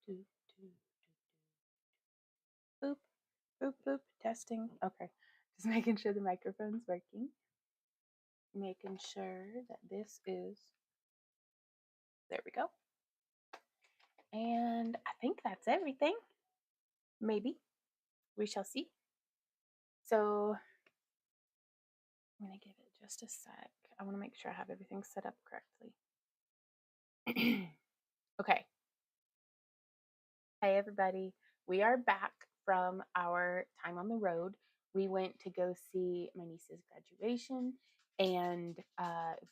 do, do, boop, boop, boop. Testing. Okay. Just making sure the microphone's working. Making sure that this is, there we go. And I think that's everything. Maybe. We shall see. So I'm going to give it just a sec. I want to make sure I have everything set up correctly. Okay. Hey, everybody. We are back from our time on the road. We went to go see my niece's graduation and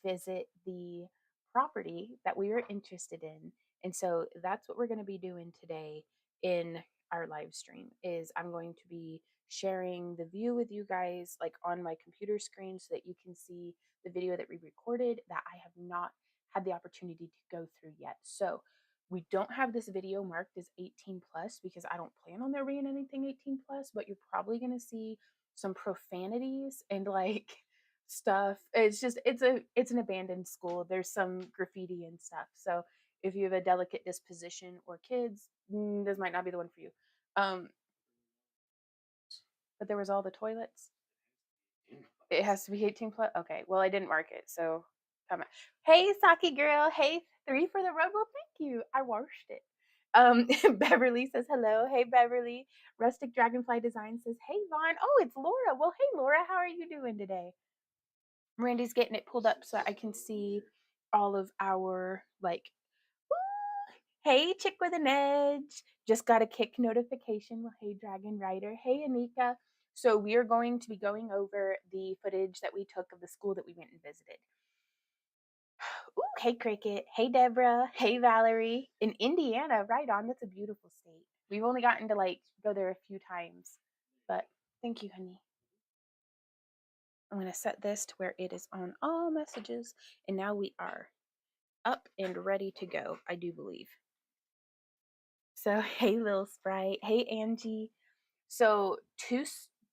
visit the property that we were interested in. And so that's what we're going to be doing today in our live stream is I'm going to be sharing the view with you guys like on my computer screen so that you can see the video that we recorded that I have not had the opportunity to go through yet. So we don't have this video marked as 18 plus because I don't plan on there being anything 18 plus, but you're probably going to see some profanities and like stuff. It's just it's an abandoned school. There's some graffiti and stuff. So if you have a delicate disposition or kids, this might not be the one for you. But there was all the toilets. It has to be 18 plus. Okay. Well, I didn't mark it, so come on. Hey, Saki girl. Hey, 3 for the road. Well, thank you. I washed it. Beverly says hello. Hey, Beverly. Rustic Dragonfly Design says, hey, Vaughn. Oh, it's Laura. Well, hey, Laura. How are you doing today? Randy's getting it pulled up so I can see all of our like. Hey, Chick with an Edge. Just got a kick notification. Well, hey, Dragon Rider. Hey, Anika. So we are going to be going over the footage that we took of the school that we went and visited. Ooh, hey, Cricket. Hey, Deborah. Hey, Valerie. In Indiana, right on. That's a beautiful state. We've only gotten to like go there a few times, but thank you, honey. I'm going to set this to where it is on all messages. And now we are up and ready to go, I do believe. So, hey, Lil Sprite. Hey, Angie. So,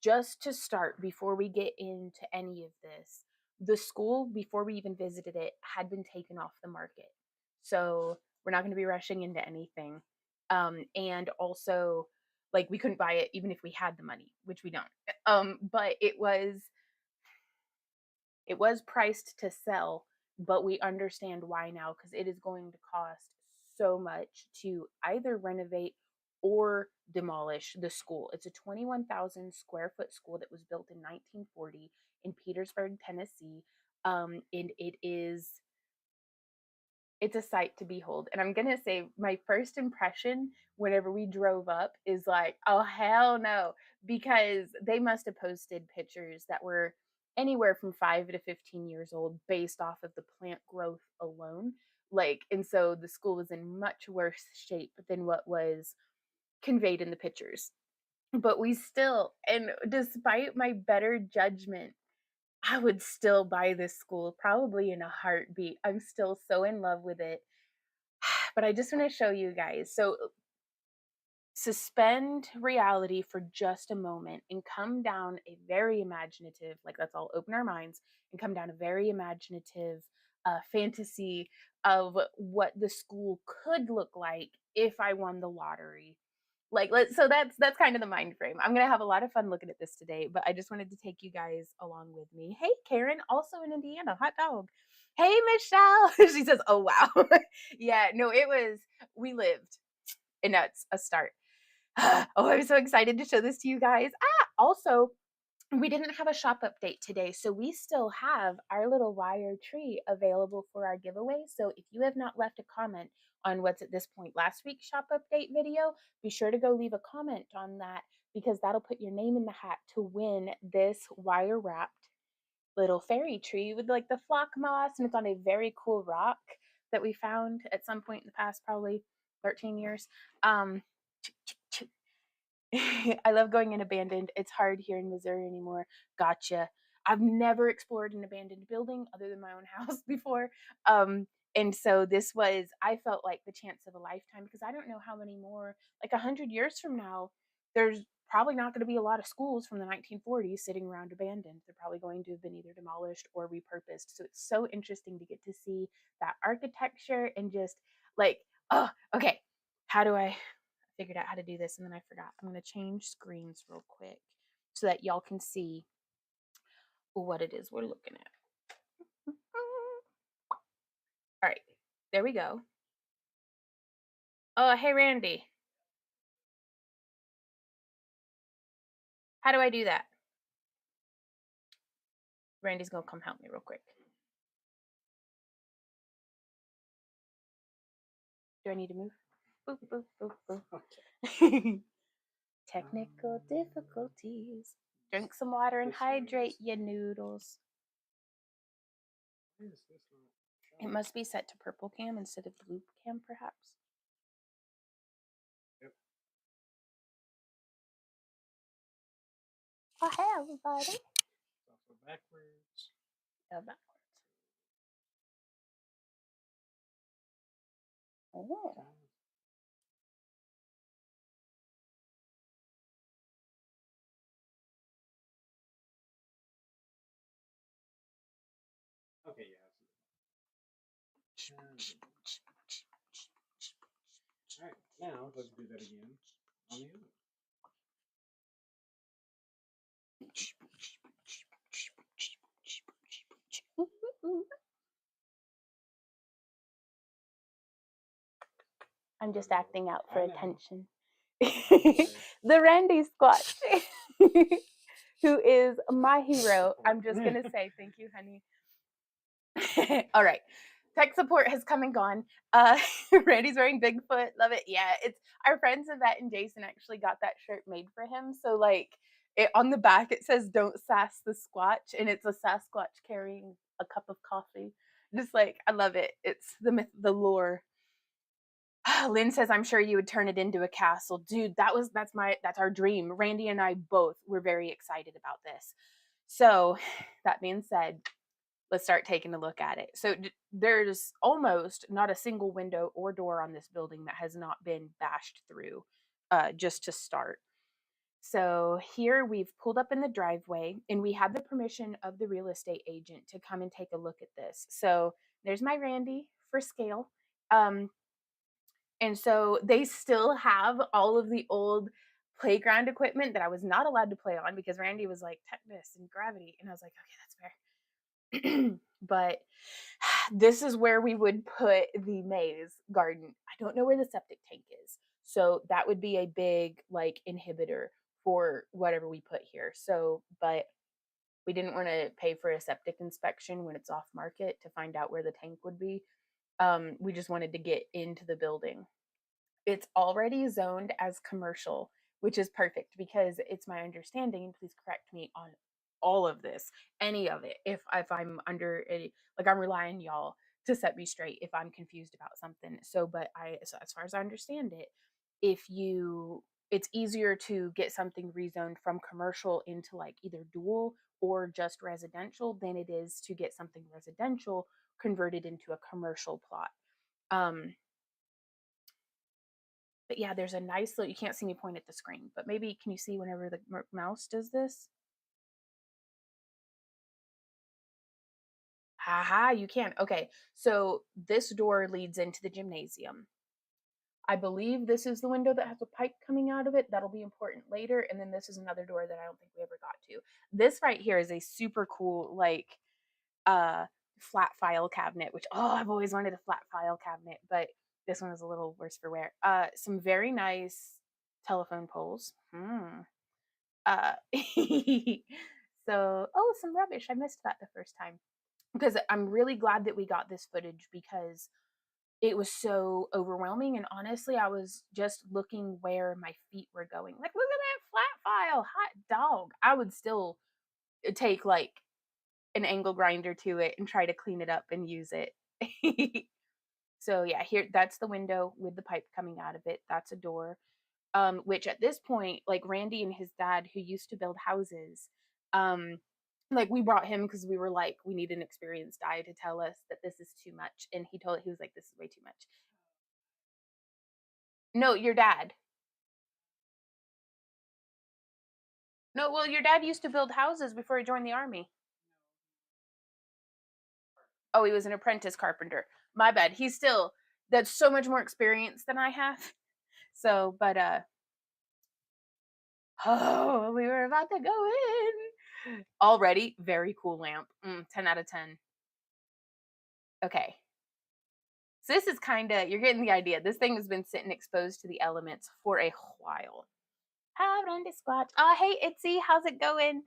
just to start, before we get into any of this, the school, before we even visited it, had been taken off the market. So, we're not going to be rushing into anything. And also, like, we couldn't buy it even if we had the money, which we don't. But it was priced to sell, but we understand why now because it is going to cost so much to either renovate or demolish the school. It's a 21,000 square foot school that was built in 1940 in Petersburg, Tennessee. And it's a sight to behold. And I'm going to say my first impression whenever we drove up is like, oh, hell no, because they must have posted pictures that were anywhere from 5 to 15 years old based off of the plant growth alone. Like, and so the school was in much worse shape than what was conveyed in the pictures. But we still, and despite my better judgment, I would still buy this school probably in a heartbeat. I'm still so in love with it. But I just want to show you guys. So suspend reality for just a moment and come down a very imaginative, like let's all open our minds and come down a very imaginative fantasy of what the school could look like if I won the lottery. Like so that's kind of the mind frame. I'm gonna have a lot of fun looking at this today, but I just wanted to take you guys along with me. Hey, Karen, also in Indiana, hot dog. Hey, Michelle. She says, oh wow. Yeah, no, we lived, and that's a start. Oh, I'm so excited to show this to you guys. Also, we didn't have a shop update today, so we still have our little wire tree available for our giveaway. So if you have not left a comment on what's at this point last week's shop update video, be sure to go leave a comment on that because that'll put your name in the hat to win this wire wrapped little fairy tree with like the flock moss, and it's on a very cool rock that we found at some point in the past, probably 13 years. I love going in abandoned. It's hard here in Missouri anymore. Gotcha. I've never explored an abandoned building other than my own house before. And so I felt like the chance of a lifetime because I don't know how many more, like 100 years from now, there's probably not going to be a lot of schools from the 1940s sitting around abandoned. They're probably going to have been either demolished or repurposed. So it's so interesting to get to see that architecture and just like, oh, okay. How do I figured out how to do this and then I forgot. I'm going to change screens real quick so that y'all can see what it is we're looking at. All right, there we go. Oh, hey, Randy. How do I do that? Randy's going to come help me real quick. Do I need to move? Boop, boop, boop, boop. Okay. Technical difficulties. Drink some water and hydrate your noodles. It must be set to purple cam instead of blue cam, perhaps. Yep. Oh, hey, everybody. It's also backwards. Yeah, backwards. Oh. Okay, yeah. All right, now let's do that again on the other. I'm just acting out for attention. The Randy Squatch, who is my hero. I'm just going to say thank you, honey. All right. Tech support has come and gone. Randy's wearing Bigfoot. Love it. Yeah, it's our friends Yvette and Jason actually got that shirt made for him. So like it on the back it says "Don't sass the Squatch," and it's a Sasquatch carrying a cup of coffee. Just like I love it. It's the myth, the lore. Lynn says, "I'm sure you would turn it into a castle, dude. That's our dream. Randy and I both were very excited about this. So that being said, let's start taking a look at it. So there's almost not a single window or door on this building that has not been bashed through, just to start. So here we've pulled up in the driveway and we had the permission of the real estate agent to come and take a look at this. So there's my Randy for scale. And so they still have all of the old playground equipment that I was not allowed to play on because Randy was like, tetanus and gravity. And I was like, okay, that's fair. But this is where we would put the maze garden. I don't know where the septic tank is. So that would be a big like inhibitor for whatever we put here. So, but we didn't want to pay for a septic inspection when it's off market to find out where the tank would be. We just wanted to get into the building. It's already zoned as commercial, which is perfect because it's my understanding, please correct me on all of this, any of it. If I'm under a like I'm relying y'all to set me straight if I'm confused about something. So as far as I understand it, if you it's easier to get something rezoned from commercial into like either dual or just residential than it is to get something residential converted into a commercial plot. Um, but yeah, there's a nice little, you can't see me point at the screen, but maybe can you see whenever the mouse does this? Haha, you can. Okay, so this door leads into the gymnasium. I believe this is the window that has a pipe coming out of it. That'll be important later. And then this is another door that I don't think we ever got to. This right here is a super cool, like, flat file cabinet, which, oh, I've always wanted a flat file cabinet, but this one is a little worse for wear. Some very nice telephone poles. Uh, so, oh, some rubbish. I missed that the first time because I'm really glad that we got this footage because it was so overwhelming. And honestly, I was just looking where my feet were going. Like, look at that flat file, hot dog. I would still take like an angle grinder to it and try to clean it up and use it. So yeah, here that's the window with the pipe coming out of it. That's a door. Which at this point, like Randy and his dad, who used to build houses, um, like we brought him because we were like, we need an experienced guy to tell us that this is too much. And he was like, this is way too much. No, your dad. No, well, your dad used to build houses before he joined the army. Oh, he was an apprentice carpenter. My bad. That's so much more experience than I have. So, but oh, we were about to go in. Already, very cool lamp. 10 out of 10. Okay. So this is kind of, you're getting the idea. This thing has been sitting exposed to the elements for a while. Hi, Randy Squatch. Oh, hey, Itzy, how's it going?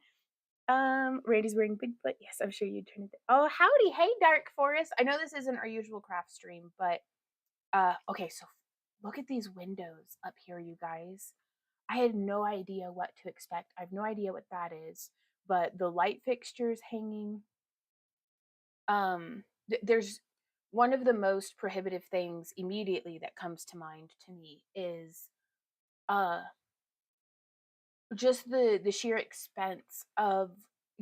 Randy's wearing Bigfoot. Yes, I'm sure you'd turn it. Oh, howdy. Hey, Dark Forest. I know this isn't our usual craft stream, but okay, so look at these windows up here, you guys. I had no idea what to expect. I have no idea what that is, but the light fixtures hanging. There's one of the most prohibitive things immediately that comes to mind to me is uh just the sheer expense of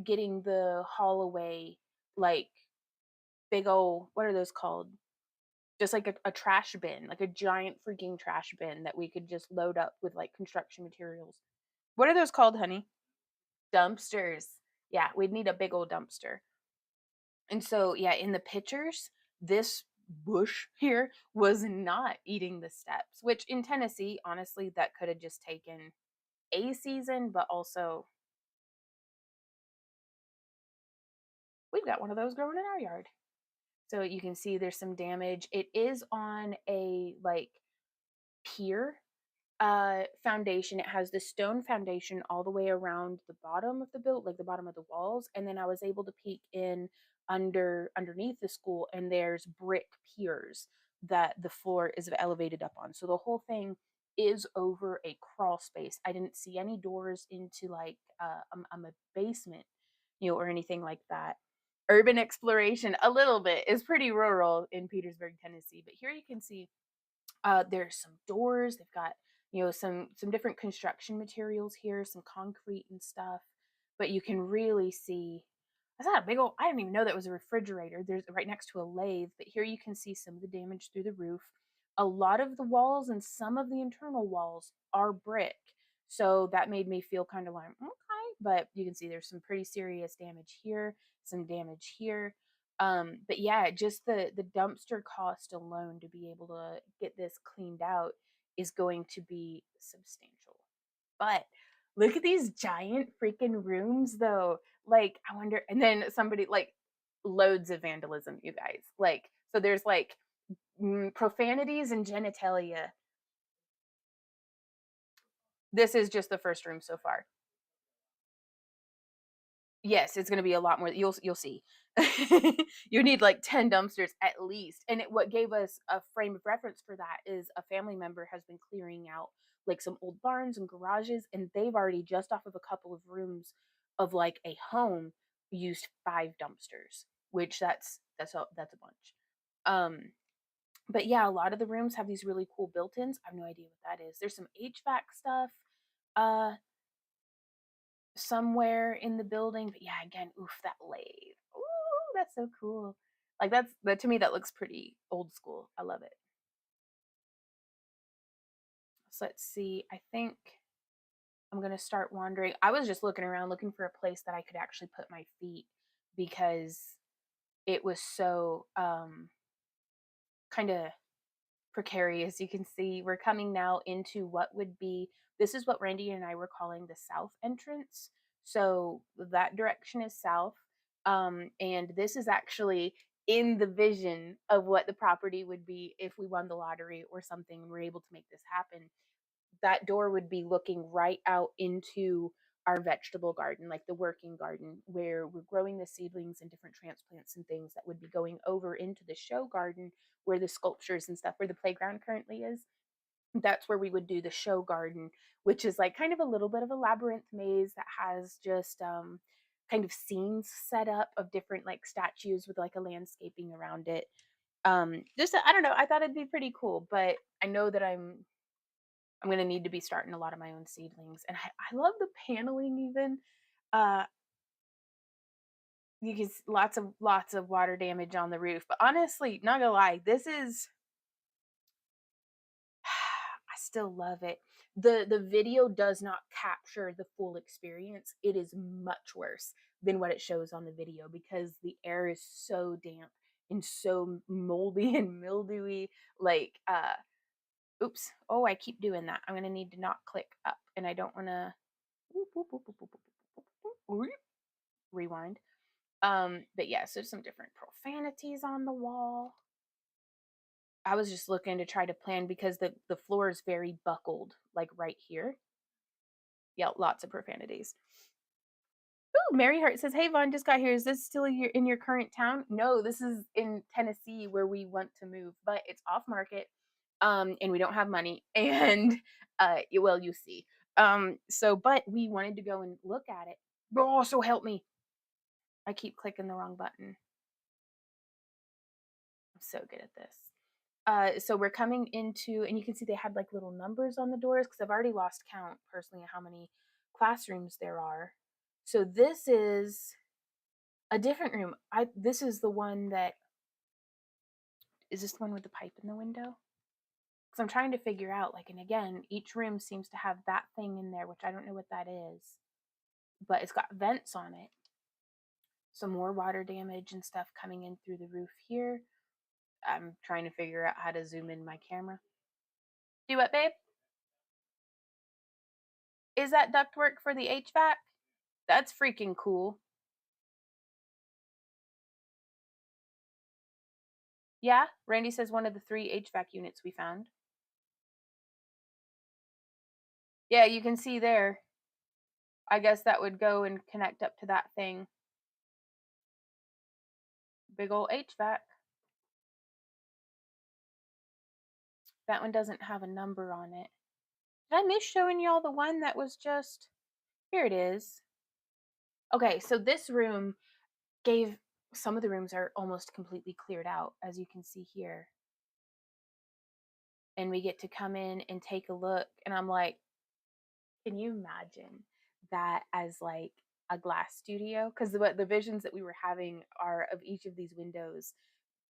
getting the Holloway, like, big old, what are those called? Just like a trash bin, like a giant freaking trash bin that we could just load up with like construction materials. What are those called, honey? Dumpsters. Yeah, we'd need a big old dumpster. And so, yeah, in the pictures, this bush here was not eating the steps, which in Tennessee, honestly, that could have just taken a season, but also we've got one of those growing in our yard. So you can see there's some damage. It is on a like pier foundation. It has the stone foundation all the way around the bottom of the build, like the bottom of the walls. And then I was able to peek in underneath the school, and there's brick piers that the floor is elevated up on. So the whole thing is over a crawl space. I didn't see any doors into like a basement, or anything like that. Urban exploration, a little bit, is pretty rural in Petersburg, Tennessee. But here you can see there's some doors. They've got some different construction materials here, some concrete and stuff. But you can really see. That's not a big old. I didn't even know that was a refrigerator. There's right next to a lathe. But here you can see some of the damage through the roof. A lot of the walls and some of the internal walls are brick. So that made me feel kind of like, okay. But you can see there's some pretty serious damage here, some damage here. But yeah, just the dumpster cost alone to be able to get this cleaned out is going to be substantial. But look at these giant freaking rooms though. Like, I wonder, and then somebody like loads of vandalism, you guys. Like, so there's like profanities and genitalia. This is just the first room so far. Yes, it's gonna be a lot more. You'll see. You need like 10 dumpsters at least. And what gave us a frame of reference for that is a family member has been clearing out like some old barns and garages, and they've already, just off of a couple of rooms of like a home, used 5 dumpsters, which that's a bunch. Um, but yeah, a lot of the rooms have these really cool built-ins. I have no idea what that is. There's some HVAC stuff. Uh Somewhere in the building. But yeah, again, oof, that lathe. Ooh, that's so cool. Like that to me, that looks pretty old school. I love it. So let's see. I think I'm gonna start wandering. I was just looking around looking for a place that I could actually put my feet because it was so kind of precarious. You can see we're coming now into what would be, this is what Randy and I were calling the south entrance. So that direction is south. And this is actually in the vision of what the property would be if we won the lottery or something and we're able to make this happen. That door would be looking right out into our vegetable garden, like the working garden, where we're growing the seedlings and different transplants and things that would be going over into the show garden where the sculptures and stuff, where the playground currently is. That's where we would do the show garden, which is like kind of a little bit of a labyrinth maze that has just kind of scenes set up of different like statues with like a landscaping around it. Just I don't know, I thought it'd be pretty cool, but I know that I'm gonna need to be starting a lot of my own seedlings. And I love the paneling even. Uh you can lots of water damage on the roof. But honestly, not gonna lie, this is I still love it. The video does not capture the full experience. It is much worse than what it shows on the video because the air is so damp and so moldy and mildewy. Like Oops. Oh, I keep doing that. I'm going to need to not click up, and I don't want to rewind. But yeah, so some different profanities on the wall. I was just looking to try to plan because the floor is very buckled, like right here. Yeah, lots of profanities. Ooh, Mary Hart says, "Hey Vaughn, just got here. Is this still in your current town?" No, this is in Tennessee where we want to move, but it's off market, and we don't have money, and well, you see, so but we wanted to go and look at it. Oh, so help me! I keep clicking the wrong button. I'm so good at this. So we're coming into, and you can see they had like little numbers on the doors because I've already lost count personally of how many classrooms there are. So this is a different room. This is the one that is this the one with the pipe in the window? Because I'm trying to figure out, like, and again, each room seems to have that thing in there, which I don't know what that is, but it's got vents on it. Some more water damage and stuff coming in through the roof here. I'm trying to figure out how to zoom in my camera. Do what, babe? Is that ductwork for the HVAC? That's freaking cool. Yeah, Randy says one of the 3 HVAC units we found. Yeah, you can see there. I guess that would go and connect up to that thing. Big old HVAC. That one doesn't have a number on it. Did I miss showing y'all the one that was just... Here it is. Okay, so this room gave... Some of the rooms are almost completely cleared out, as you can see here. And we get to come in and take a look, and I'm like, can you imagine that as like a glass studio? Because the visions that we were having are of each of these windows,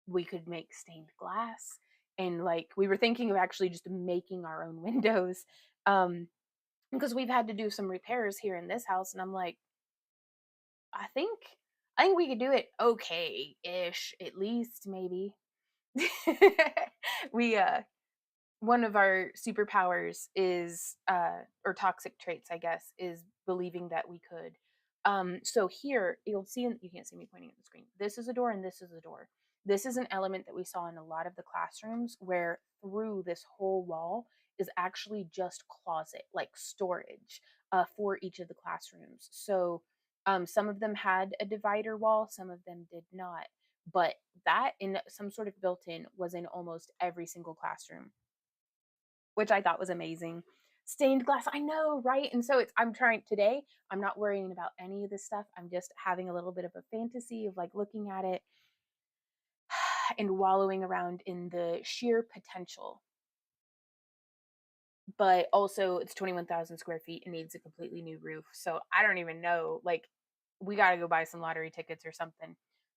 we could make stained glass. And like we were thinking of actually just making our own windows. Because we've had to do some repairs here in this house, and I'm like, I think we could do it okay-ish, at least maybe. we One of our superpowers is or toxic traits, I guess, is believing that we could. So here you'll see, you can't see me pointing at the screen, this is a door and this is a door. This is an element that we saw in a lot of the classrooms, where through this whole wall is actually just closet, like storage, for each of the classrooms. So some of them had a divider wall, some of them did not, but that in some sort of built-in was in almost every single classroom, which I thought was amazing. Stained glass, I know, right? And so I'm trying today, I'm not worrying about any of this stuff. I'm just having a little bit of a fantasy of like looking at it and wallowing around in the sheer potential. But also it's 21,000 square feet and needs a completely new roof. So I don't even know, like, we got to go buy some lottery tickets or something.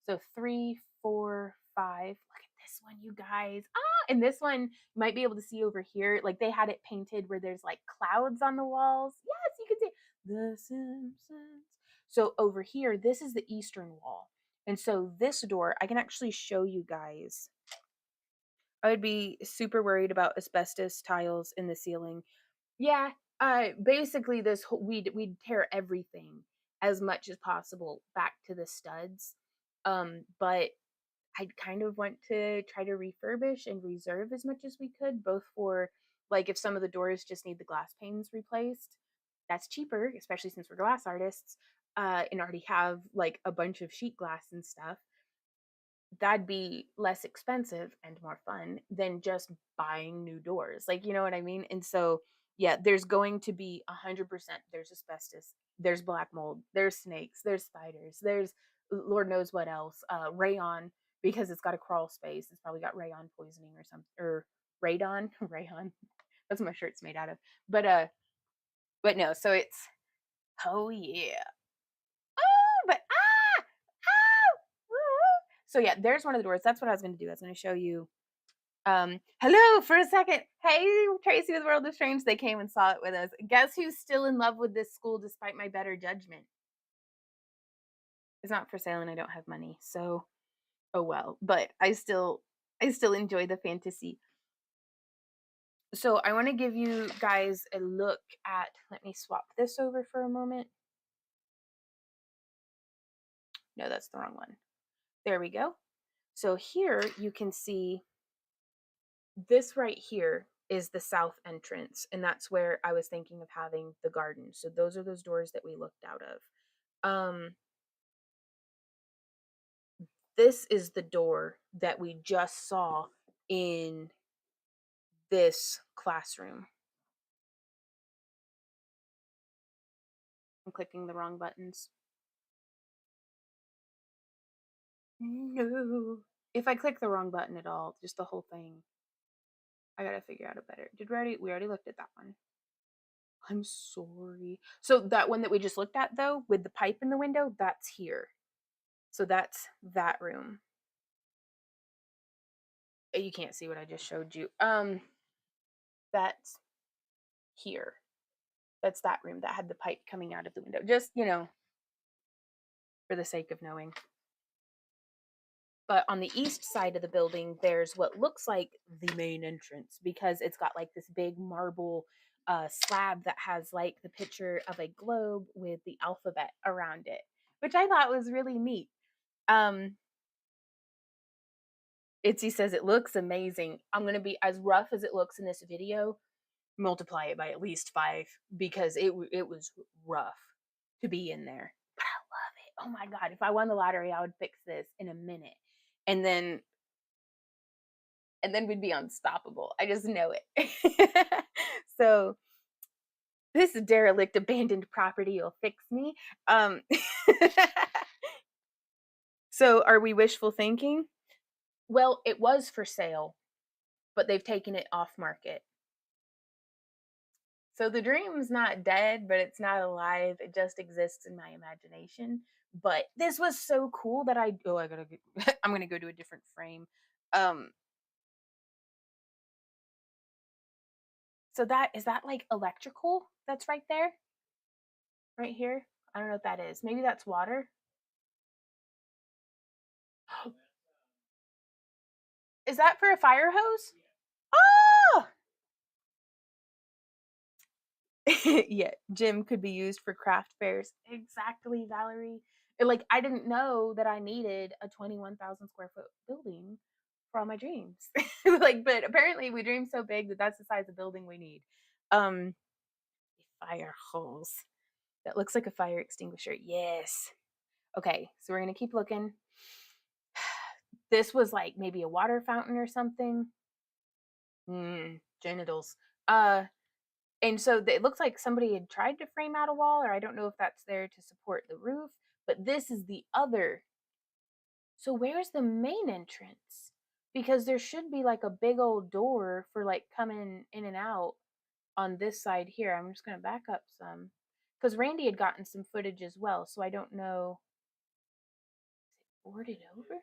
So 3, 4, 5. Look at this one, you guys. And this one you might be able to see over here. Like they had it painted where there's like clouds on the walls. Yes, you can see The Simpsons. So over here, this is the eastern wall. And so this door, I can actually show you guys. I would be super worried about asbestos tiles in the ceiling. Yeah, basically we'd tear everything as much as possible back to the studs. But I kind of want to try to refurbish and reserve as much as we could, both for like if some of the doors just need the glass panes replaced, that's cheaper, especially since we're glass artists, and already have like a bunch of sheet glass and stuff. That'd be less expensive and more fun than just buying new doors. Like, you know what I mean? And so, yeah, there's going to be 100%. There's asbestos, there's black mold, there's snakes, there's spiders, there's Lord knows what else. Rayon, because it's got a crawl space. It's probably got rayon poisoning or something, or radon, rayon. That's what my shirt's made out of. But no. So it's, oh yeah. Oh, but so yeah, there's one of the doors. That's what I was going to do. I was going to show you. Hello for a second. Hey, Tracy with World of Strange. They came and saw it with us. Guess who's still in love with this school despite my better judgment? It's not for sale and I don't have money. So, oh well. But I still enjoy the fantasy. So I want to give you guys a look at, let me swap this over for a moment. No, that's the wrong one. There we go. So here you can see this right here is the south entrance, and that's where I was thinking of having the garden. So those are those doors that we looked out of. This is the door that we just saw in this classroom. I'm clicking the wrong buttons. No. If I click the wrong button at all, just the whole thing, I gotta figure out a better. We already looked at that one. I'm sorry. So that one that we just looked at though, with the pipe in the window, that's here. So that's that room. You can't see what I just showed you. That's here. That's that room that had the pipe coming out of the window. Just, for the sake of knowing. But on the east side of the building, there's what looks like the main entrance because it's got like this big marble slab that has like the picture of a globe with the alphabet around it, which I thought was really neat. Itzy says it looks amazing. I'm going to be as rough as it looks in this video, multiply it by at least 5 because it was rough to be in there. But I love it. Oh my God. If I won the lottery, I would fix this in a minute. And then we'd be unstoppable. I just know it. So this derelict abandoned property will fix me. So are we wishful thinking? Well, it was for sale, but they've taken it off market. So the dream's not dead, but it's not alive. It just exists in my imagination. But this was so cool that I'm gonna go to a different frame. So that is that like electrical that's right there? Right here? I don't know what that is. Maybe that's water. Is that for a fire hose? Oh! Yeah, gym could be used for craft fairs. Exactly, Valerie. Like, I didn't know that I needed a 21,000 square foot building for all my dreams. Like, but apparently we dream so big that that's the size of building we need. Um, fire hose. That looks like a fire extinguisher. Yes. Okay, so we're gonna keep looking. This was like maybe a water fountain or something. Genitals. And so it looks like somebody had tried to frame out a wall, or I don't know if that's there to support the roof, but this is the other. So where's the main entrance? Because there should be like a big old door for like coming in and out on this side here. I'm just going to back up some because Randy had gotten some footage as well. So I don't know. Is it boarded over?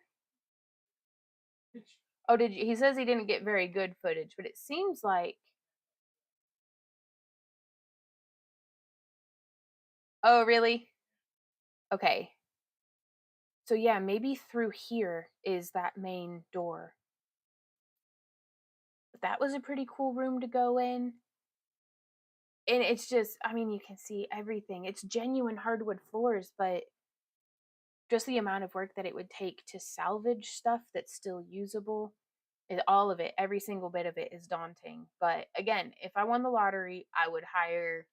Oh, did you? He says he didn't get very good footage, but it seems like. Oh, really? Okay. So yeah, maybe through here is that main door. But that was a pretty cool room to go in. And it's just, I mean, you can see everything. It's genuine hardwood floors, but just the amount of work that it would take to salvage stuff that's still usable, all of it, every single bit of it is daunting. But again, if I won the lottery, I would hire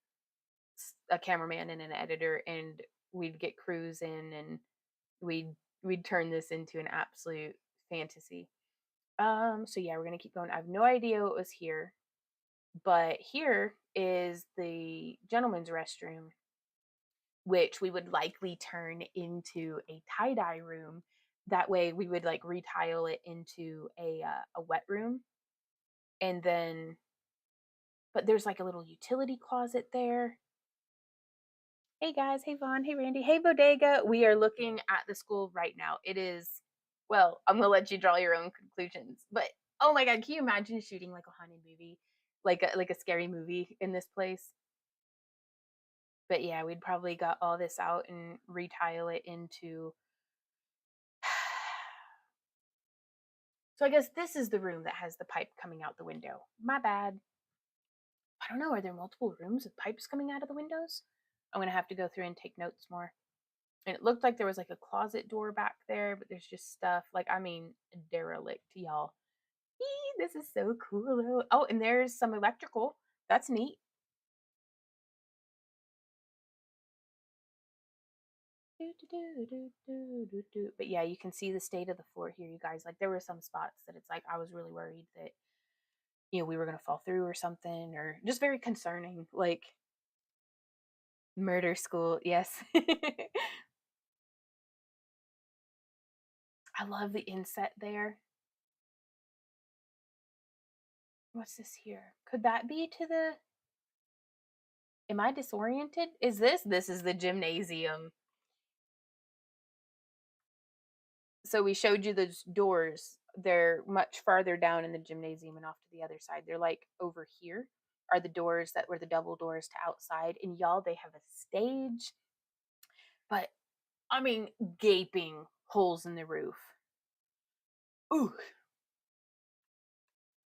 a cameraman and an editor, and we'd get crews in, and we'd turn this into an absolute fantasy. So yeah, we're gonna keep going. I have no idea what was here, but here is the gentleman's restroom, which we would likely turn into a tie-dye room. That way we would like retile it into a wet room. And then, but there's like a little utility closet there. Hey guys, hey Vaughn, hey Randy, hey Bodega. We are looking at the school right now. It is, well, I'm gonna let you draw your own conclusions. But oh my God, can you imagine shooting like a haunted movie, like a scary movie in this place? But yeah, we'd probably got all this out and retile it into. So I guess this is the room that has the pipe coming out the window. My bad. I don't know, are there multiple rooms with pipes coming out of the windows? I'm gonna have to go through and take notes more. And it looked like there was like a closet door back there, but there's just stuff like, I mean, derelict, y'all. Eee, this is so cool. Oh, and there's some electrical. That's neat. But yeah, you can see the state of the floor here, you guys. Like there were some spots that it's like I was really worried that we were gonna fall through or something, or just very concerning. Like murder school, yes. I love the inset there. What's this here? Could that be to the? Am I disoriented? Is this? This is the gymnasium. So we showed you those doors. They're much farther down in the gymnasium and off to the other side. They're like over here are the doors that were the double doors to outside. And y'all, they have a stage, but I mean, gaping holes in the roof. Ooh,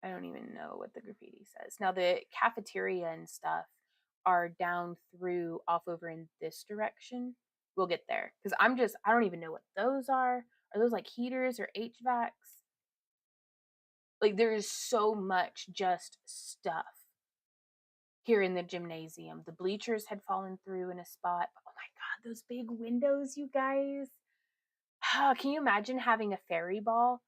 I don't even know what the graffiti says. Now the cafeteria and stuff are down through off over in this direction. We'll get there because I don't even know what those are. Are those like heaters or HVACs? Like there is so much just stuff here in the gymnasium. The bleachers had fallen through in a spot. Oh my god, those big windows, you guys. Can you imagine having a fairy ball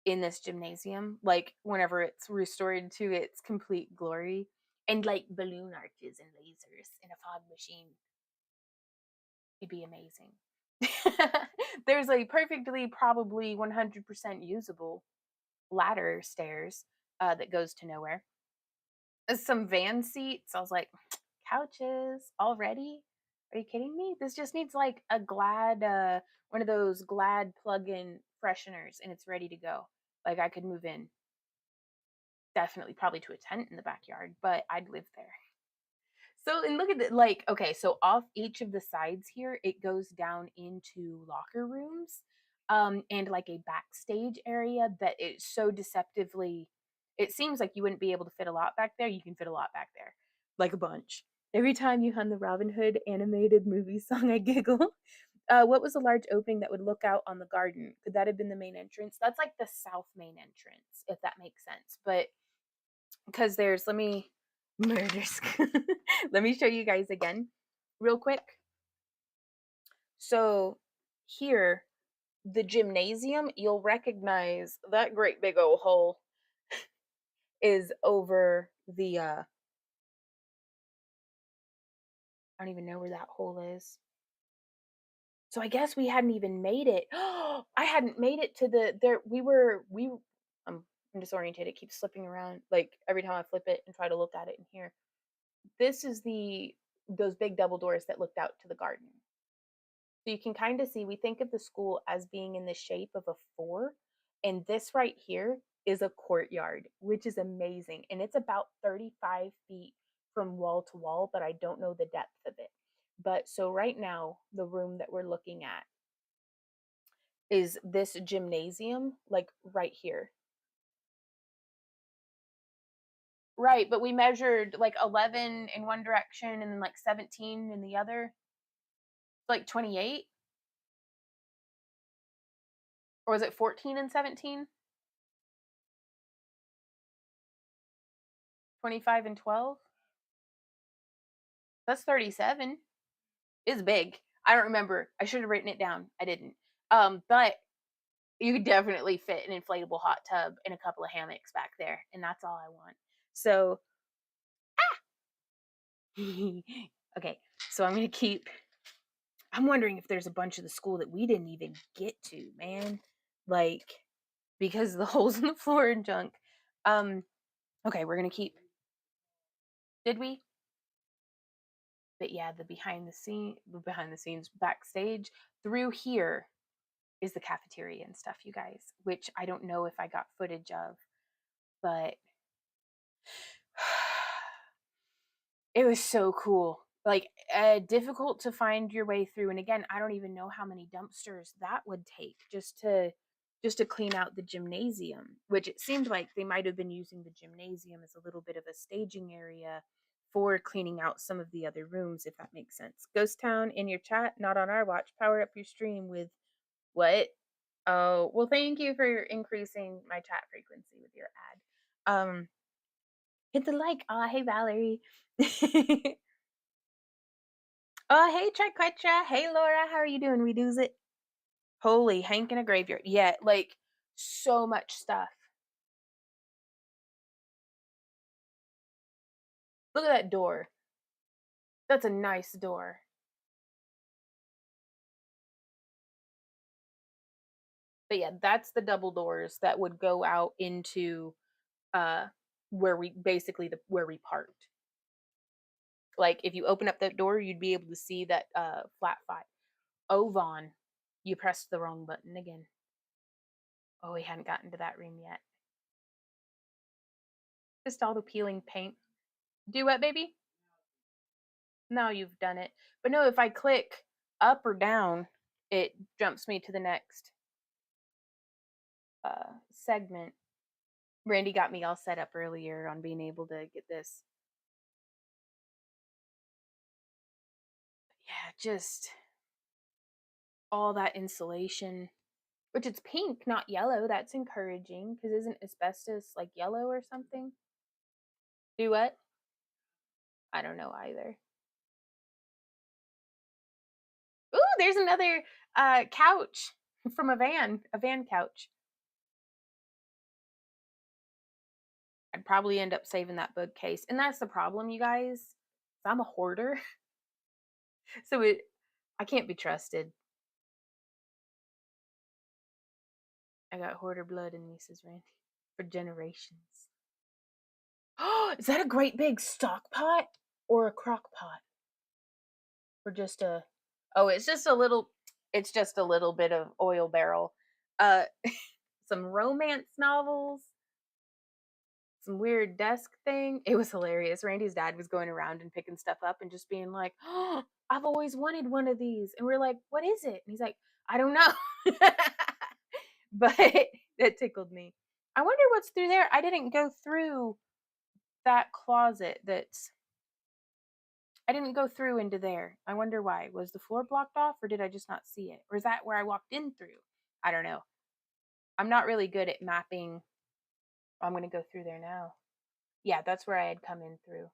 in this gymnasium? Like whenever it's restored to its complete glory. And like balloon arches and lasers in a fog machine. It'd be amazing. There's a perfectly probably 100% usable ladder stairs that goes to nowhere. Some van seats. I was like, couches already? Are you kidding me? This just needs like a Glad, one of those Glad plug-in fresheners, and it's ready to go. Like I could move in. Definitely, probably to a tent in the backyard, but I'd live there. So, and look at it, like, okay, so off each of the sides here, it goes down into locker rooms, and like a backstage area that is so deceptively, it seems like you wouldn't be able to fit a lot back there. You can fit a lot back there, like a bunch. Every time you hum the Robin Hood animated movie song, I giggle. What was the large opening that would look out on the garden? Could that have been the main entrance? That's like the south main entrance, if that makes sense. But because there's, let me murder let me show you guys again real quick. So here, the gymnasium, you'll recognize that great big old hole is over the I don't even know where that hole is. So I guess we hadn't even made it. I hadn't made it to the there we I'm disoriented. It keeps slipping around like every time I flip it and try to look at it in here. This is those big double doors that looked out to the garden. So you can kind of see, we think of the school as being in the shape of a four, and this right here is a courtyard, which is amazing. And it's about 35 feet from wall to wall, but I don't know the depth of it. But so right now, the room that we're looking at is this gymnasium, like right here. Right, but we measured like 11 in one direction and then like 17 in the other. Like 28? Or was it 14 and 17? 25 and 12? That's 37. It's big. I don't remember. I should have written it down. I didn't. But you could definitely fit an inflatable hot tub and a couple of hammocks back there, and that's all I want. So, okay. So I'm gonna keep. I'm wondering if there's a bunch of the school that we didn't even get to, man. Like because of the holes in the floor and junk. Okay, we're gonna keep. Did we? But yeah, the behind the scenes backstage through here is the cafeteria and stuff, you guys, which I don't know if I got footage of, but it was so cool. Like difficult to find your way through, and again, I don't even know how many dumpsters that would take just just to clean out the gymnasium, which it seemed like they might have been using the gymnasium as a little bit of a staging area for cleaning out some of the other rooms, if that makes sense. Ghost Town in your chat, not on our watch. Power up your stream with what? Oh, well, thank you for increasing my chat frequency with your ad. Hit the like. Oh, hey, Valerie. Oh, hey, Triquetra. Hey, Laura. How are you doing? We do's it. Holy Hank in a graveyard. Yeah, like so much stuff. Look at that door. That's a nice door. But yeah, that's the double doors that would go out into where we basically where we parked. Like if you open up that door, you'd be able to see that flat 5. Oh, Vaughn, you pressed the wrong button again. Oh, we hadn't gotten to that room yet. Just all the peeling paint. Do what, baby? No, you've done it. But no, if I click up or down, it jumps me to the next segment. Randy got me all set up earlier on being able to get this. Yeah, just all that insulation, which it's pink, not yellow. That's encouraging because isn't asbestos like yellow or something? Do what? I don't know either. Ooh, there's another couch from a van couch. I'd probably end up saving that bookcase. And that's the problem, you guys. I'm a hoarder. So I can't be trusted. I got hoarder blood in me, says Randy. For generations. Oh, is that a great big stock pot or a crock pot? Or just a oh, it's just a little bit of oil barrel. Uh some romance novels, some weird desk thing. It was hilarious. Randy's dad was going around and picking stuff up and just being like, "Oh, I've always wanted one of these." And we're like, "What is it?" And he's like, "I don't know." But that tickled me. I wonder what's through there. I didn't go through that closet I didn't go through into there. I wonder why. Was the floor blocked off or did I just not see it? Or is that where I walked in through? I don't know. I'm not really good at mapping. I'm going to go through there now. Yeah, that's where I had come in through.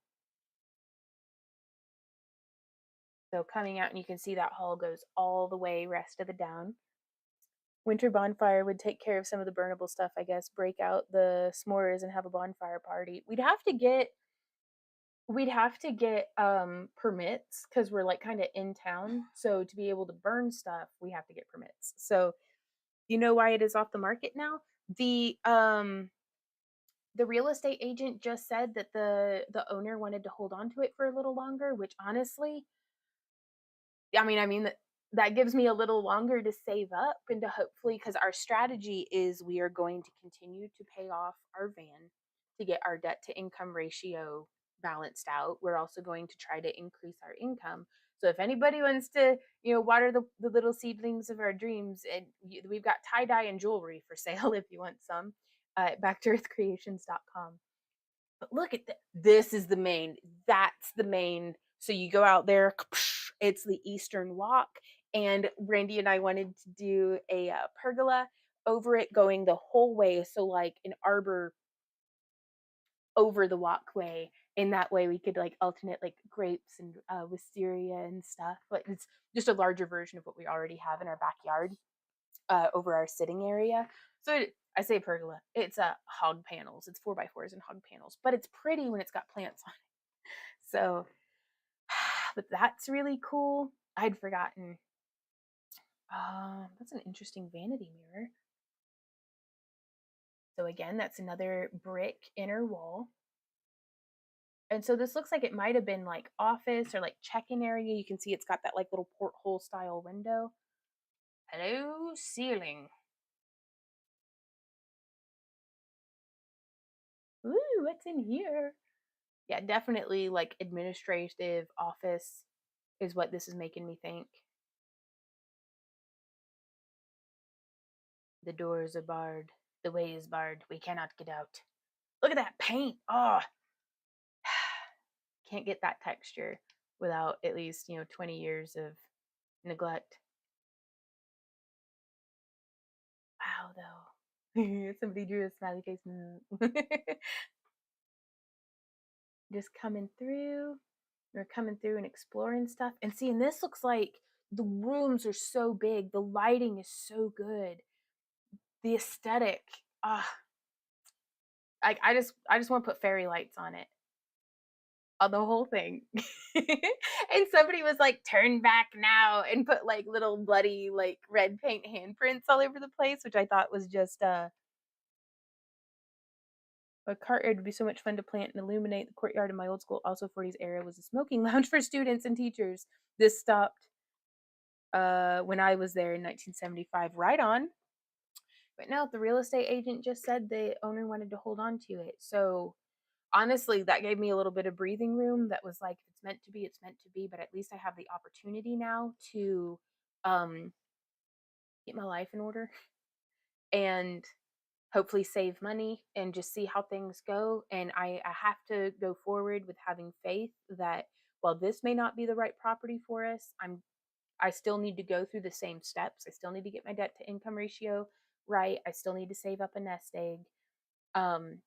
So coming out and you can see that hall goes all the way rest of the down. Winter bonfire would take care of some of the burnable stuff, I guess. Break out the s'mores and have a bonfire party. We'd have to get permits because we're like kind of in town. So to be able to burn stuff, we have to get permits. So you know why it is off the market now? The real estate agent just said that the owner wanted to hold on to it for a little longer, which honestly, I mean that gives me a little longer to save up and to hopefully, because our strategy is we are going to continue to pay off our van to get our debt to income ratio balanced out. We're also going to try to increase our income. So if anybody wants to, water the little seedlings of our dreams, and we've got tie-dye and jewelry for sale if you want some, at backtoearthcreations.com. But look at this is the main. That's the main. So you go out there, it's the Eastern Walk, and Randy and I wanted to do a pergola over it, going the whole way. So like an arbor over the walkway, and that way we could like alternate like grapes and wisteria and stuff. But it's just a larger version of what we already have in our backyard over our sitting area. So I say pergola. It's hog panels. It's 4x4s and hog panels, but it's pretty when it's got plants on it. So, but that's really cool. I'd forgotten. That's an interesting vanity mirror. So again, that's another brick inner wall. And so this looks like it might have been like office or like check-in area. You can see it's got that like little porthole style window. Hello, ceiling. Ooh, what's in here? Yeah, definitely like administrative office is what this is making me think. The doors are barred. The way is barred. We cannot get out. Look at that paint. Oh, can't get that texture without at least, 20 years of neglect. Wow, though. Somebody drew a smiley face. Just coming through. We're coming through and exploring stuff. And see, and this looks like the rooms are so big. The lighting is so good. The aesthetic. Ah, I just want to put fairy lights on it. On the whole thing. And somebody was like, turn back now, and put like little bloody like red paint handprints all over the place, which I thought was just a courtyard would be so much fun to plant and illuminate. The courtyard in my old school, also 40s era, was a smoking lounge for students and teachers. This stopped when I was there in 1975. Right on. But no, the real estate agent just said the owner wanted to hold on to it. So honestly, that gave me a little bit of breathing room. That was like, if it's meant to be, it's meant to be. But at least I have the opportunity now to um, get my life in order and hopefully save money and just see how things go. And I have to go forward with having faith that while this may not be the right property for us, I still need to go through the same steps. I still need to get my debt to income ratio right. I still need to save up a nest egg. And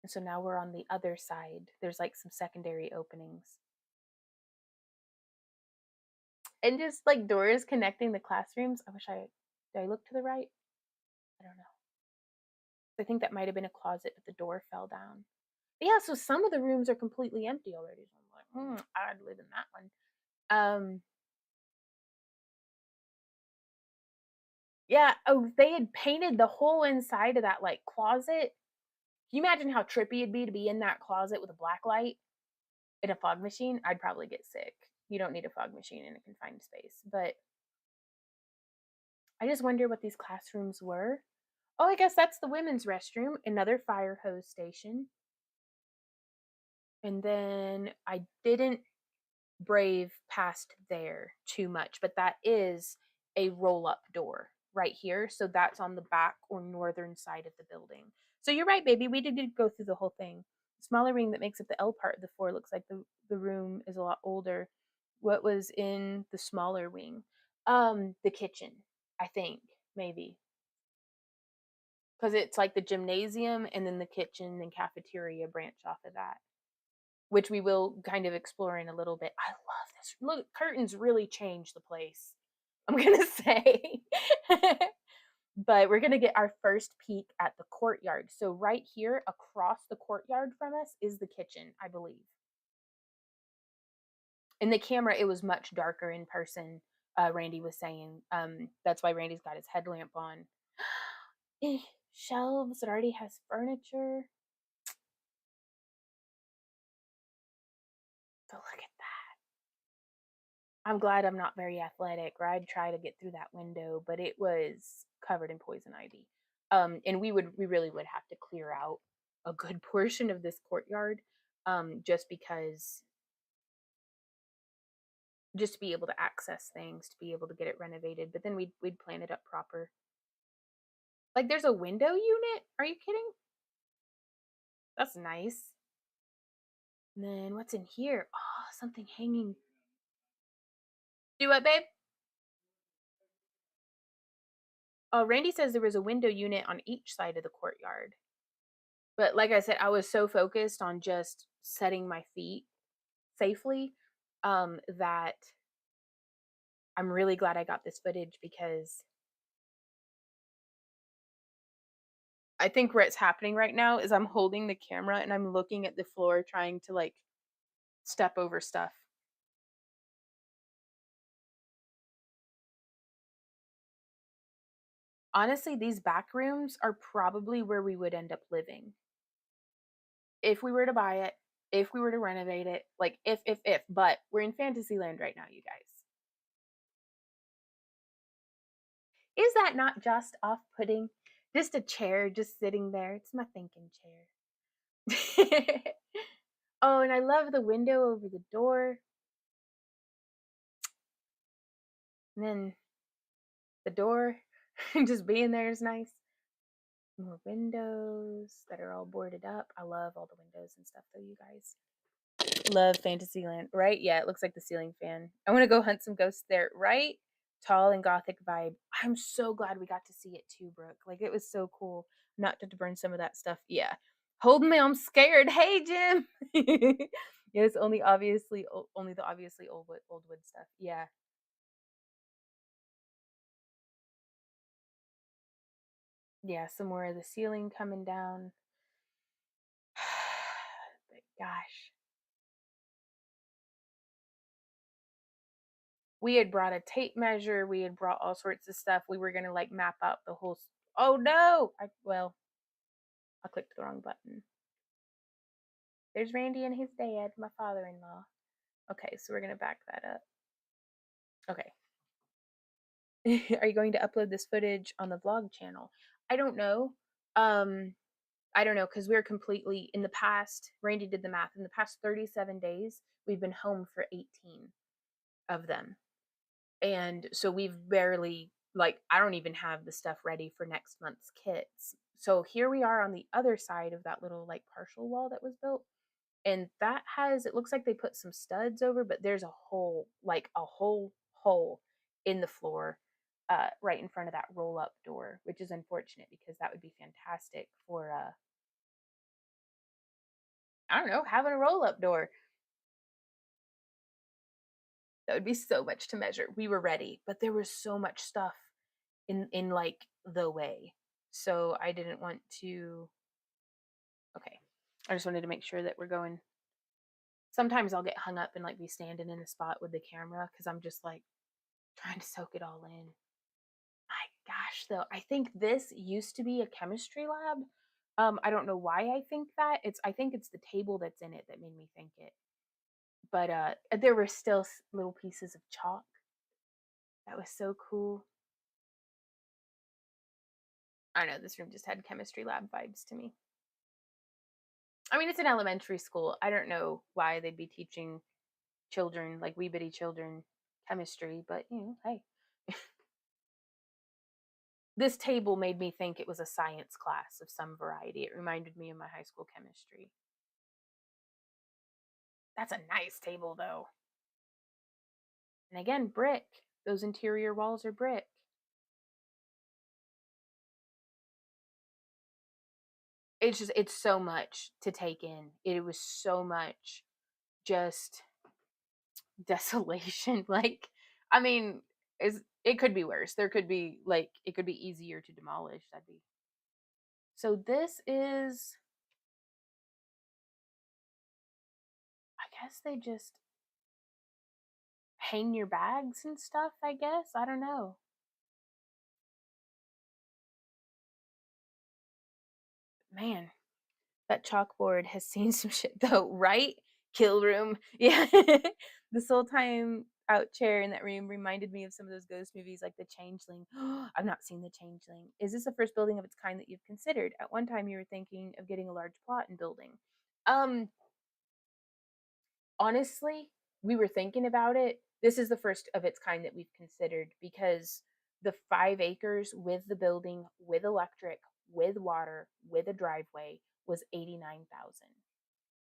so now we're on the other side. There's like some secondary openings. And just like doors connecting the classrooms. Did I look to the right? I don't know. I think that might have been a closet, but the door fell down. But yeah, so some of the rooms are completely empty already. So I'm like, I'd live in that one. Yeah. Oh, they had painted the whole inside of that like closet. Can you imagine how trippy it'd be to be in that closet with a black light and a fog machine? I'd probably get sick. You don't need a fog machine in a confined space. But I just wonder what these classrooms were. Oh, I guess that's the women's restroom, another fire hose station. And then I didn't brave past there too much, but that is a roll up door right here. So that's on the back or northern side of the building. So you're right, baby. We did go through the whole thing. The smaller wing that makes up the L part of the floor looks like the room is a lot older. What was in the smaller wing? The kitchen, I think, maybe. Because it's like the gymnasium and then the kitchen and cafeteria branch off of that, which we will kind of explore in a little bit. I love this. Look, curtains really change the place, I'm gonna say. But we're gonna get our first peek at the courtyard. So right here across the courtyard from us is the kitchen, I believe. In the camera, it was much darker in person. Randy was saying. That's why Randy's got his headlamp on. Shelves. It already has furniture. So look at that. I'm glad I'm not very athletic, or I'd try to get through that window, but it was covered in poison ivy. And we really would have to clear out a good portion of this courtyard, just because, just to be able to access things, to be able to get it renovated. But then we'd plan it up proper. Like there's a window unit. Are you kidding? That's nice. And then what's in here? Oh, something hanging. Do what, babe? Oh, Randy says there was a window unit on each side of the courtyard. But like I said, I was so focused on just setting my feet safely, that I'm really glad I got this footage, because I think where it's happening right now is I'm holding the camera and I'm looking at the floor trying to like step over stuff. Honestly, these back rooms are probably where we would end up living if we were to buy it, if we were to renovate it, like if, but we're in Fantasyland right now, you guys. Is that not just off-putting? Just a chair just sitting there. It's my thinking chair. Oh, and I love the window over the door. And then the door just being there is nice. More windows that are all boarded up. I love all the windows and stuff though, you guys. Love Fantasyland, right? Yeah, it looks like the ceiling fan. I want to go hunt some ghosts there, right? Tall and gothic vibe. I'm so glad we got to see it too, Brooke. Like it was so cool not to burn some of that stuff. Yeah. Hold me, I'm scared. Hey, Jim. Yes, only the obviously old wood stuff. Yeah. Yeah, some more of the ceiling coming down. But gosh. We had brought a tape measure, we had brought all sorts of stuff. We were gonna like map out the whole. Oh no! I clicked the wrong button. There's Randy and his dad, my father-in-law. Okay, so we're gonna back that up. Okay. Are you going to upload this footage on the vlog channel? I don't know. Um, I don't know because we're completely in the past. Randy did the math. In the past 37 days, we've been home for 18 of them. And so we've barely, like, I don't even have the stuff ready for next month's kits. So here we are on the other side of that little like partial wall that was built, and that has, it looks like they put some studs over, but there's a hole, like a whole hole in the floor, right in front of that roll up door, which is unfortunate because that would be fantastic for I don't know, having a roll up door. That would be so much to measure. We were ready, but there was so much stuff in like the way. So I didn't want to. Okay. I just wanted to make sure that we're going. Sometimes I'll get hung up and like be standing in a spot with the camera because I'm just like trying to soak it all in. My gosh, though, I think this used to be a chemistry lab. I don't know why I think that. I think it's the table that's in it that made me think it. But there were still little pieces of chalk. That was so cool. I don't know, this room just had chemistry lab vibes to me. I mean, it's an elementary school. I don't know why they'd be teaching children, like wee bitty children, chemistry, but hey. This table made me think it was a science class of some variety. It reminded me of my high school chemistry. That's a nice table, though. And again, brick. Those interior walls are brick. It's so much to take in. It was so much just desolation. Like, I mean, it could be worse. There could be like it could be easier to demolish. That'd be. So this is, I guess they just hang your bags and stuff, I guess. I don't know. Man, that chalkboard has seen some shit though, right? Kill room. Yeah. This whole time out chair in that room reminded me of some of those ghost movies like The Changeling. I've not seen The Changeling. Is this the first building of its kind that you've considered? At one time you were thinking of getting a large plot and building. Um Honestly, we were thinking about it. This is the first of its kind that we've considered because the 5 acres with the building, with electric, with water, with a driveway was 89,000,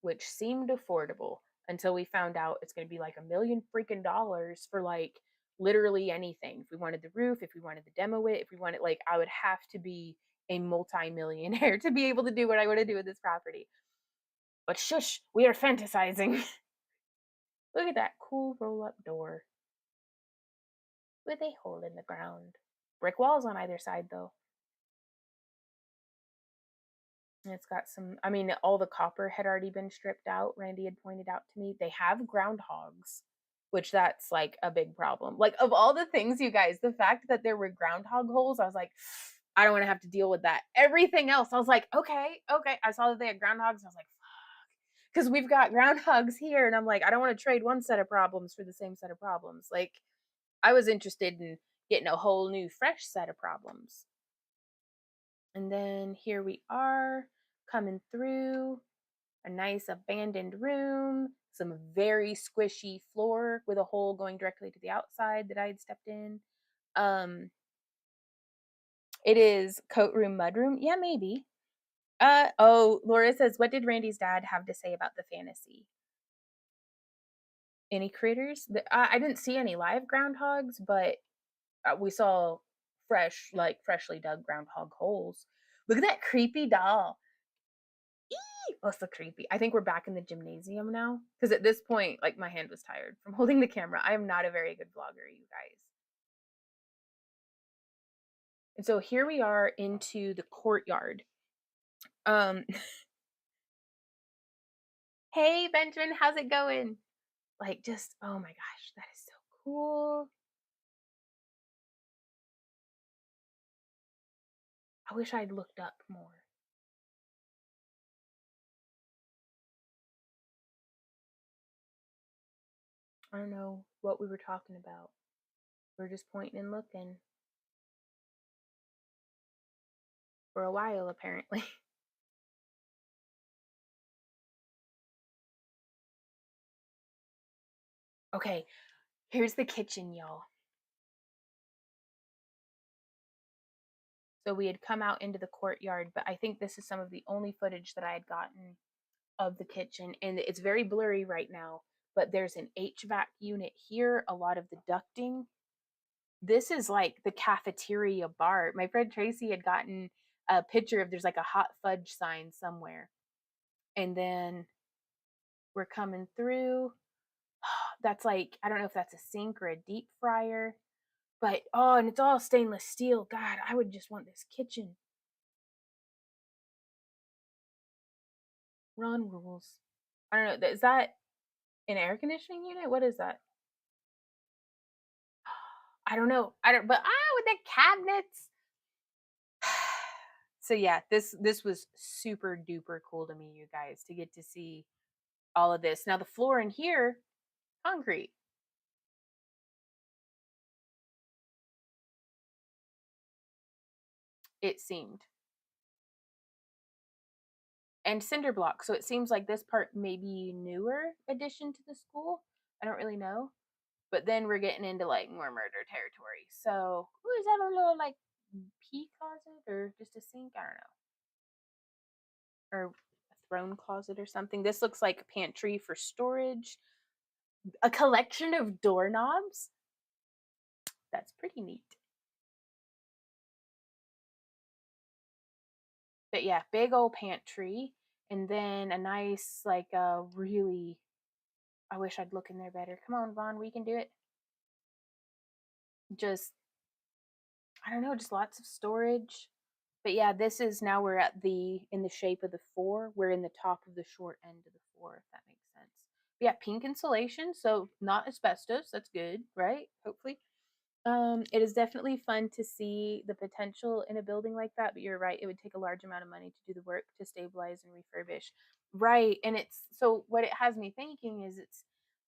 which seemed affordable until we found out it's going to be like a million freaking dollars for like literally anything. If we wanted the roof, if we wanted to demo it, if we wanted, like, I would have to be a multi-millionaire to be able to do what I want to do with this property. But shush, we are fantasizing. Look at that cool roll up door with a hole in the ground. Brick walls on either side, though. And it's got some, I mean, all the copper had already been stripped out. Randy had pointed out to me. They have groundhogs, which that's like a big problem. Like, of all the things, you guys, the fact that there were groundhog holes, I was like, I don't want to have to deal with that. Everything else, I was like, okay, okay. I saw that they had groundhogs, and I was like, fuck. Because we've got groundhogs here, and I'm like, I don't want to trade one set of problems for the same set of problems. Like, I was interested in getting a whole new, fresh set of problems. And then here we are coming through. a nice abandoned room, some very squishy floor with a hole going directly to the outside that I had stepped in. It is coat room, mud room. Yeah, maybe. Oh, Laura says, what did Randy's dad have to say about the fantasy? Any critters? I didn't see any live groundhogs, but we saw freshly dug groundhog holes. Look at that creepy doll. Eee! Oh, so creepy. I think we're back in the gymnasium now. Because at this point, like, my hand was tired from holding the camera. I am not a very good vlogger, you guys. And so here we are into the courtyard. Um, hey, Benjamin, how's it going? Like, just, oh my gosh, that is so cool. I wish I'd looked up more. I don't know what we were talking about. We're just pointing and looking for a while, apparently. Okay, here's the kitchen, y'all. So we had come out into the courtyard, but I think this is some of the only footage that I had gotten of the kitchen, and it's very blurry right now, but there's an HVAC unit here, a lot of the ducting. This is like the cafeteria bar. My friend Tracy had gotten a picture of there's like a hot fudge sign somewhere. And then we're coming through. That's like, I don't know if that's a sink or a deep fryer, but oh, and it's all stainless steel. God, I would just want this kitchen. Run rules. I don't know. Is that an air conditioning unit? What is that? I don't know. I don't, but with the cabinets. So yeah, this was super duper cool to me, you guys, to get to see all of this. Now the floor in here, concrete. It seemed. And cinder block. So it seems like this part may be newer addition to the school. I don't really know. But then we're getting into like more murder territory. So, ooh, is that a little like pea closet or just a sink? I don't know. Or a throne closet or something. This looks like a pantry for storage. A collection of doorknobs. That's pretty neat. But yeah, big old pantry. And then a nice, like, really, I wish I'd look in there better. Come on, Vaughn, we can do it. Just, I don't know, just lots of storage. But yeah, this is now we're at in the shape of the four. We're in the top of the short end of the four, if that makes sense. But yeah, pink insulation, so not asbestos. That's good, right? Hopefully. It is definitely fun to see the potential in a building like that, but you're right, it would take a large amount of money to do the work to stabilize and refurbish. Right. And it's so what it has me thinking is it's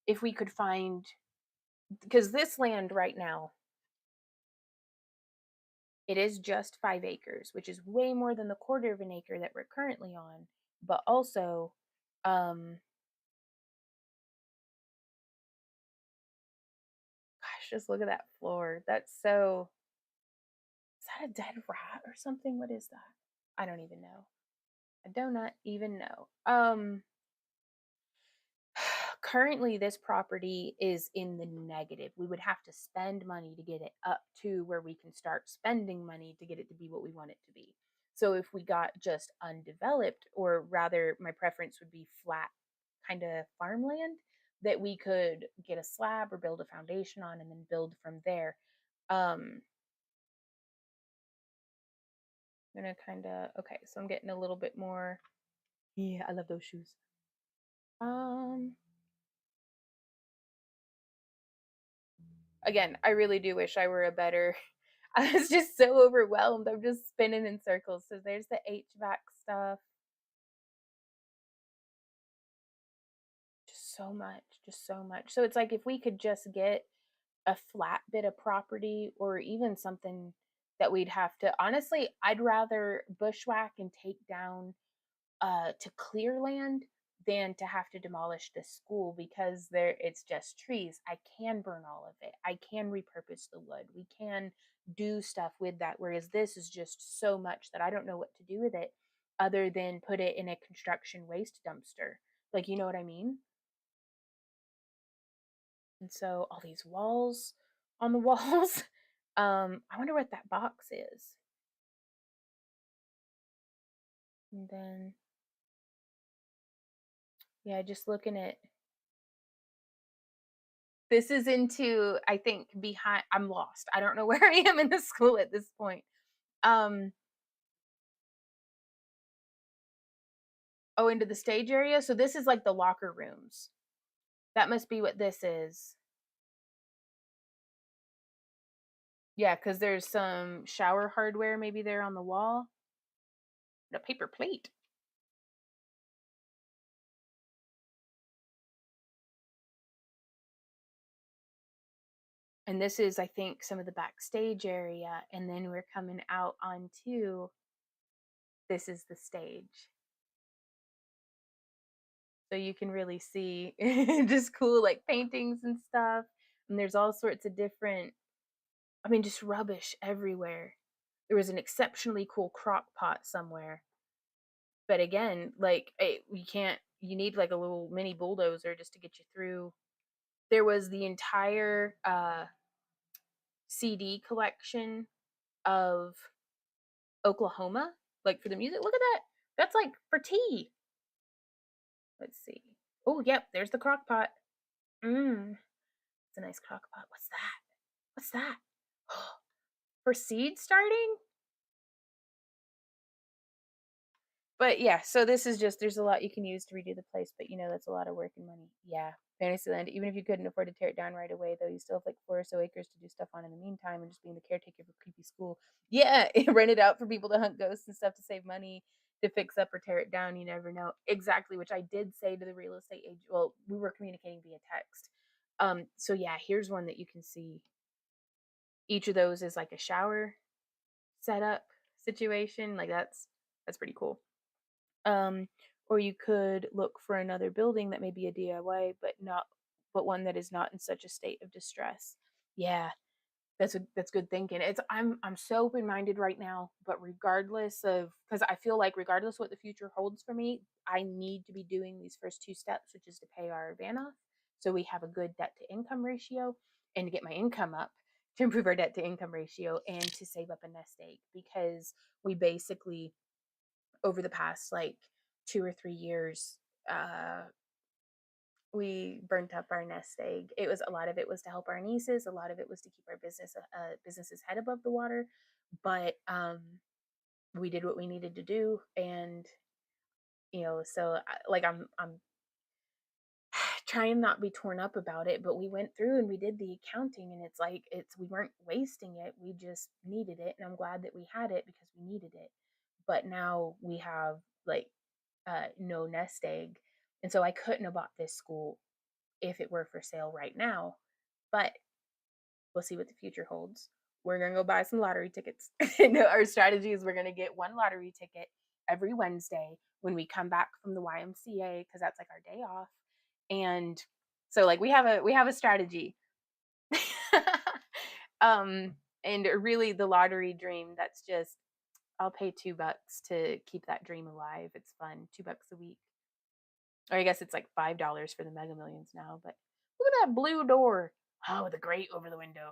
if we could find because this land right now, it is just 5 acres, which is way more than the quarter of an acre that we're currently on. But also, gosh, just look at that floor. That's so is that a dead rat or something? What is that? I don't even know. I do not even know. Currently, this property is in the negative. We would have to spend money to get it up to where we can start spending money to get it to be what we want it to be. So if we got just undeveloped, or rather, my preference would be flat kind of farmland that we could get a slab or build a foundation on and then build from there. I'm gonna kind of okay, so I'm getting a little bit more. Yeah, I love those shoes. Again, I really do wish I were a better. I was just so overwhelmed. I'm just spinning in circles. So there's the HVAC stuff. Just so much, just so much. So it's like if we could just get a flat bit of property or even something that we'd have to honestly, I'd rather bushwhack and take down to clear land than to have to demolish this school because it's just trees. I can burn all of it. I can repurpose the wood. We can do stuff with that. Whereas this is just so much that I don't know what to do with it other than put it in a construction waste dumpster. Like, you know what I mean? And so all these walls on the walls. I wonder what that box is. And then, yeah, just looking at this is into, I think, behind, I'm lost. I don't know where I am in the school at this point. Um, oh, into the stage area. So this is like the locker rooms. That must be what this is. Yeah, because there's some shower hardware maybe there on the wall. And a paper plate. And this is, I think, some of the backstage area. And then we're coming out onto, this is the stage. So you can really see just cool like paintings and stuff. And there's all sorts of different, I mean, just rubbish everywhere. There was an exceptionally cool crock pot somewhere. But again, like you need like a little mini bulldozer just to get you through. There was the entire CD collection of Oklahoma, like for the music. Look at that. That's like for tea. Let's see. Oh, yep, there's the crock pot. It's a nice crock pot. What's that? What's that? For seed starting? But yeah, so this is just, there's a lot you can use to redo the place, but you know, that's a lot of work and money. Yeah. Fantasyland, even if you couldn't afford to tear it down right away, though, you still have like 4 or so acres to do stuff on in the meantime and just being the caretaker of a creepy school. Yeah, rent it out for people to hunt ghosts and stuff to save money to fix up or tear it down. You never know. Exactly, which I did say to the real estate agent. Well, we were communicating via text. So yeah, here's one that you can see. Each of those is like a shower setup situation. Like that's pretty cool. Um, or you could look for another building that may be a DIY, but one that is not in such a state of distress. Yeah, that's good thinking. I'm so open minded right now, but regardless of, because I feel like regardless what the future holds for me, I need to be doing these first 2 steps, which is to pay our van off, so we have a good debt to income ratio, and to get my income up to improve our debt to income ratio, and to save up a nest egg, because we basically over the past like 2 or 3 years, we burnt up our nest egg. It was, a lot of it was to help our nieces, a lot of it was to keep our business's head above the water, but we did what we needed to do, and so like I'm trying not be torn up about it, but we went through and we did the accounting, and it's like, we weren't wasting it, we just needed it, and I'm glad that we had it because we needed it. But now we have like no nest egg, and so I couldn't have bought this school if it were for sale right now. But we'll see what the future holds. We're gonna go buy some lottery tickets. No, our strategy is we're gonna get one lottery ticket every Wednesday when we come back from the YMCA, because that's like our day off. And so like we have a strategy. And really the lottery dream, that's just, I'll pay $2 to keep that dream alive. It's fun. $2 a week. Or I guess it's like $5 for the Mega Millions now. But look at that blue door. Oh, with a grate over the window.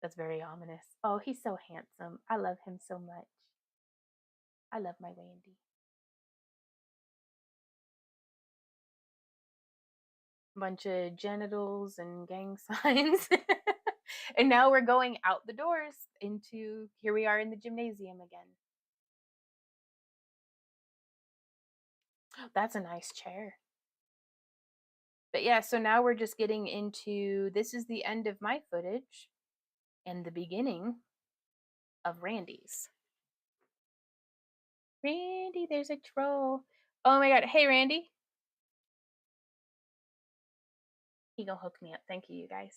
That's very ominous. Oh, he's so handsome. I love him so much. I love my Randy. Bunch of genitals and gang signs. And now we're going out the doors into, here we are in the gymnasium again. That's a nice chair. But yeah, so now we're just getting into, this is the end of my footage and the beginning of Randy's. Randy, there's a troll. Oh my god. Hey, Randy. He gonna hook me up. Thank you, you guys.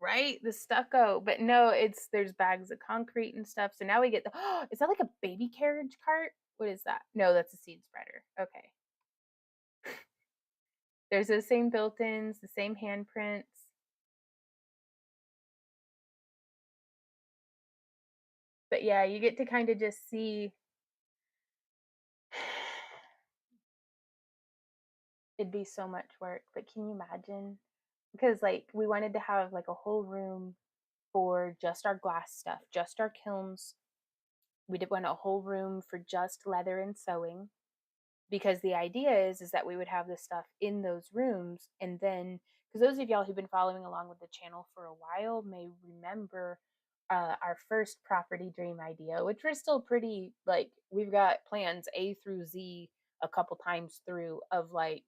right? The stucco. But no, there's bags of concrete and stuff. So now we get the is that like a baby carriage cart? What is that? No, that's a seed spreader. Okay. There's the same built-ins, the same handprints. But yeah, you get to kind of just see it'd be so much work, but can you imagine? Because like we wanted to have like a whole room for just our glass stuff, just our kilns. We did want a whole room for just leather and sewing, because the idea is that we would have this stuff in those rooms, and then because those of y'all who've been following along with the channel for a while may remember our first property dream idea, which we're still pretty like we've got plans A through Z a couple times through of like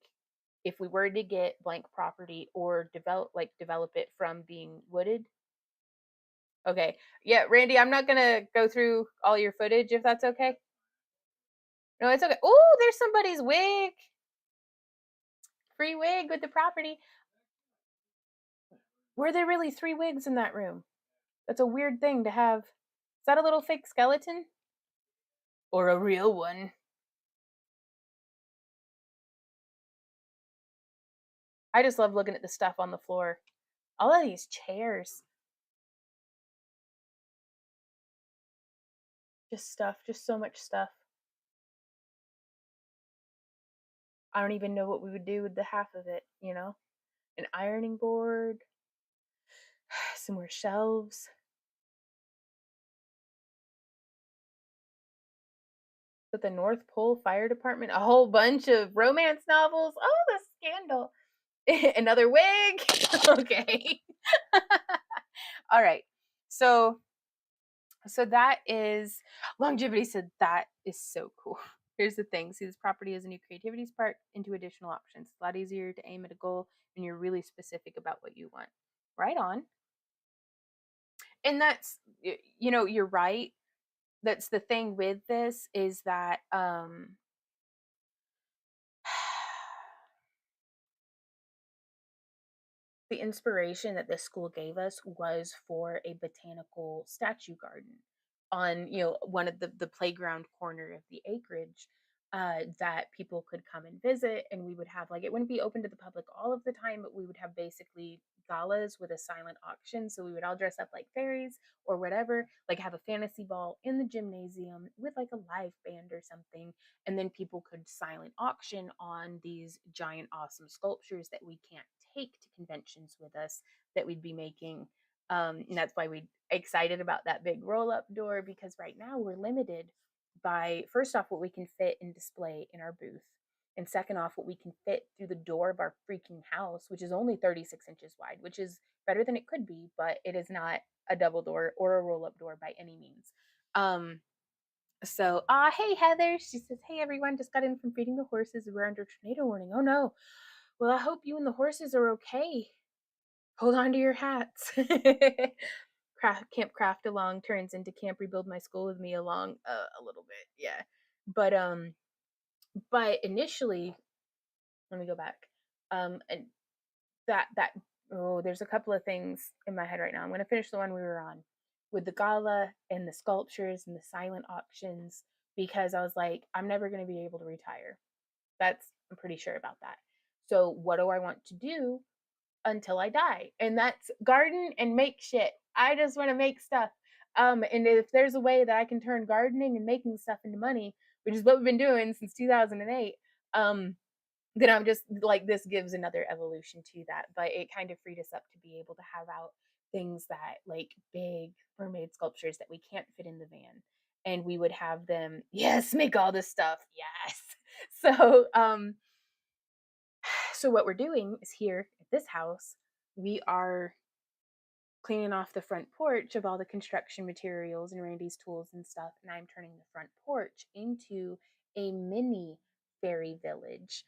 if we were to get blank property or develop it from being wooded. Okay, yeah, Randy, I'm not gonna go through all your footage if that's okay. No, it's okay. Oh, there's somebody's wig. Free wig with the property. Were there really 3 wigs in that room? That's a weird thing to have. Is that a little fake skeleton? Or a real one? I just love looking at the stuff on the floor. All of these chairs. Just stuff, just so much stuff. I don't even know what we would do with the half of it, you know? An ironing board, some more shelves. With the North Pole Fire Department, a whole bunch of romance novels. Oh, the scandal. Another wig. Okay. All right. So that is longevity said that is so cool. Here's the thing. See, this property is a new creativity spark into additional options. It's a lot easier to aim at a goal when you're really specific about what you want. Right on. And that's you're right. That's the thing with this is that the inspiration that this school gave us was for a botanical statue garden on one of the playground corner of the acreage, that people could come and visit, and we would have like it wouldn't be open to the public all of the time, but we would have basically galas with a silent auction, so we would all dress up like fairies or whatever, like have a fantasy ball in the gymnasium with like a live band or something, and then people could silent auction on these giant awesome sculptures that we can't take to conventions with us that we'd be making. And that's why we're excited about that big roll up door, because right now we're limited by, first off, what we can fit and display in our booth, and second off, what we can fit through the door of our freaking house, which is only 36 inches wide, which is better than it could be, but it is not a double door or a roll up door by any means. So hey Heather, she says, hey everyone, just got in from feeding the horses, we're under tornado warning. Oh no. Well, I hope you and the horses are okay. Hold on to your hats. Camp Craft Along turns into Camp Rebuild My School with Me Along a little bit, yeah. But initially, let me go back. And that oh, there's a couple of things in my head right now. I'm gonna finish the one we were on with the gala and the sculptures and the silent auctions, because I was like, I'm never gonna be able to retire. I'm pretty sure about that. So what do I want to do until I die? And that's garden and make shit. I just want to make stuff. And if there's a way that I can turn gardening and making stuff into money, which is what we've been doing since 2008, then I'm just like, this gives another evolution to that. But it kind of freed us up to be able to have out things that like big mermaid sculptures that we can't fit in the van. And we would have them, yes, make all this stuff. Yes. So what we're doing is here at this house, we are cleaning off the front porch of all the construction materials and Randy's tools and stuff, and I'm turning the front porch into a mini fairy village.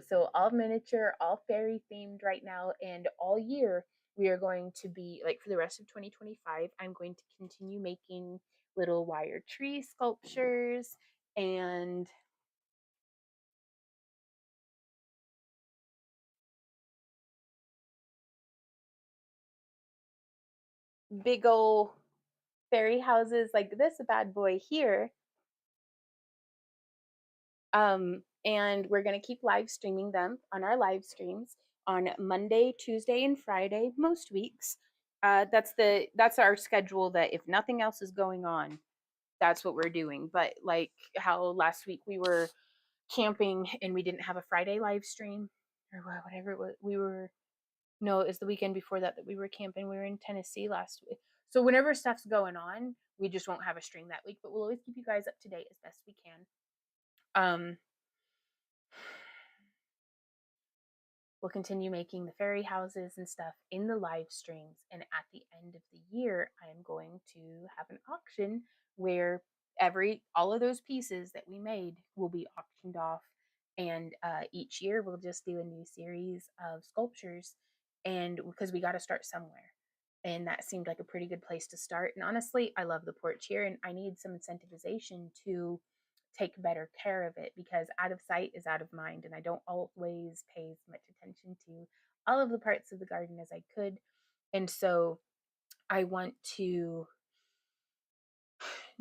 So all miniature, all fairy themed right now, and all year we are going to be like, for the rest of 2025, I'm going to continue making little wire tree sculptures and big old fairy houses like this bad boy here. And we're going to keep live streaming them on our live streams on Monday, Tuesday, and Friday most weeks. That's our schedule, that if nothing else is going on, that's what we're doing. But like how last week we were camping and we didn't have a Friday live stream, or whatever it was, we were, no, it was the weekend before that we were camping. We were in Tennessee last week. So whenever stuff's going on, we just won't have a stream that week, but we'll always keep you guys up to date as best we can. We'll continue making the fairy houses and stuff in the live streams. And at the end of the year, I am going to have an auction where all of those pieces that we made will be auctioned off. And each year we'll just do a new series of sculptures, and because we got to start somewhere. And that seemed like a pretty good place to start. And honestly, I love the porch here, and I need some incentivization to take better care of it, because out of sight is out of mind, and I don't always pay as much attention to all of the parts of the garden as I could. And so I want to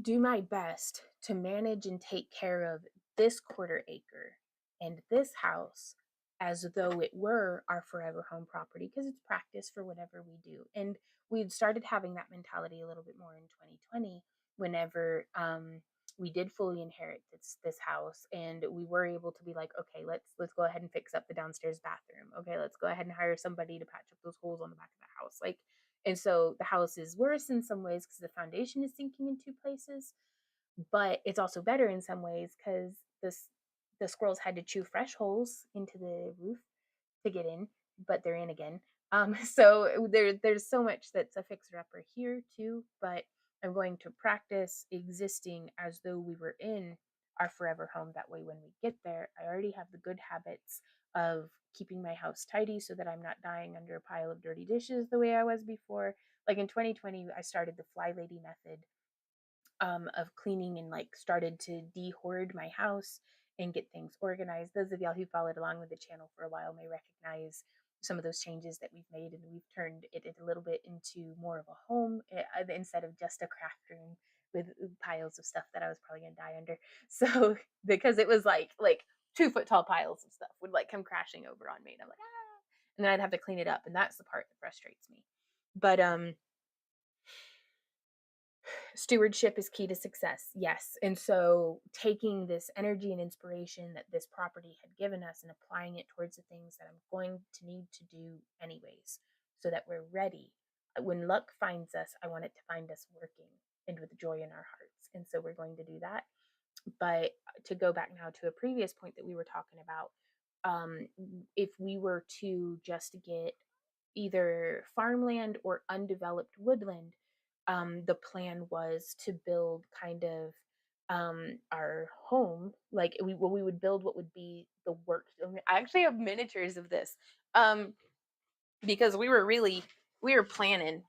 do my best to manage and take care of this quarter acre and this house as though it were our forever home property, because it's practice for whatever we do. And we'd started having that mentality a little bit more in 2020, whenever we did fully inherit this house, and we were able to be like, okay, let's go ahead and fix up the downstairs bathroom. Okay, let's go ahead and hire somebody to patch up those holes on the back of the house. Like, and so the house is worse in some ways because the foundation is sinking in two places, but it's also better in some ways because the squirrels had to chew fresh holes into the roof to get in, but they're in again. So there's so much that's a fixer upper here too, but I'm going to practice existing as though we were in our forever home. That way, when we get there, I already have the good habits of keeping my house tidy so that I'm not dying under a pile of dirty dishes the way I was before. Like in 2020, I started the Fly Lady method of cleaning, and like started to de-hoard my house and get things organized. Those of y'all who followed along with the channel for a while may recognize some of those changes that we've made, and we've turned it a little bit into more of a home instead of just a craft room with piles of stuff that I was probably gonna die under. So because it was like 2 foot tall piles of stuff would like come crashing over on me, and I'm like, ah, and then I'd have to clean it up, and that's the part that frustrates me. But stewardship is key to success, yes. And so taking this energy and inspiration that this property had given us and applying it towards the things that I'm going to need to do anyways, so that we're ready when luck finds us. I want it to find us working and with joy in our hearts, and so we're going to do that. But to go back now to a previous point that we were talking about, if we were to just get either farmland or undeveloped woodland, the plan was to build kind of our home. Like we would build what would be the work. I actually have miniatures of this, um, because we were planning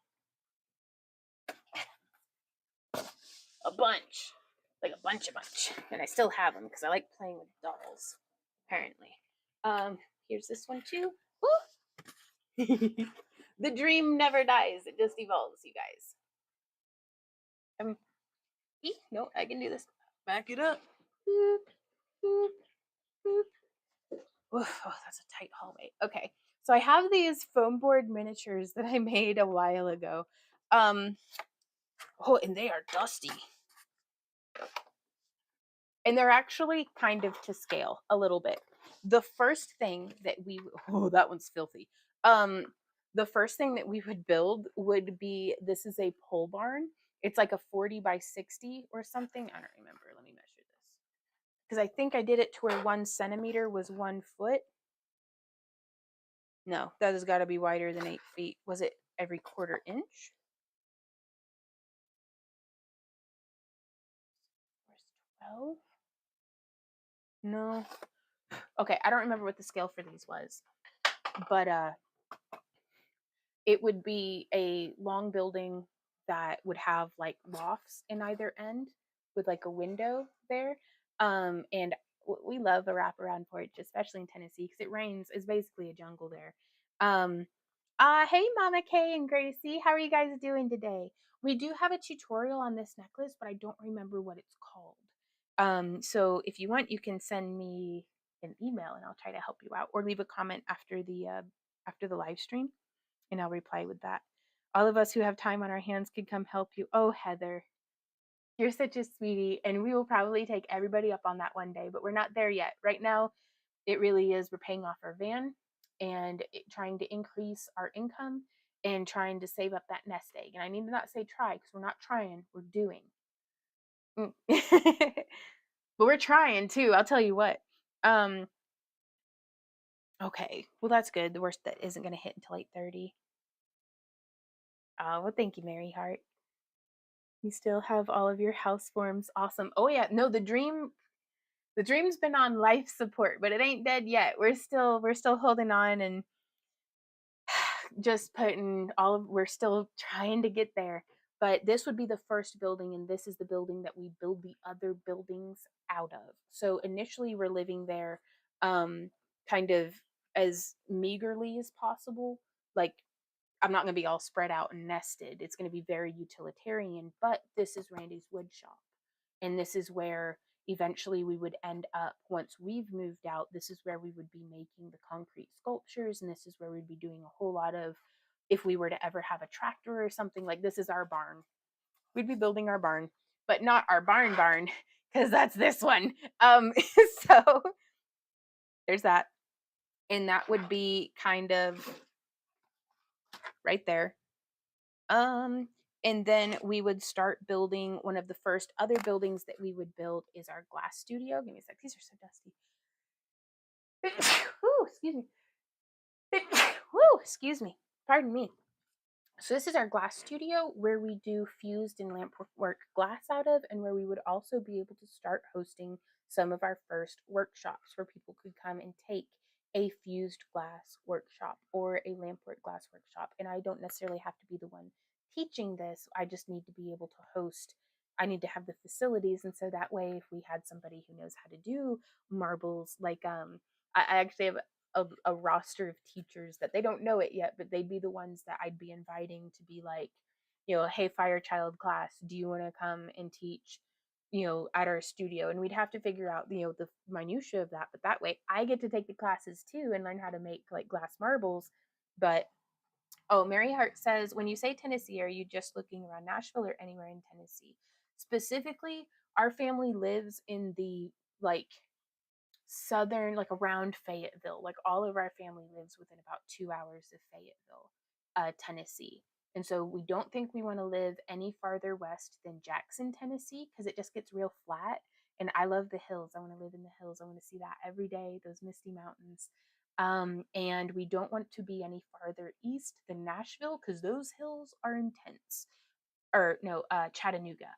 a bunch, like a bunch, and I still have them because I like playing with dolls. Apparently, here's this one too. The dream never dies; it just evolves, you guys. No, I can do this. Back it up. Boop, boop, boop. Oof, oh, that's a tight hallway. Okay, so I have these foam board miniatures that I made a while ago. Oh, and they are dusty. And they're actually kind of to scale a little bit. The first thing that that one's filthy. The first thing that we would build would be, this is a pole barn. It's like a 40 by 60 or something. I don't remember. Let me measure this, because I think I did it to where 1 centimeter was 1 foot. No, that has got to be wider than 8 feet. Was it every quarter inch? 12? No. Okay, I don't remember what the scale for these was, but it would be a long building that would have like lofts in either end with like a window there. And we love a wraparound porch, especially in Tennessee, because it rains. It's basically a jungle there. Hey, Mama Kay and Gracie. How are you guys doing today? We do have a tutorial on this necklace, but I don't remember what it's called. So if you want, you can send me an email and I'll try to help you out, or leave a comment after the live stream, and I'll reply with that. All of us who have time on our hands could come help you. Oh, Heather, you're such a sweetie, and we will probably take everybody up on that one day, but we're not there yet. Right now, it really is we're paying off our van and trying to increase our income and trying to save up that nest egg. And I need to not say try because we're not trying, we're doing. But we're trying too, I'll tell you what. Um, okay, well that's good. The worst that isn't going to hit until 8:30. Oh, well, thank you, Mary Hart. You still have all of your house forms. Awesome. Oh yeah, no, the dream's been on life support, but it ain't dead yet. We're still holding on and just putting we're still trying to get there. But this would be the first building, and this is the building that we build the other buildings out of. So initially we're living there kind of as meagerly as possible. Like, I'm not going to be all spread out and nested. It's going to be very utilitarian, but this is Randy's wood shop. And this is where eventually we would end up once we've moved out. This is where we would be making the concrete sculptures, and this is where we'd be doing a whole lot of, if we were to ever have a tractor or something, like this is our barn. We'd be building our barn, but not our barn because that's this one. So there's that. And that would be kind of right there. And then we would start building one of the first other buildings that we would build is our glass studio. Give me a sec. These are so dusty. Whew, excuse me. Whew, excuse me. Pardon me. So this is our glass studio where we do fused and lamp work glass out of, and where we would also be able to start hosting some of our first workshops where people could come and take a fused glass workshop or a lamp work glass workshop. And I don't necessarily have to be the one teaching this. I just need to be able to host. I need to have the facilities, and so that way if we had somebody who knows how to do marbles, like I actually have a roster of teachers that they don't know it yet, but they'd be the ones that I'd be inviting to be like, hey, fire child class, do you want to come and teach, at our studio? And we'd have to figure out, the minutia of that. But that way I get to take the classes too and learn how to make like glass marbles. But oh, Mary Hart says, when you say Tennessee, are you just looking around Nashville or anywhere in Tennessee? Specifically, our family lives in the like southern, like around Fayetteville. Like all of our family lives within about 2 hours of Fayetteville, Tennessee. And so we don't think we want to live any farther west than Jackson, Tennessee, because it just gets real flat. And I love the hills. I want to live in the hills. I want to see that every day, those misty mountains. And we don't want to be any farther east than Nashville because those hills are intense. Or no, Chattanooga.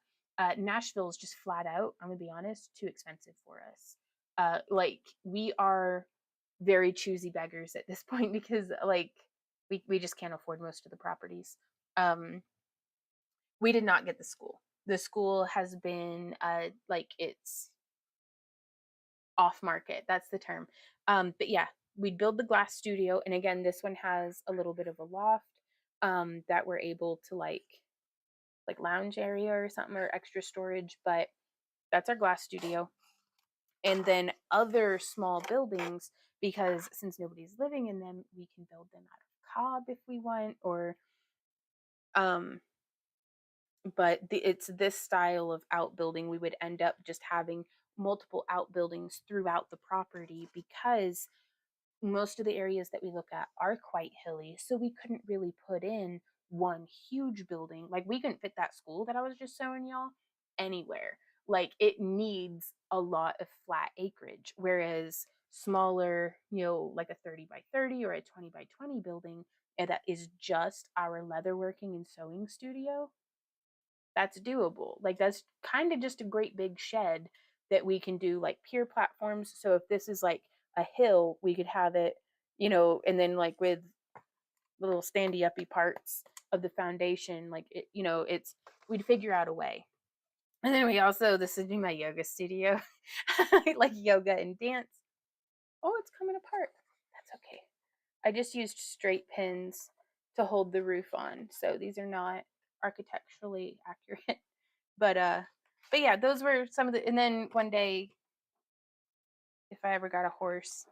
Nashville is just flat out, I'm gonna be honest, too expensive for us. Like we are very choosy beggars at this point because like we just can't afford most of the properties. Um, we did not get the school. The school has been like it's off market. That's the term. But yeah, we'd build the glass studio, and again, this one has a little bit of a loft that we're able to like lounge area or something, or extra storage, but that's our glass studio. And then other small buildings, because since nobody's living in them, we can build them out of cob if we want, or um but it's this style of outbuilding. We would end up just having multiple outbuildings throughout the property because most of the areas that we look at are quite hilly, so we couldn't really put in one huge building. Like we couldn't fit that school that I was just showing y'all anywhere. Like it needs a lot of flat acreage, whereas smaller, like a 30 by 30 or a 20 by 20 building, and that is just our leatherworking and sewing studio, that's doable. Like that's kind of just a great big shed that we can do like pier platforms. So if this is like a hill, we could have it, and then like with the little standy uppy parts of the foundation, like it, it's we'd figure out a way. And then we also, this is my yoga studio, like yoga and dance. Oh, it's coming apart. That's okay. I just used straight pins to hold the roof on. So these are not architecturally accurate. But yeah, those were some of the, and then one day, if I ever got a horse,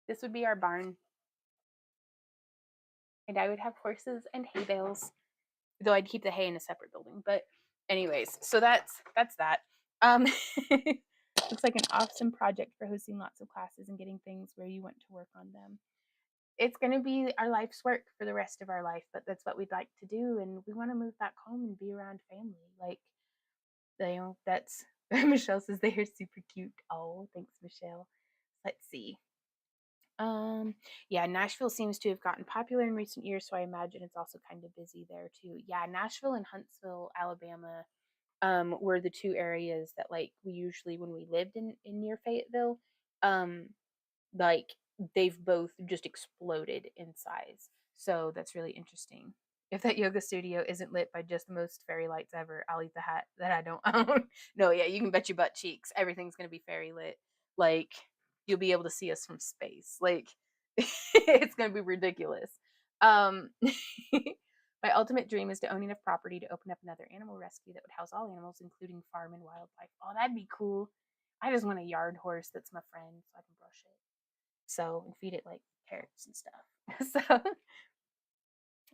this would be our barn. And I would have horses and hay bales, though I'd keep the hay in a separate building. But anyways, so that's that. Um looks like an awesome project for hosting lots of classes and getting things where you want to work on them. It's going to be our life's work for the rest of our life, but that's what we'd like to do, and we want to move back home and be around family. Like, you know, that's Michelle says they are super cute. Oh, thanks, Michelle. Let's see. Yeah, Nashville seems to have gotten popular in recent years, so I imagine it's also kind of busy there too. Yeah, Nashville and Huntsville, Alabama, were the two areas that like we usually when we lived in near Fayetteville, um, like they've both just exploded in size. So that's really interesting. If that yoga studio isn't lit by just the most fairy lights ever, I'll eat the hat that I don't own. No, yeah, you can bet your butt cheeks. Everything's gonna be fairy lit. Like you'll be able to see us from space. Like it's gonna be ridiculous. Um my ultimate dream is to own enough property to open up another animal rescue that would house all animals, including farm and wildlife. Oh, that'd be cool. I just want a yard horse that's my friend so I can brush it. So and feed it like carrots and stuff. So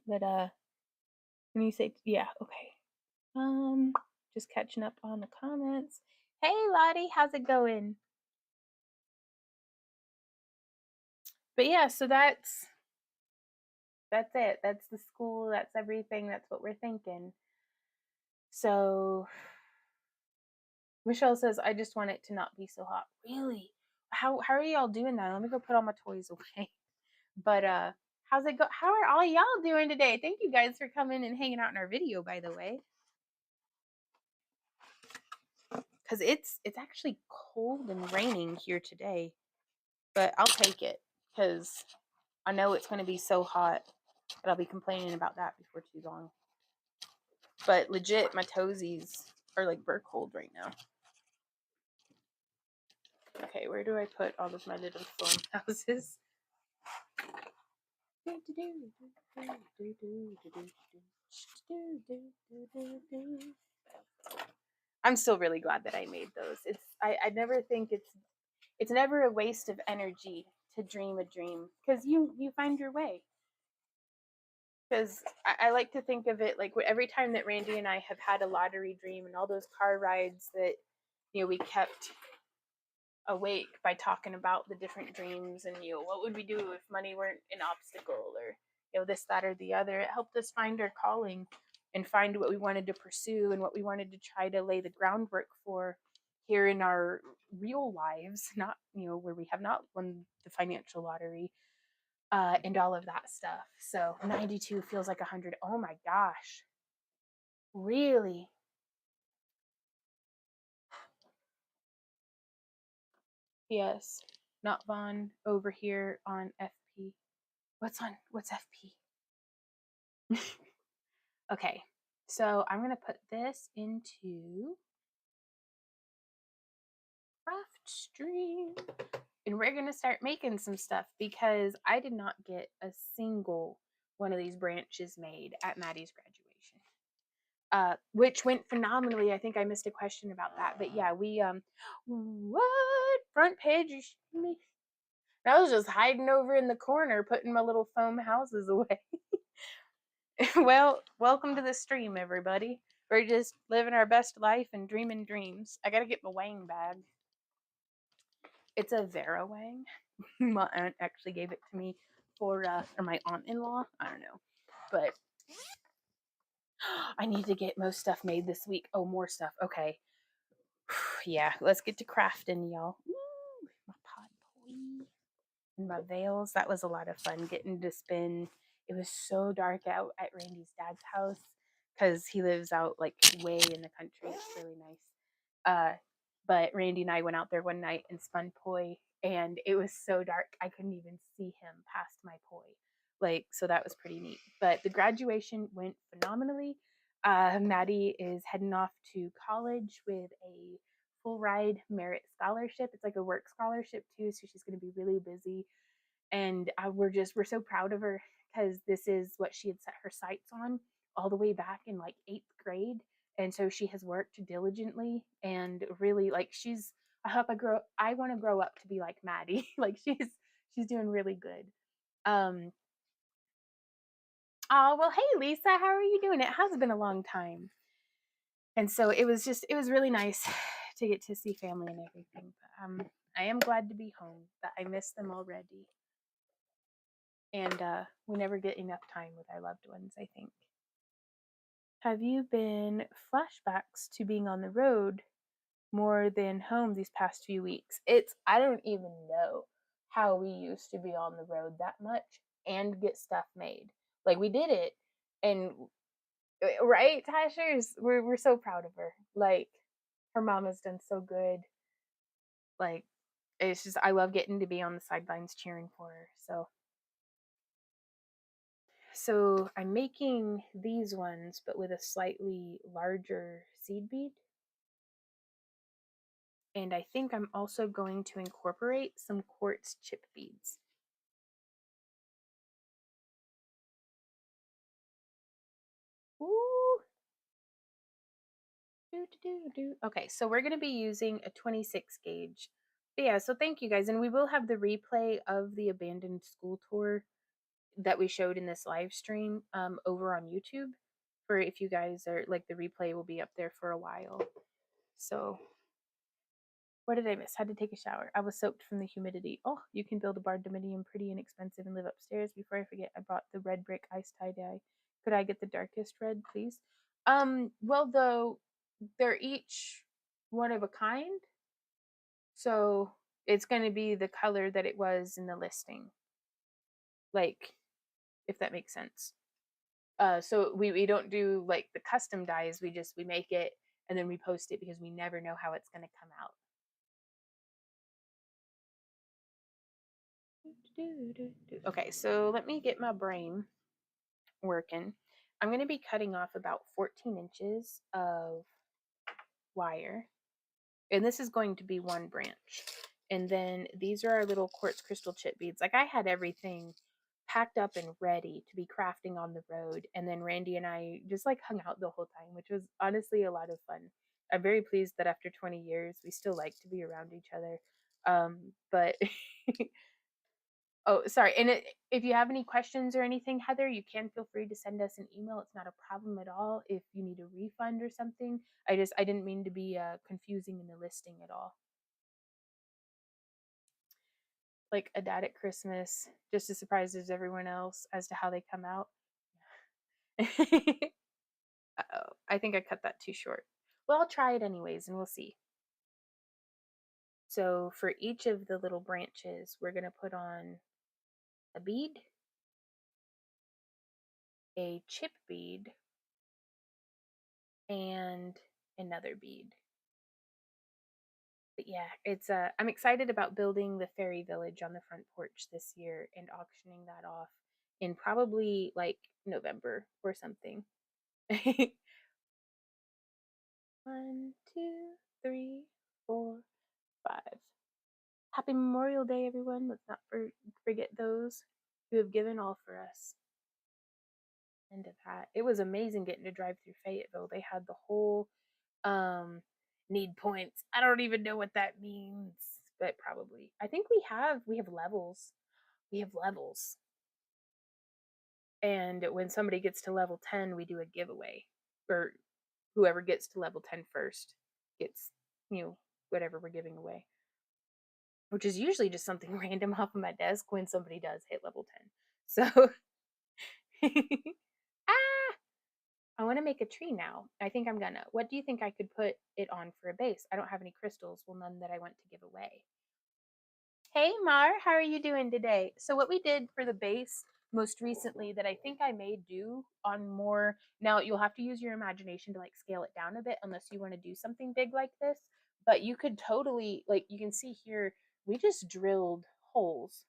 but when you say yeah, okay. Just catching up on the comments. Hey Lottie, how's it going? But yeah, so that's it. That's the school, that's everything, that's what we're thinking. So Michelle says, I just want it to not be so hot. Really? How are y'all doing that? Let me go put all my toys away. But how's it go? How are all y'all doing today? Thank you guys for coming and hanging out in our video, by the way. Because it's actually cold and raining here today. But I'll take it because I know it's going to be so hot that I'll be complaining about that before too long. But legit, my toesies are like burr cold right now. Okay, where do I put all of my little foam houses? I'm still really glad that I made those. I never think it's never a waste of energy to dream a dream because you find your way. Because I like to think of it like every time that Randy and I have had a lottery dream and all those car rides that we kept awake by talking about the different dreams and what would we do if money weren't an obstacle or this, that, or the other. It helped us find our calling and find what we wanted to pursue and what we wanted to try to lay the groundwork for here in our real lives, not where we have not won the financial lottery and all of that stuff. So 92 feels like 100. Oh my gosh, really? Yes, not Vaughn over here on FP. What's FP? Okay, so I'm gonna put this into Craftstream and we're gonna start making some stuff because I did not get a single one of these branches made at Maddie's graduation, which went phenomenally. I think I missed a question about that, but yeah, we what front page? I was just hiding over in the corner, putting my little foam houses away. Well, welcome to the stream, everybody. We're just living our best life and dreaming dreams. I gotta get my Wang bag. It's a Vera Wang. My aunt actually gave it to me for or my aunt-in-law. I don't know, but I need to get most stuff made this week. Oh, more stuff. Okay. Yeah, let's get to crafting, y'all. Ooh, my pod boy and my veils. That was a lot of fun getting to spin. It was so dark out at Randy's dad's house because he lives out like way in the country. It's really nice. But Randy and I went out there one night and spun poi, and it was so dark I couldn't even see him past my poi. Like, so that was pretty neat. But the graduation went phenomenally. Maddie is heading off to college with a full ride merit scholarship. It's like a work scholarship too, so she's going to be really busy. And we're so proud of her because this is what she had set her sights on all the way back in like 8th grade. And so she has worked diligently and really like I want to grow up to be like Maddie. Like she's doing really good. Um oh well, hey Lisa, how are you doing? It has been a long time. And so it was really nice to get to see family and everything. But I am glad to be home. But I miss them already. And we never get enough time with our loved ones, I think. Have you been flashbacks to being on the road more than home these past few weeks? I don't even know how we used to be on the road that much and get stuff made. Like we did it, and right, Tashers, we're so proud of her. Like her mom has done so good. Like it's just I love getting to be on the sidelines cheering for her. So I'm making these ones, but with a slightly larger seed bead. And I think I'm also going to incorporate some quartz chip beads. Ooh. Okay, so we're going to be using a 26 gauge. But yeah, so thank you guys. And we will have the replay of the abandoned school tour that we showed in this live stream over on YouTube for if you guys are like the replay will be up there for a while. So what did I miss? Had to take a shower. I was soaked from the humidity. Oh, you can build a barred dominium pretty inexpensive and live upstairs. Before I forget, I bought the red brick ice tie-dye. Could I get the darkest red, please? Well, though, they're each one of a kind. So it's going to be the color that it was in the listing. Like, if that makes sense. So we don't do like the custom dyes. We make it and then we post it because we never know how it's going to come out. Okay, so let me get my brain working. I'm going to be cutting off about 14 inches of wire, and this is going to be one branch. And then these are our little quartz crystal chip beads. Like I had everything packed up and ready to be crafting on the road. And then Randy and I just like hung out the whole time, which was honestly a lot of fun. I'm very pleased that after 20 years, we still like to be around each other. But oh, sorry. And if you have any questions or anything, Heather, you can feel free to send us an email. It's not a problem at all. If you need a refund or something, I didn't mean to be confusing in the listing at all. Like a dad at Christmas, just as surprised as everyone else as to how they come out. Uh-oh, I think I cut that too short. Well, I'll try it anyways, and we'll see. So for each of the little branches, we're going to put on a bead, a chip bead, and another bead. But yeah, I'm excited about building the fairy village on the front porch this year and auctioning that off in probably like November or something. 1, 2, 3, 4, 5. Happy Memorial Day, everyone. Let's not forget those who have given all for us. End of that. It was amazing getting to drive through Fayetteville. They had the whole need points. I don't even know what that means, but probably. I think we have levels. We have levels. And when somebody gets to level 10, we do a giveaway. Or whoever gets to level 10 first gets, whatever we're giving away. Which is usually just something random off of my desk when somebody does hit level 10. So I want to make a tree now. I think I'm gonna. What do you think I could put it on for a base? I don't have any crystals. Well, none that I want to give away. Hey Mar, how are you doing today? So what we did for the base most recently that I think I may do on more, now you'll have to use your imagination to like scale it down a bit unless you want to do something big like this, but you could totally, like you can see here, we just drilled holes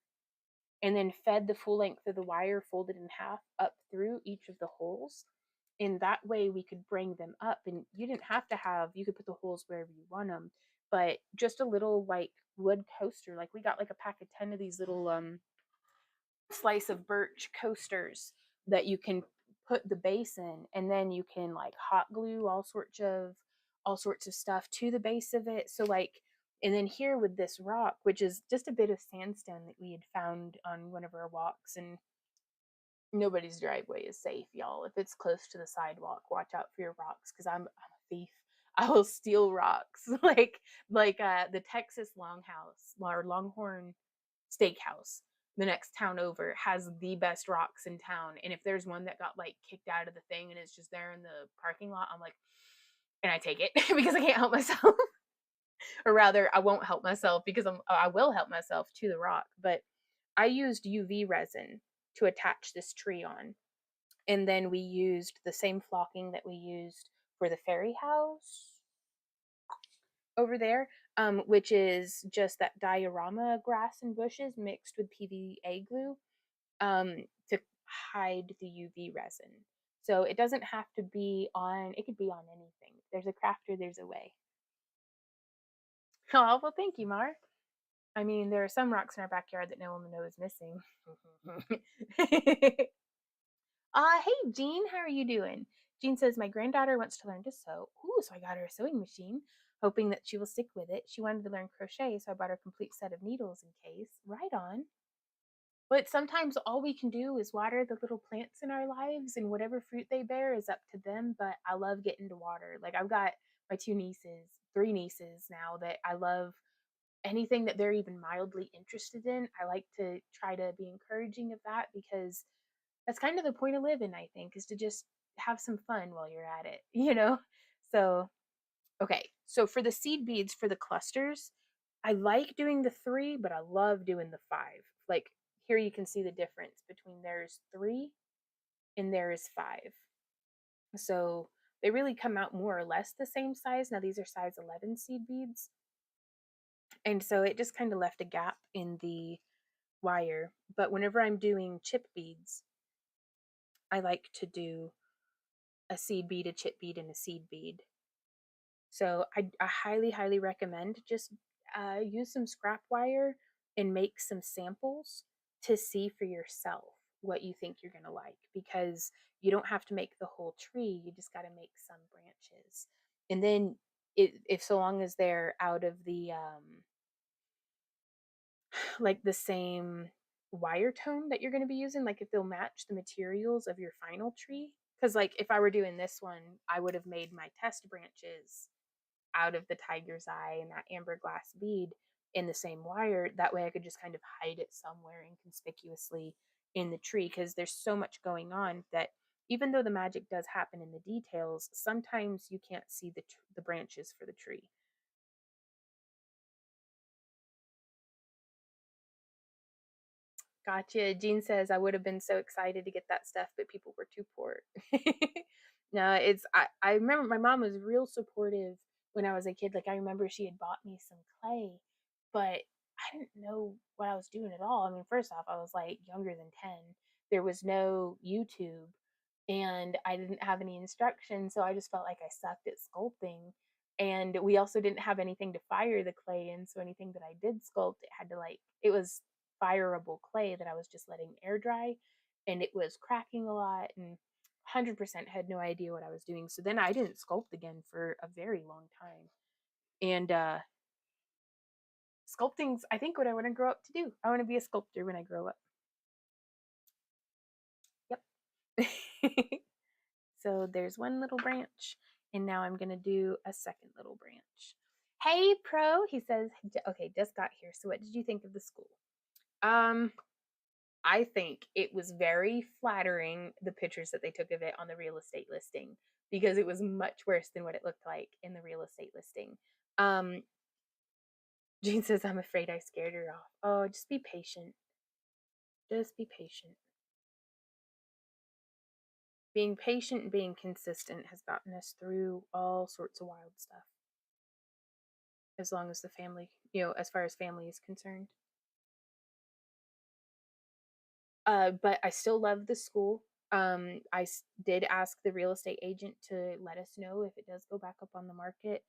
and then fed the full length of the wire folded in half up through each of the holes. In that way we could bring them up, and you didn't have to have, you could put the holes wherever you want them, but just a little like wood coaster, like we got like a pack of 10 of these little slice of birch coasters that you can put the base in, and then you can like hot glue all sorts of stuff to the base of it. So like, and then here with this rock, which is just a bit of sandstone that we had found on one of our walks, and nobody's driveway is safe, y'all. If it's close to the sidewalk, watch out for your rocks, because I'm a thief. I will steal rocks. like the Texas Longhouse or Longhorn Steakhouse, the next town over, has the best rocks in town. And if there's one that got like kicked out of the thing and it's just there in the parking lot, I'm like, and I take it because I can't help myself. Or rather, I won't help myself because I will help myself to the rock. But I used UV resin to attach this tree on. And then we used the same flocking that we used for the fairy house over there, which is just that diorama grass and bushes mixed with PVA glue, to hide the UV resin. So it doesn't have to be on, it could be on anything. There's a crafter, there's a way. Oh, well, thank you, Mar. I mean, there are some rocks in our backyard that no one knows missing. Hey, Jean, how are you doing? Jean says, my granddaughter wants to learn to sew. Ooh, so I got her a sewing machine, hoping that she will stick with it. She wanted to learn crochet, so I bought her a complete set of needles in case. Right on. But sometimes all we can do is water the little plants in our lives, and whatever fruit they bear is up to them. But I love getting to water. Like, I've got my three nieces now, that I love anything that they're even mildly interested in. I like to try to be encouraging of that, because that's kind of the point of living, I think, is to just have some fun while you're at it, you know? So, okay. So for the seed beads for the clusters, I like doing the 3, but I love doing the 5. Like, here you can see the difference between there's 3 and there's 5. So they really come out more or less the same size. Now these are size 11 seed beads. And so it just kind of left a gap in the wire. But whenever I'm doing chip beads, I like to do a seed bead, a chip bead, and a seed bead. So I highly, highly recommend just use some scrap wire and make some samples to see for yourself what you think you're going to like, because you don't have to make the whole tree. You just got to make some branches. And then if so long as they're out of the like the same wire tone that you're going to be using, like if they'll match the materials of your final tree. Because like if I were doing this one, I would have made my test branches out of the tiger's eye and that amber glass bead in the same wire. That way I could just kind of hide it somewhere inconspicuously in the tree, because there's so much going on that even though the magic does happen in the details, sometimes you can't see the branches for the tree. Gotcha. Jean says, I would have been so excited to get that stuff, but people were too poor. No, I remember my mom was real supportive when I was a kid. Like, I remember she had bought me some clay, but I didn't know what I was doing at all. I mean, first off, I was like younger than 10. There was no YouTube, and I didn't have any instructions, so I just felt like I sucked at sculpting. And we also didn't have anything to fire the clay in, so anything that I did sculpt, it had to like, it was fireable clay that I was just letting air dry, and it was cracking a lot, and 100% had no idea what I was doing. So then I didn't sculpt again for a very long time. And sculpting's, I think, what I want to grow up to do. I want to be a sculptor when I grow up. Yep. So there's one little branch, and now I'm going to do a second little branch. Hey, Pro, he says, okay, just got here. So what did you think of the school? I think it was very flattering, the pictures that they took of it on the real estate listing, because it was much worse than what it looked like in the real estate listing. Jean says, I'm afraid I scared her off. Oh, just be patient. Just be patient. Being patient and being consistent has gotten us through all sorts of wild stuff. As long as the family, as far as family is concerned. But I still love the school. I did ask the real estate agent to let us know if it does go back up on the market,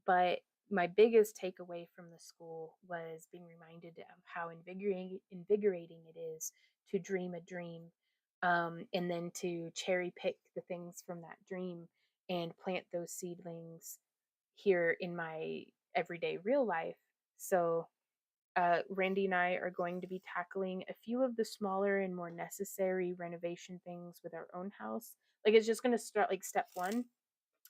but my biggest takeaway from the school was being reminded of how invigorating it is to dream a dream, and then to cherry pick the things from that dream and plant those seedlings here in my everyday real life. So, Randy and I are going to be tackling a few of the smaller and more necessary renovation things with our own house. Like, it's just going to start like step one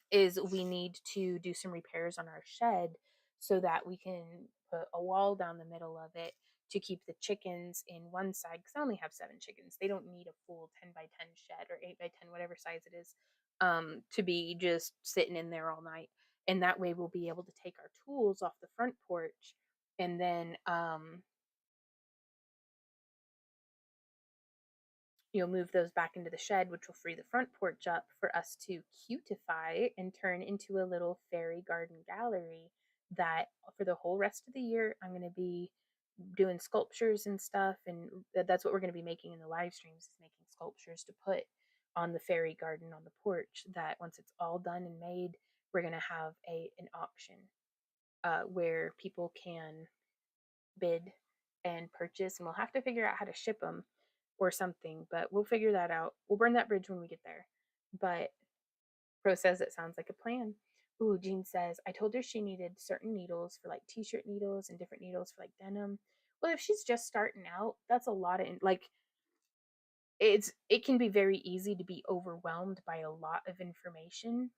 is we need to do some repairs on our shed so that we can put a wall down the middle of it to keep the chickens in one side, because I only have 7 chickens. They don't need a full 10 by 10 shed or 8 by 10, whatever size it is, to be just sitting in there all night. And that way we'll be able to take our tools off the front porch and then move those back into the shed, which will free the front porch up for us to cutify and turn into a little fairy garden gallery that for the whole rest of the year I'm going to be doing sculptures and stuff, and that's what we're going to be making in the live streams, is making sculptures to put on the fairy garden on the porch, that once it's all done and made, we're going to have an auction where people can bid and purchase, and we'll have to figure out how to ship them or something, but we'll figure that out. We'll burn that bridge when we get there. But Pro says it sounds like a plan. Ooh, Jean says, I told her she needed certain needles for like t-shirt needles and different needles for like denim. Well, if she's just starting out, that's a lot of like it can be very easy to be overwhelmed by a lot of information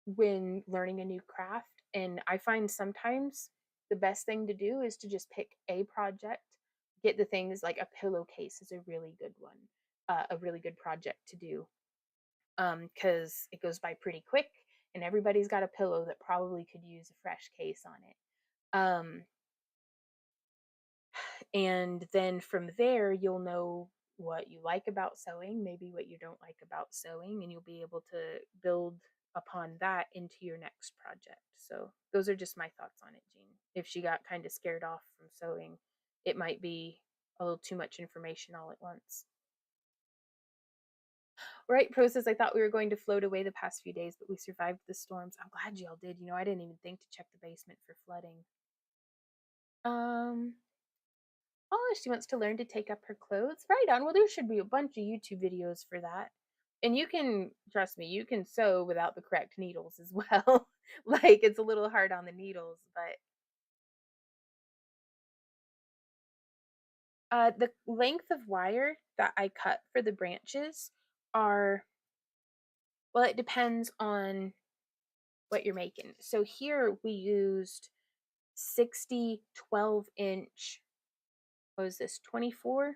when learning a new craft. And I find sometimes the best thing to do is to just pick a project, get the things like a pillowcase is a really good one, a really good project to do, because it goes by pretty quick and everybody's got a pillow that probably could use a fresh case on it. And then from there, you'll know what you like about sewing, maybe what you don't like about sewing, and you'll be able to build upon that into your next project. So those are just my thoughts on it, Jean. If she got kind of scared off from sewing, it might be a little too much information all at once. Right, Pro says, I thought we were going to float away the past few days, but we survived the storms. I'm glad y'all did. I didn't even think to check the basement for flooding. Oh, she wants to learn to take up her clothes. Right on. Well, there should be a bunch of YouTube videos for that. And you can, trust me, you can sew without the correct needles as well. Like, it's a little hard on the needles, but the length of wire that I cut for the branches are, well, it depends on what you're making. So here we used 60 12-inch, what was this, 24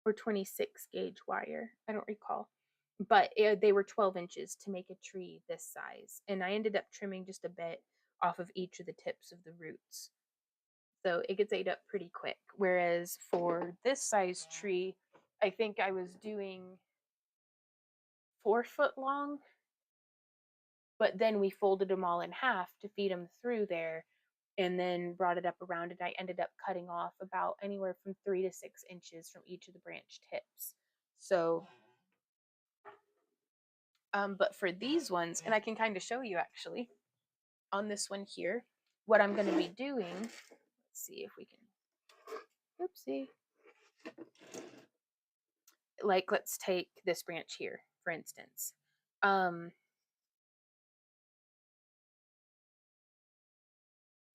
or 26 gauge wire? I don't recall. But they were 12 inches to make a tree this size. And I ended up trimming just a bit off of each of the tips of the roots. So it gets ate up pretty quick. Whereas for this size tree, I think I was doing 4 foot long, but then we folded them all in half to feed them through there and then brought it up around, and I ended up cutting off about anywhere from 3 to 6 inches from each of the branch tips. So but for these ones, and I can kind of show you actually on this one here, what I'm going to be doing. Let's see if we can, oopsie. Like, let's take this branch here, for instance. I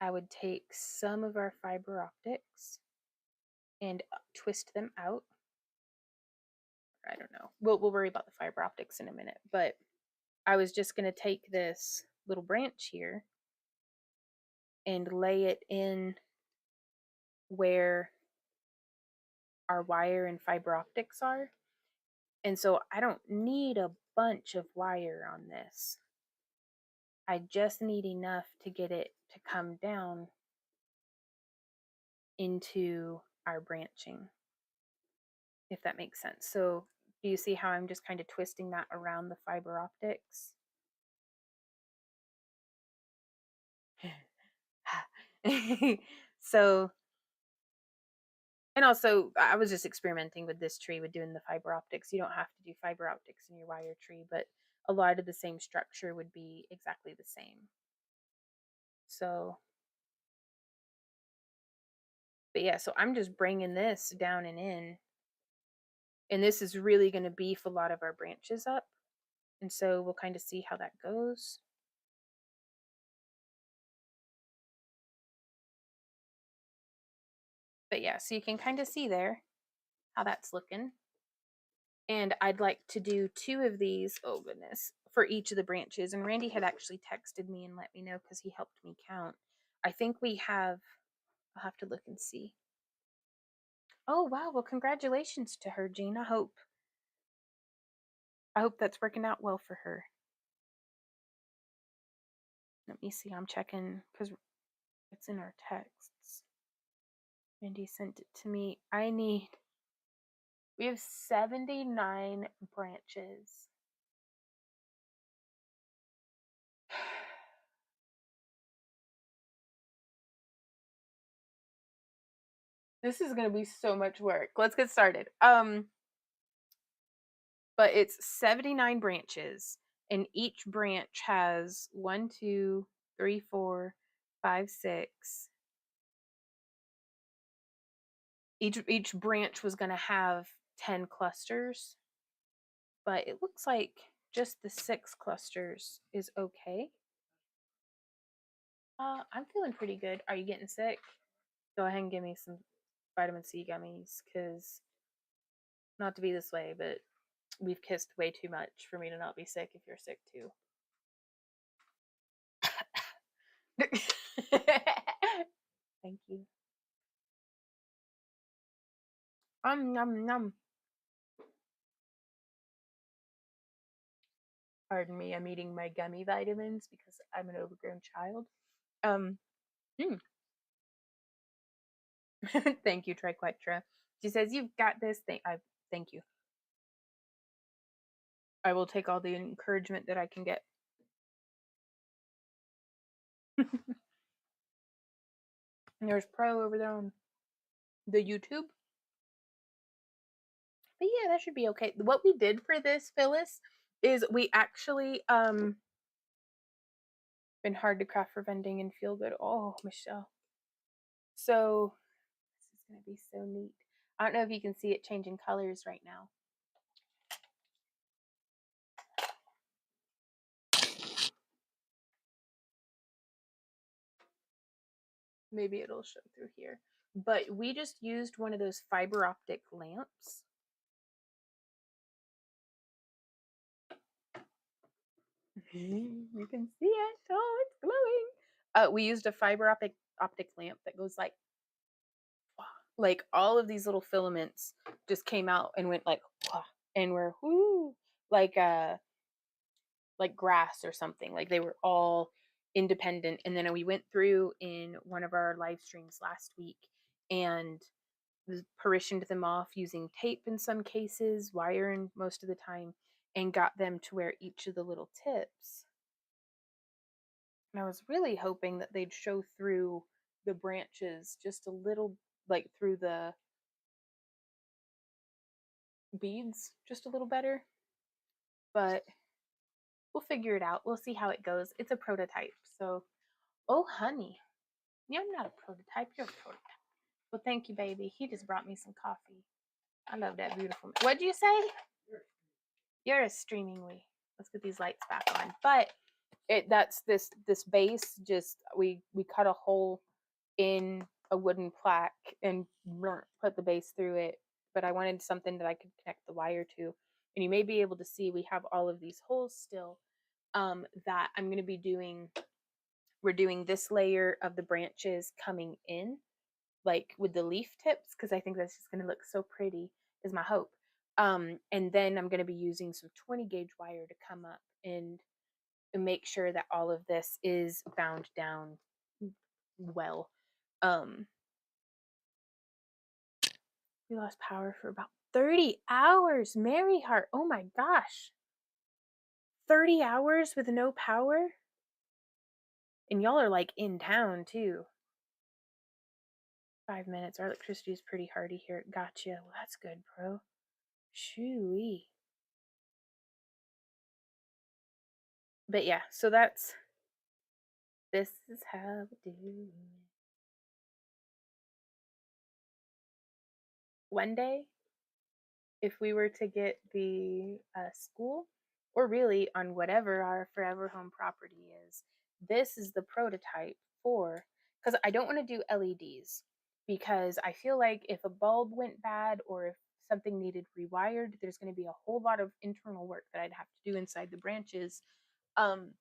would take some of our fiber optics and twist them out. I don't know. We'll worry about the fiber optics in a minute, but I was just going to take this little branch here and lay it in where our wire and fiber optics are. And so I don't need a bunch of wire on this. I just need enough to get it to come down into our branching, if that makes sense. So do you see how I'm just kind of twisting that around the fiber optics? So, and also I was just experimenting with this tree with doing the fiber optics. You don't have to do fiber optics in your wire tree, but a lot of the same structure would be exactly the same. So, but yeah, so I'm just bringing this down and in. And this is really going to beef a lot of our branches up. And so we'll kind of see how that goes. But yeah, so you can kind of see there how that's looking. And I'd like to do 2 of these, oh goodness, for each of the branches. And Randy had actually texted me and let me know because he helped me count. I think we have, I'll have to look and see. Oh wow, well congratulations to her, Jean. I hope that's working out well for her. Let me see, I'm checking because it's in our texts. Randy sent it to me. We have 79 branches. This is going to be so much work. Let's get started. But it's 79 branches, and each branch has 1, 2, 3, 4, 5, 6. Each branch was going to have 10 clusters, but it looks like just the 6 clusters is okay. I'm feeling pretty good. Are you getting sick? Go ahead and give me some vitamin C gummies, because not to be this way, but we've kissed way too much for me to not be sick if you're sick too. Thank you. Num num. Pardon me, I'm eating my gummy vitamins because I'm an overgrown child. Hmm. Thank you, Triquetra. She says, "You've got this thing." Thank you. I will take all the encouragement that I can get. There's Pro over there on the YouTube. But yeah, that should be okay. What we did for this, Phyllis, is we actually been hard to craft for vending and feel good. Oh, Michelle. So this is gonna be so neat. I don't know if you can see it changing colors right now. Maybe it'll show through here. But we just used one of those fiber optic lamps. You can see it. Oh, it's glowing. We used a fiber optic lamp that goes like all of these little filaments just came out and went like, and were like grass or something. Like they were all independent. And then we went through in one of our live streams last week and partitioned them off using tape in some cases, wire in most of the time, and got them to where each of the little tips. And I was really hoping that they'd show through the branches just a little, like through the beads just a little better. But we'll figure it out. We'll see how it goes. It's a prototype. So, oh, honey. You're not a prototype. You're a prototype. Well, thank you, baby. He just brought me some coffee. I love that beautiful. What'd you say? You're a streaming wee. Let's get these lights back on. But that's this base. Just we cut a hole in a wooden plaque and put the base through it. But I wanted something that I could connect the wire to. And you may be able to see we have all of these holes still that I'm going to be doing. We're doing this layer of the branches coming in, like with the leaf tips, because I think that's just going to look so pretty, is my hope. And then I'm going to be using some 20 gauge wire to come up and make sure that all of this is bound down well. We lost power for about 30 hours. Mary Heart. Oh my gosh. 30 hours with no power? And y'all are like in town too. 5 minutes. Our electricity is pretty hardy here. Gotcha. Well, that's good, bro. Shoo-wee. But yeah, so that's This is how we do it. One day, if we were to get the school, or really on whatever our forever home property is, this is the prototype for, because I don't want to do LEDs, because I feel like if a bulb went bad or if something needed rewired, there's going to be a whole lot of internal work that I'd have to do inside the branches. Um,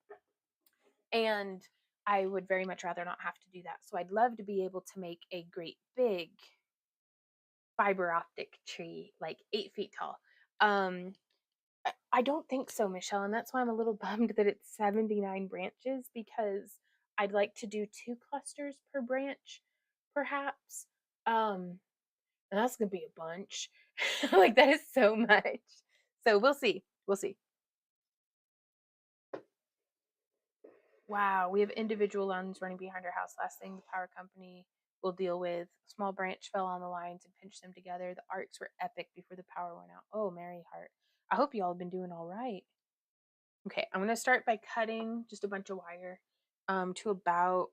and I would very much rather not have to do that. So I'd love to be able to make a great big fiber optic tree, like 8 feet tall. Um, I don't think so, Michelle, and that's why I'm a little bummed that it's 79 branches, because I'd like to do 2 clusters per branch, perhaps. And that's gonna be a bunch. Like that is so much. So we'll see. We'll see. Wow, we have individual lines running behind our house. Last thing the power company will deal with. A small branch fell on the lines and pinched them together. The arcs were epic before the power went out. Oh, Mary Heart. I hope y'all have been doing all right. Okay, I'm gonna start by cutting just a bunch of wire to about,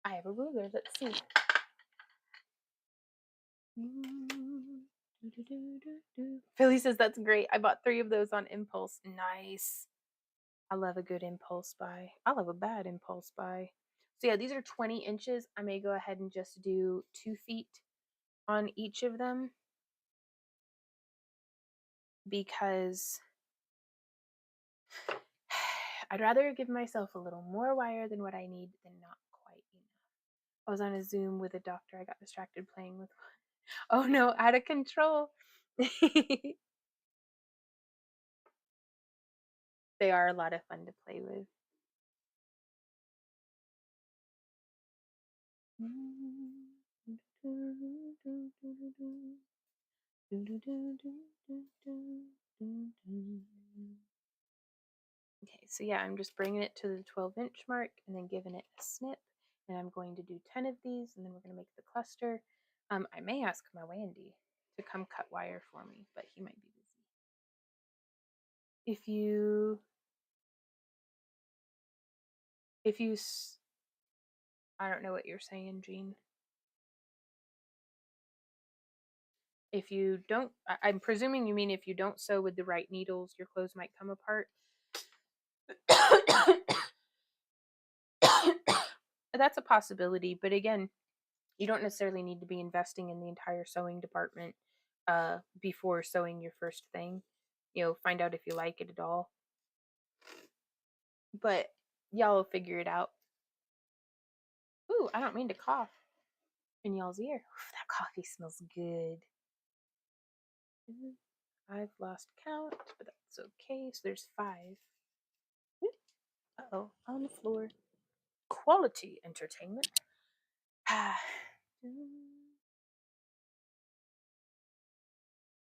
I have a ruler, let's see. Philly says that's great. I bought 3 of those on impulse. Nice. I love a good impulse buy. I love a bad impulse buy. So yeah, these are 20 inches. I may go ahead and just do 2 feet on each of them, because I'd rather give myself a little more wire than what I need than not quite enough. I was on a Zoom with a doctor. I got distracted playing with one. Oh no, out of control. They are a lot of fun to play with. Okay, so yeah, I'm just bringing it to the 12-inch mark and then giving it a snip. And I'm going to do 10 of these, and then we're going to make the cluster. I may ask my Wandy to come cut wire for me, but he might be busy. If you, I don't know what you're saying, Jean. If you don't, I'm presuming you mean if you don't sew with the right needles, your clothes might come apart. That's a possibility, but again, you don't necessarily need to be investing in the entire sewing department before sewing your first thing. Find out if you like it at all. But y'all will figure it out. Ooh, I don't mean to cough in y'all's ear. Ooh, that coffee smells good. I've lost count, but that's okay. So there's 5. Uh-oh, on the floor. Quality entertainment.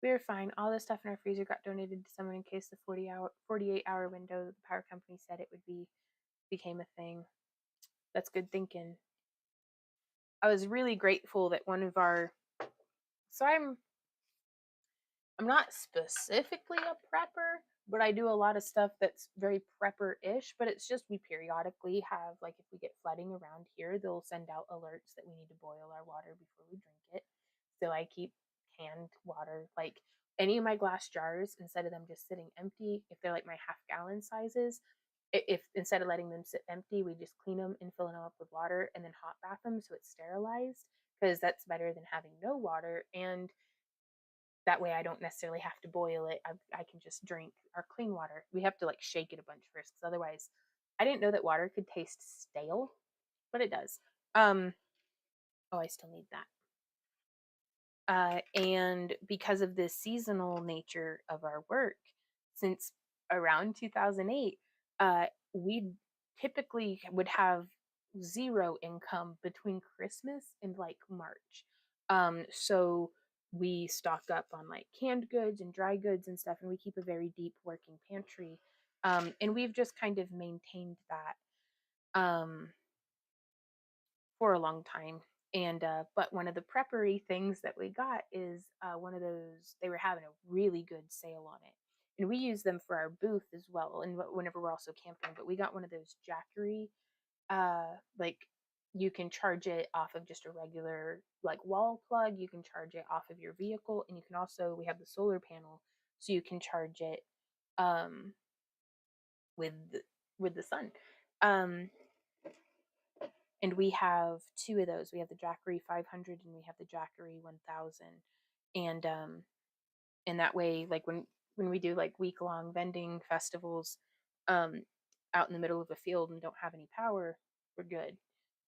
We're fine. All the stuff in our freezer got donated to someone in case the 48-hour window that the power company said it would be became a thing. That's good thinking. I was really grateful that one of our, so I'm not specifically a prepper, but I do a lot of stuff that's very prepper-ish, but it's just we periodically have, like if we get flooding around here, they'll send out alerts that we need to boil our water before we drink it. So I keep canned water, like any of my glass jars, instead of them just sitting empty, if they're like my half-gallon sizes, if instead of letting them sit empty, we just clean them and fill them up with water and then hot bath them so it's sterilized, because that's better than having no water. And that way I don't necessarily have to boil it. I can just drink our clean water. We have to like shake it a bunch first, because otherwise, I didn't know that water could taste stale, but it does. Oh, I still need that. And because of the seasonal nature of our work, since around 2008, we typically would have 0 income between Christmas and like March. So we stock up on like canned goods and dry goods and stuff, and we keep a very deep working pantry. And we've just kind of maintained that for a long time. And but one of the preppery things that we got is one of those, they were having a really good sale on it, and we use them for our booth as well, and whenever we're also camping. But we got one of those Jackery, like you can charge it off of just a regular like wall plug. You can charge it off of your vehicle, and you can also, we have the solar panel, so you can charge it um, with with the sun. Um, and we have two of those. We have the Jackery 500 and we have the Jackery 1000. And that way, like when we do like week-long vending festivals um out in the middle of a field and don't have any power, we're good.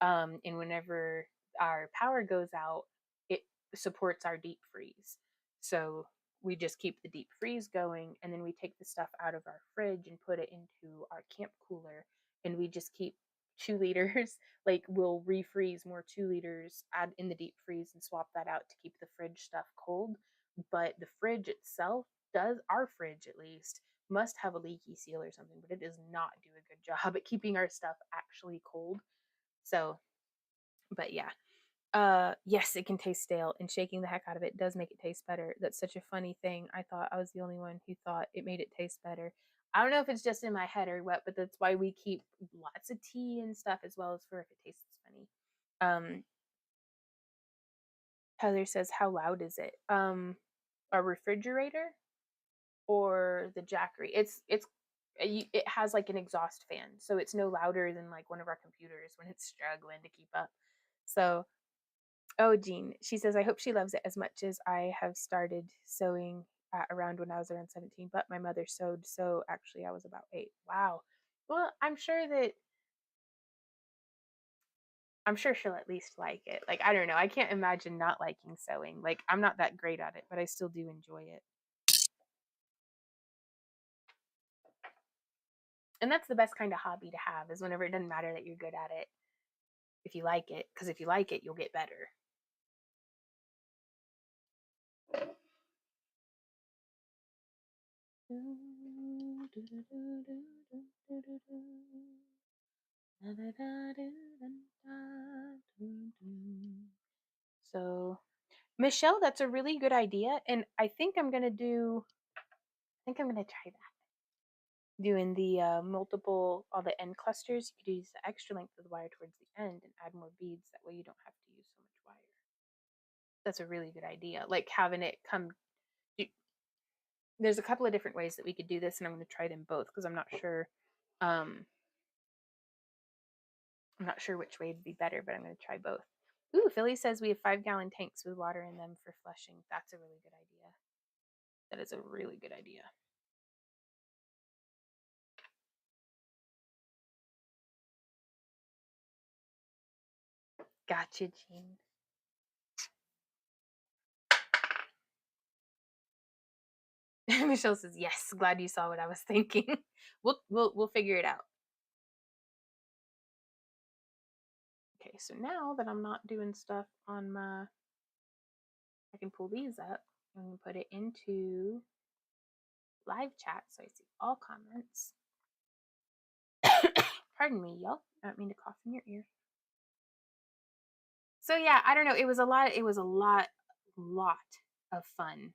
And whenever our power goes out, it supports our deep freeze. So we just keep the deep freeze going, and then we take the stuff out of our fridge and put it into our camp cooler, and we just keep 2 liters. Like we'll refreeze more 2 liters, add in the deep freeze, and swap that out to keep the fridge stuff cold. But the fridge itself does, our fridge at least, must have a leaky seal or something, but it does not do a good job at keeping our stuff actually cold. So, but yeah. Yes, it can taste stale, and shaking the heck out of it does make it taste better. That's such a funny thing. I thought I was the only one who thought it made it taste better. I don't know if it's just in my head or what, but that's why we keep lots of tea and stuff as well, as for if it tastes funny. Heather says, how loud is it? A refrigerator or the Jackery? It has like an exhaust fan, so it's no louder than like one of our computers when it's struggling to keep up. So, oh, Jean, she says, I hope she loves it as much as I have started sewing around when I was around 17, but my mother sewed, so actually I was about 8. Wow. Well, I'm sure she'll at least like it. Like, I don't know. I can't imagine not liking sewing. Like, I'm not that great at it, but I still do enjoy it. And that's the best kind of hobby to have, is whenever it doesn't matter that you're good at it, if you like it, because if you like it, you'll get better. So, Michelle, that's a really good idea, and I think I'm gonna try that. Doing the multiple, all the end clusters, you could use the extra length of the wire towards the end and add more beads. That way, you don't have to use so much wire. That's a really good idea. Like having it come. There's a couple of different ways that we could do this, and I'm going to try them both because I'm not sure. I'm not sure which way would be better, but I'm going to try both. Ooh, Philly says we have 5-gallon tanks with water in them for flushing. That's a really good idea. That is a really good idea. Gotcha, Jean. Michelle says, yes, glad you saw what I was thinking. We'll figure it out. Okay, so now that I'm not doing stuff on my, I can pull these up and put it into live chat so I see all comments. Pardon me, y'all. I don't mean to cough in your ear. So yeah, I don't know. It was a lot of fun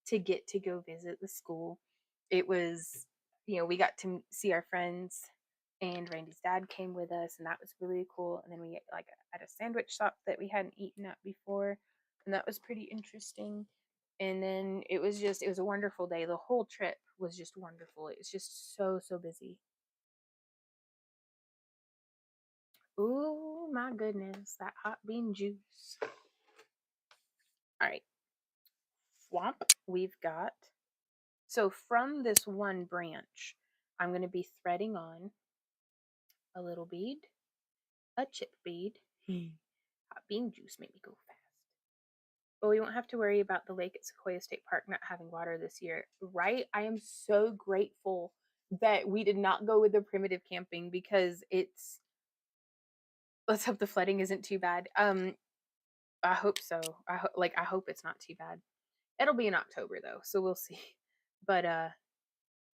to get to go visit the school. It was, we got to see our friends, and Randy's dad came with us, and that was really cool. And then we like at a sandwich shop that we hadn't eaten at before, and that was pretty interesting. And then it was a wonderful day. The whole trip was just wonderful. It was just so busy. Oh my goodness, that hot bean juice. All right. Swamp, we've got. So from this one branch, I'm going to be threading on a little bead, a chip bead. Hot bean juice made me go fast. But we won't have to worry about the lake at Sequoia State Park not having water this year, right? I am so grateful that we did not go with the primitive camping, because let's hope the flooding isn't too bad. I hope so. I hope it's not too bad. It'll be in October though, so we'll see. But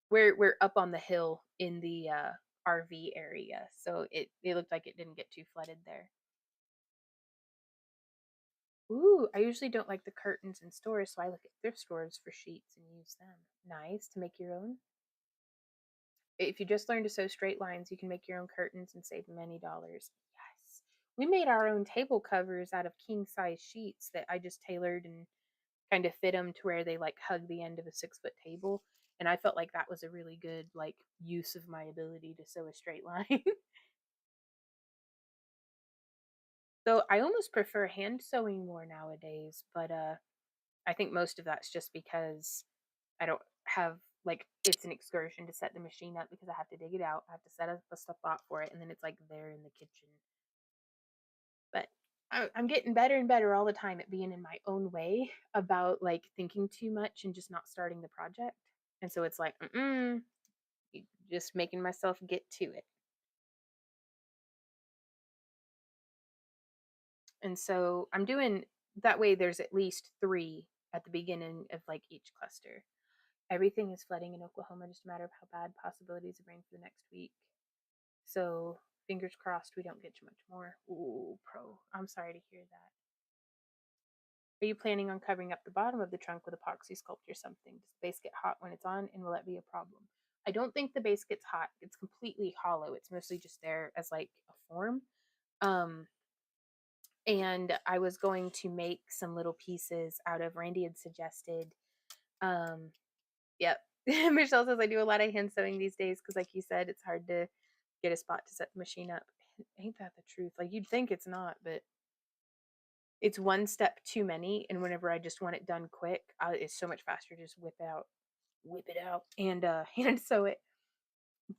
we're up on the hill in the RV area, so it looked like it didn't get too flooded there. Ooh, I usually don't like the curtains in stores, so I look at thrift stores for sheets and use them. Nice to make your own. If you just learn to sew straight lines, you can make your own curtains and save many dollars. Yes. We made our own table covers out of king size sheets that I just tailored and kind of fit them to where they like hug the end of a 6 foot table. And I felt like that was a really good like use of my ability to sew a straight line. So I almost prefer hand sewing more nowadays, but I think most of that's just because I don't have like it's an excursion to set the machine up because I have to dig it out. I have to set up a spot for it, and then it's like there in the kitchen. But I'm getting better and better all the time at being in my own way about like thinking too much and just not starting the project. And so it's like, just making myself get to it. And so I'm doing that way. There's at least 3 at the beginning of like each cluster. Everything is flooding in Oklahoma, just a matter of how bad possibilities of rain for the next week. So fingers crossed we don't get too much more. Ooh, pro. I'm sorry to hear that. Are you planning on covering up the bottom of the trunk with epoxy sculpt or something? Does the base get hot when it's on, and will that be a problem? I don't think the base gets hot. It's completely hollow. It's mostly just there as like a form. Um, and I was going to make some little pieces out of Randy had suggested. Um, yep. Michelle says I do a lot of hand sewing these days because, like you said, it's hard to get a spot to set the machine up. Ain't that the truth? Like you'd think it's not, but it's one step too many. And whenever I just want it done quick, it's so much faster to just whip it out, and hand sew it.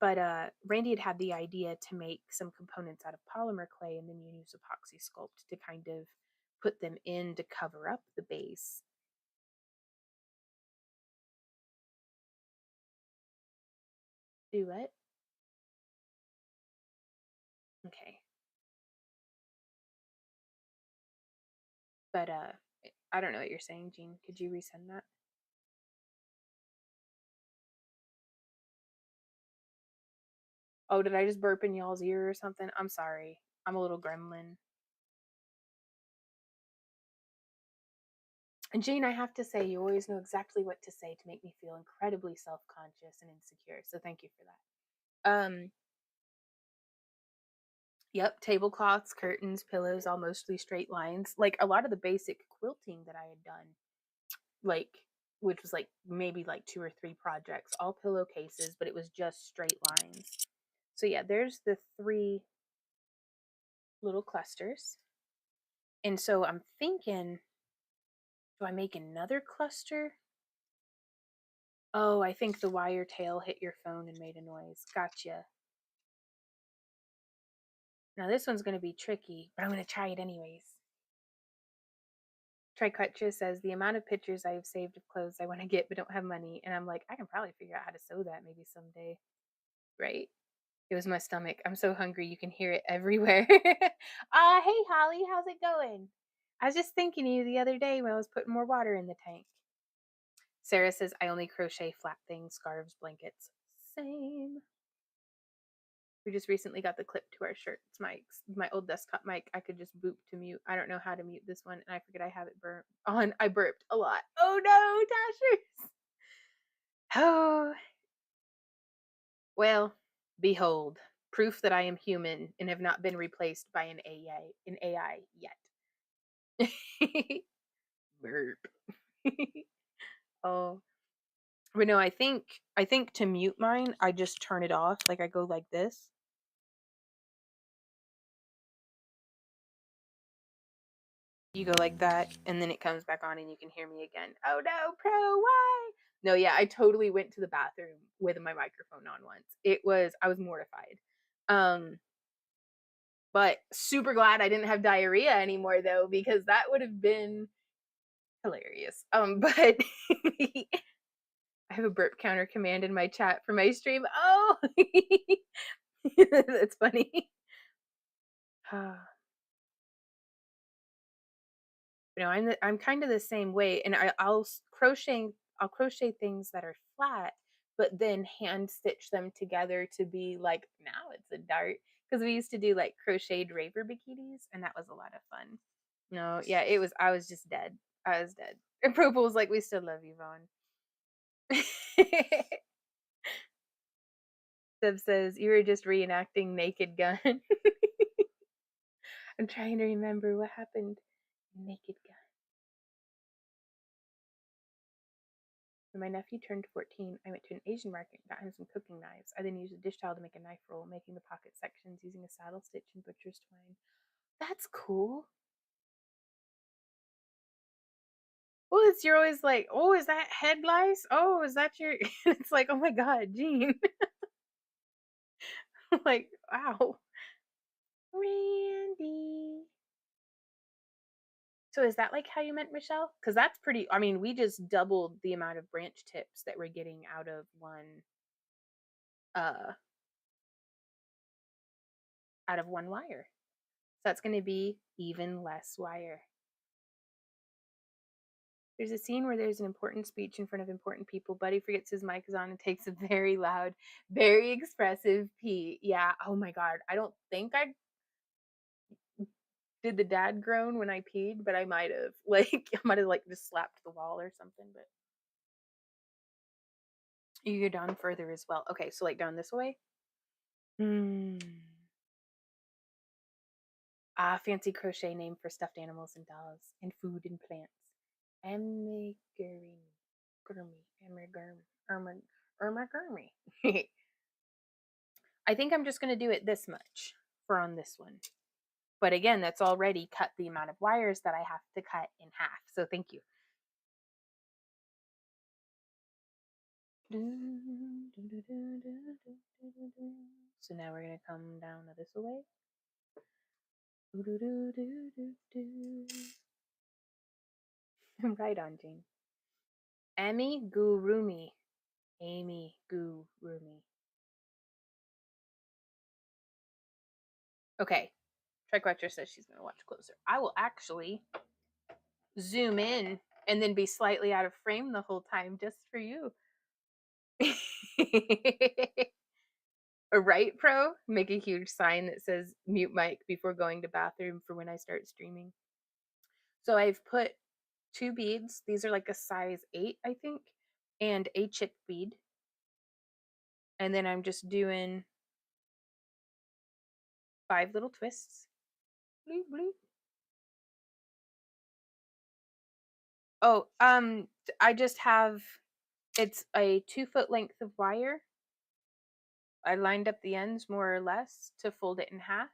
But Randy had the idea to make some components out of polymer clay, and then you use epoxy sculpt to kind of put them in to cover up the base. Do what? Okay. But I don't know what you're saying, Jean. Could you resend that? Oh, did I just burp in y'all's ear or something? I'm sorry. I'm a little gremlin. And Jane, I have to say, you always know exactly what to say to make me feel incredibly self-conscious and insecure. So thank you for that. Yep, tablecloths, curtains, pillows, all mostly straight lines. Like a lot of the basic quilting that I had done, like which was like maybe like 2 or 3 projects, all pillowcases, but it was just straight lines. So yeah, there's the 3 little clusters. And so I'm thinking, do I make another cluster? Oh, I think the wire tail hit your phone and made a noise. Gotcha. Now this one's going to be tricky, but I'm going to try it anyways. Triquetcha says the amount of pictures I have saved of clothes I want to get but don't have money, and I'm like, I can probably figure out how to sew that maybe someday, right? It was my stomach. I'm so hungry, you can hear it everywhere. Hey Holly, how's it going? I was just thinking of you the other day when I was putting more water in the tank. Sarah says I only crochet flat things, scarves, blankets. Same. We just recently got the clip to our shirts my old desktop mic. I could just boop to mute. I don't know how to mute this one, and I forget I have it burnt on. I burped a lot. Oh no, Dashers. Oh, well, behold, proof that I am human and have not been replaced by an AI yet. Burp. Oh, but no, I think to mute mine, I just turn it off. Like I go like this. You go like that, and then it comes back on, and you can hear me again. Oh no, pro, why? No, yeah, I totally went to the bathroom with my microphone on once. I was mortified. Um, but super glad I didn't have diarrhea anymore though, because that would have been hilarious. But I have a burp counter command in my chat for my stream. Oh, that's funny. I'm kind of the same way, and I'll crochet things that are flat, but then hand stitch them together to be like now it's a dart, because we used to do like crocheted raver bikinis, and that was a lot of fun. No, yeah, it was. I was just dead. I was dead. And Purple was like, "We still love you, Vaughn." Seb says you were just reenacting Naked Gun. I'm trying to remember what happened. Naked Gun. When my nephew turned 14, I went to an Asian market and got him some cooking knives. I then used a dish towel to make a knife roll, making the pocket sections using a saddle stitch and butcher's twine. That's cool. Well, it's you're always like, oh, is that head lice? Oh, is that your? It's like, oh my god, Jean. Like, wow, Randy. So is that like how you meant, Michelle? Because that's pretty. I mean, we just doubled the amount of branch tips that we're getting uh, out of one wire. So that's going to be even less wire. There's a scene where there's an important speech in front of important people. Buddy forgets his mic is on and takes a very loud, very expressive pee. Yeah. Oh my god. I don't think I did the dad groan when I peed, but I might have. Like, I might have like just slapped the wall or something. But you go down further as well. Okay, so like down this way. Hmm. Fancy crochet name for stuffed animals and dolls and food and plants. Amigurumi. Amigurumi. I think I'm just going to do it this much for on this one. But again, that's already cut the amount of wires that I have to cut in half. So thank you. So now we're going to come down this way. Right on, Jane. Amigurumi. Amigurumi. Okay. Triquetcher says she's going to watch closer. I will actually zoom in and then be slightly out of frame the whole time just for you. A right pro? Make a huge sign that says mute mic before going to bathroom for when I start streaming. So I've put 2 beads. These are like a size 8, I think, and a chip bead. And then I'm just doing 5 little twists. Bloop, bloop. Oh, I just have, it's a 2-foot length of wire. I lined up the ends more or less to fold it in half.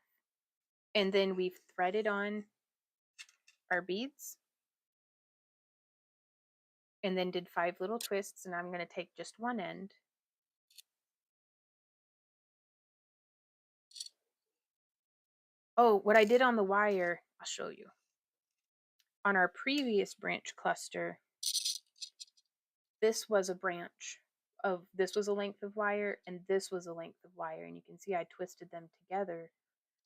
And then we've threaded on our beads. And then did 5 little twists, and I'm going to take just one end. Oh, what I did on the wire, I'll show you. On our previous branch cluster, this was a branch of, this was a length of wire, and this was a length of wire. And you can see I twisted them together,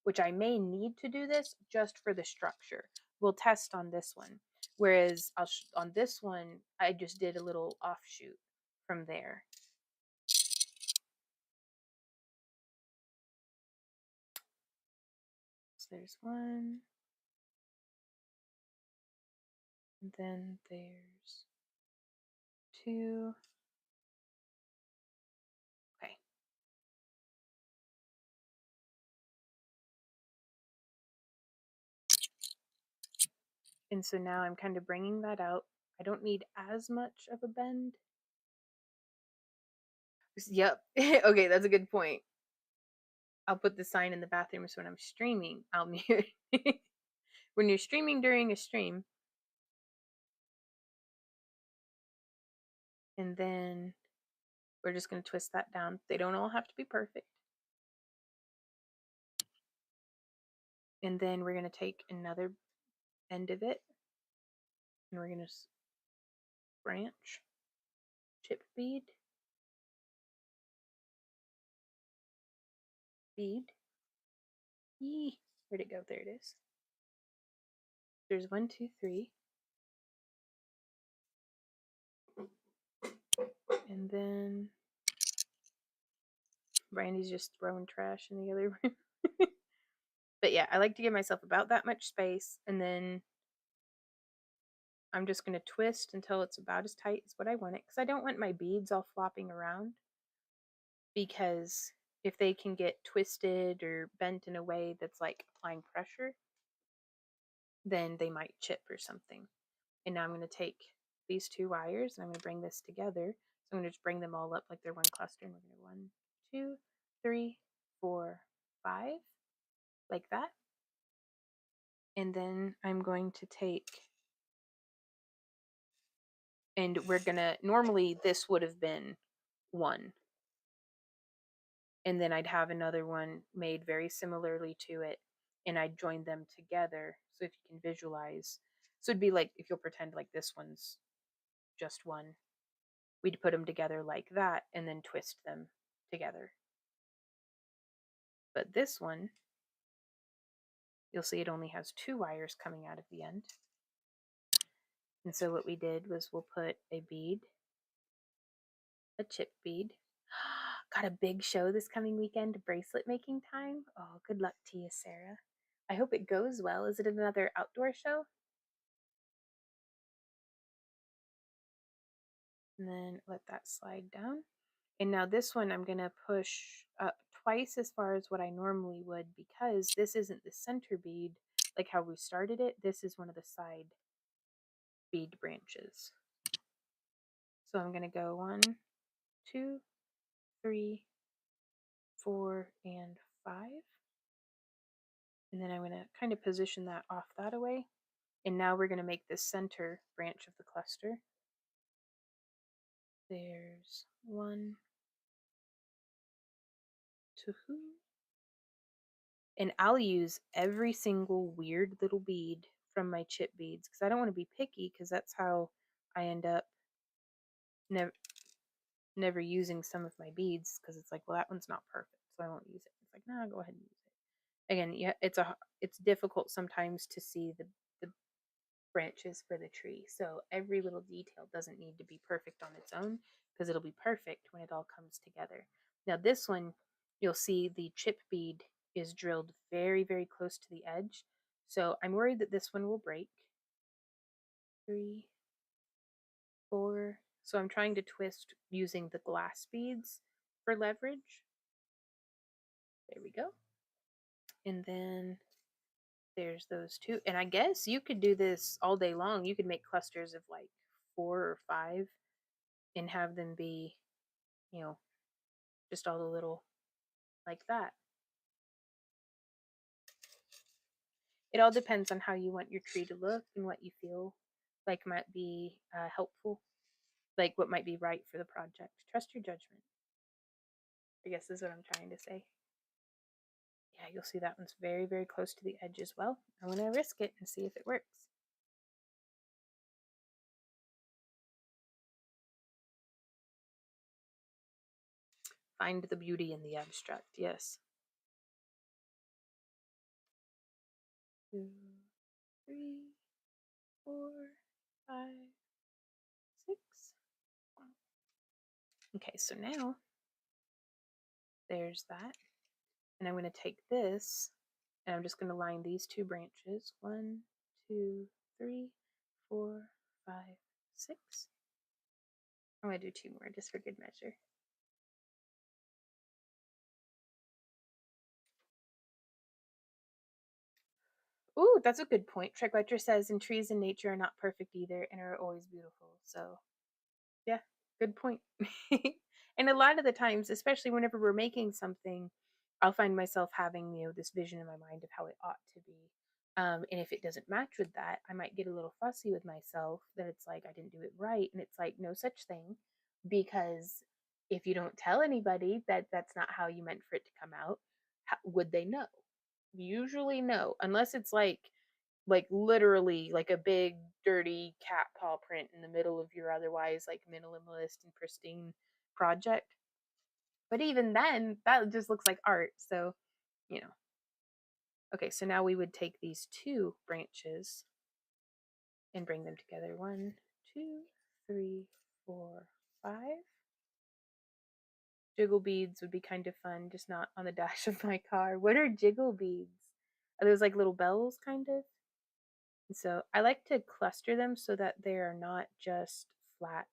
which I may need to do this just for the structure. We'll test on this one. Whereas on this one, I just did a little offshoot from there. So there's one. And then there's 2. Okay. And so now I'm kind of bringing that out. I don't need as much of a bend. Yep. Okay, that's a good point. I'll put the sign in the bathroom so when I'm streaming, I'll mute. When you're streaming during a stream. And then we're just going to twist that down. They don't all have to be perfect. And then we're going to take another end of it. And we're going to branch, chip bead, bead. Yee. Where'd it go? There it is. There's 1, 2, 3. And then Brandy's just throwing trash in the other room. But yeah, I like to give myself about that much space. And then I'm just going to twist until it's about as tight as what I want it, because I don't want my beads all flopping around, because if they can get twisted or bent in a way that's like applying pressure, then they might chip or something. And now I'm going to take these two wires and I'm going to bring this together. So I'm going to just bring them all up like they're one cluster, and we're going to 1, 2, 3, 4, 5, like that. And then I'm going to take, and we're going to, normally this would have been 1, and then I'd have another one made very similarly to it, and I'd join them together. So if you can visualize, so it'd be like, if you'll pretend like this one's just 1, we'd put them together like that and then twist them together. But this one, you'll see it only has 2 wires coming out of the end. And so what we did was we'll put a bead, a chip bead. Got a big show this coming weekend, bracelet making time. Oh, good luck to you, Sarah. I hope it goes well. Is it another outdoor show? And then let that slide down. And now this one I'm going to push up twice as far as what I normally would, because this isn't the center bead like how we started it. This is one of the side bead branches. So I'm going to go 1, 2, 3, 4, and 5. And then I'm going to kind of position that off that away. And now we're going to make the center branch of the cluster. There's 1, 2, and I'll use every single weird little bead from my chip beads, because I don't want to be picky, because that's how I end up never using some of my beads, because it's like, well, that one's not perfect, so I won't use it. It's like, nah, go ahead and use it. Again, yeah, it's difficult sometimes to see the branches for the tree, so every little detail doesn't need to be perfect on its own, because it'll be perfect when it all comes together. Now this one, you'll see the chip bead is drilled very, very close to the edge, so I'm worried that this one will break. 3, 4. So I'm trying to twist using the glass beads for leverage. There we go. And then there's those 2. And I guess you could do this all day long. You could make clusters of like 4 or 5 and have them be, just all the little like that. It all depends on how you want your tree to look and what you feel like might be helpful, like what might be right for the project. Trust your judgment, I guess is what I'm trying to say. Yeah, you'll see that one's very, very close to the edge as well. I'm going to risk it and see if it works. Find the beauty in the abstract, yes. 2, 3, 4, 5, 6. Okay, so now there's that. And I'm going to take this and I'm just going to line these 2 branches. 1, 2, 3, 4, 5, 6. I'm going to do 2 more just for good measure. Ooh, that's a good point. Trickletter says, and trees in nature are not perfect either and are always beautiful. So, yeah, good point. And a lot of the times, especially whenever we're making something, I'll find myself having, this vision in my mind of how it ought to be. And if it doesn't match with that, I might get a little fussy with myself that it's like I didn't do it right. And it's like, no such thing, because if you don't tell anybody that that's not how you meant for it to come out, how would they know? Usually no, unless it's like literally like a big dirty cat paw print in the middle of your otherwise like minimalist and pristine project. But even then, that just looks like art. So, you know. Okay, so now we would take these 2 branches and bring them together. 1, 2, 3, 4, 5. Jiggle beads would be kind of fun, just not on the dash of my car. What are jiggle beads? Are those like little bells, kind of? So I like to cluster them so that they are not just flat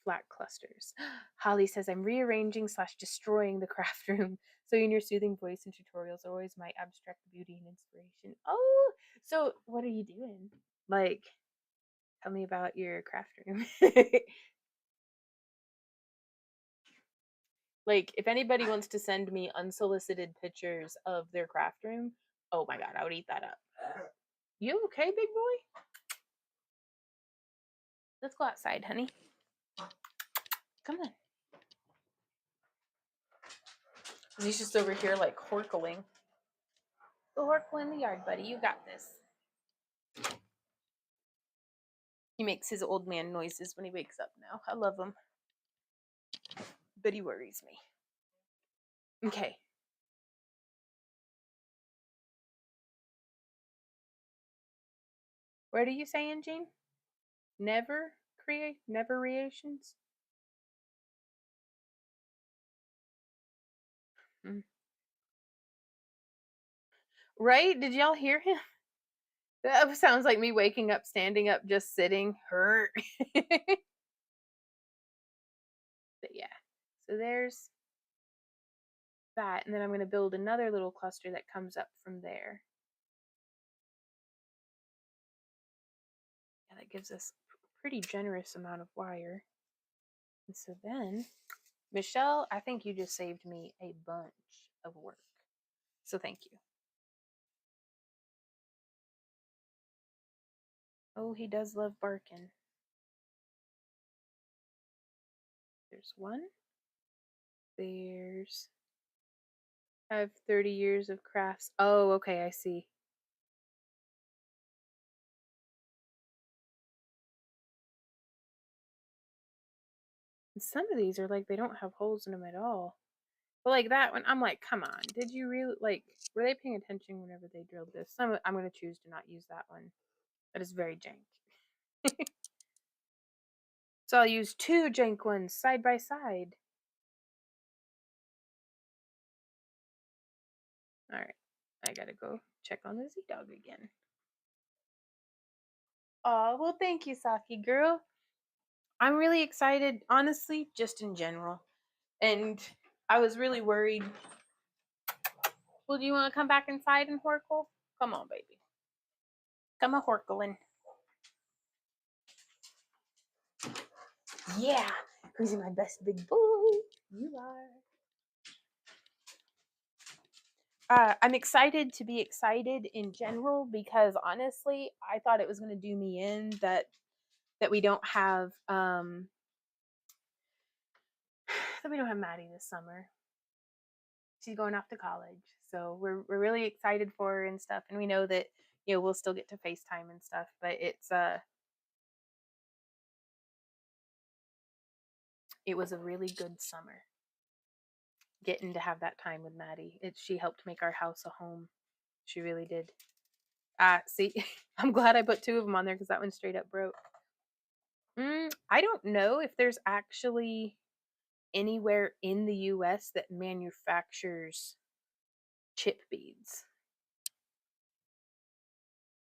flat clusters. Holly says, I'm rearranging / destroying the craft room. So in your soothing voice and tutorials are always my abstract beauty and inspiration. Oh, so what are you doing? Like, tell me about your craft room. Like, if anybody wants to send me unsolicited pictures of their craft room, oh my God, I would eat that up. You okay, big boy? Let's go outside, honey. Come on. He's just over here like horkling. Go horkle in the yard, buddy. You got this. He makes his old man noises when he wakes up now. I love him. But he worries me. Okay. What are you saying, Jean? Never creations? Mm. Right? Did y'all hear him? That sounds like me waking up, standing up, just sitting. Hurt. But yeah. So there's that. And then I'm going to build another little cluster that comes up from there. Yeah, that gives us a pretty generous amount of wire. And so then, Michelle, I think you just saved me a bunch of work. So thank you. Oh, he does love barking. There's one. There's... I have 30 years of crafts. Oh, okay, I see. And some of these are like, they don't have holes in them at all. But like that one, I'm like, come on. Did you really, like, were they paying attention whenever they drilled this? I'm going to choose to not use that one. That is very jank. So I'll use 2 jank ones side by side. All right, I gotta go check on the Z-Dog again. Oh, well, thank you, Saki girl. I'm really excited, honestly, just in general. And I was really worried. Well, do you want to come back inside and horkle? Come on, baby. Come a horkling. Yeah, who's my best big boy? You are. I'm excited to be excited in general because honestly, I thought it was going to do me in that we don't have that we don't have Maddie this summer. She's going off to college, so we're really excited for her and stuff, and we know that we'll still get to FaceTime and stuff, but it was a really good summer getting to have that time with Maddie. She helped make our house a home. She really did. See, I'm glad I put 2 of them on there because that one straight up broke. I don't know if there's actually anywhere in the US that manufactures chip beads.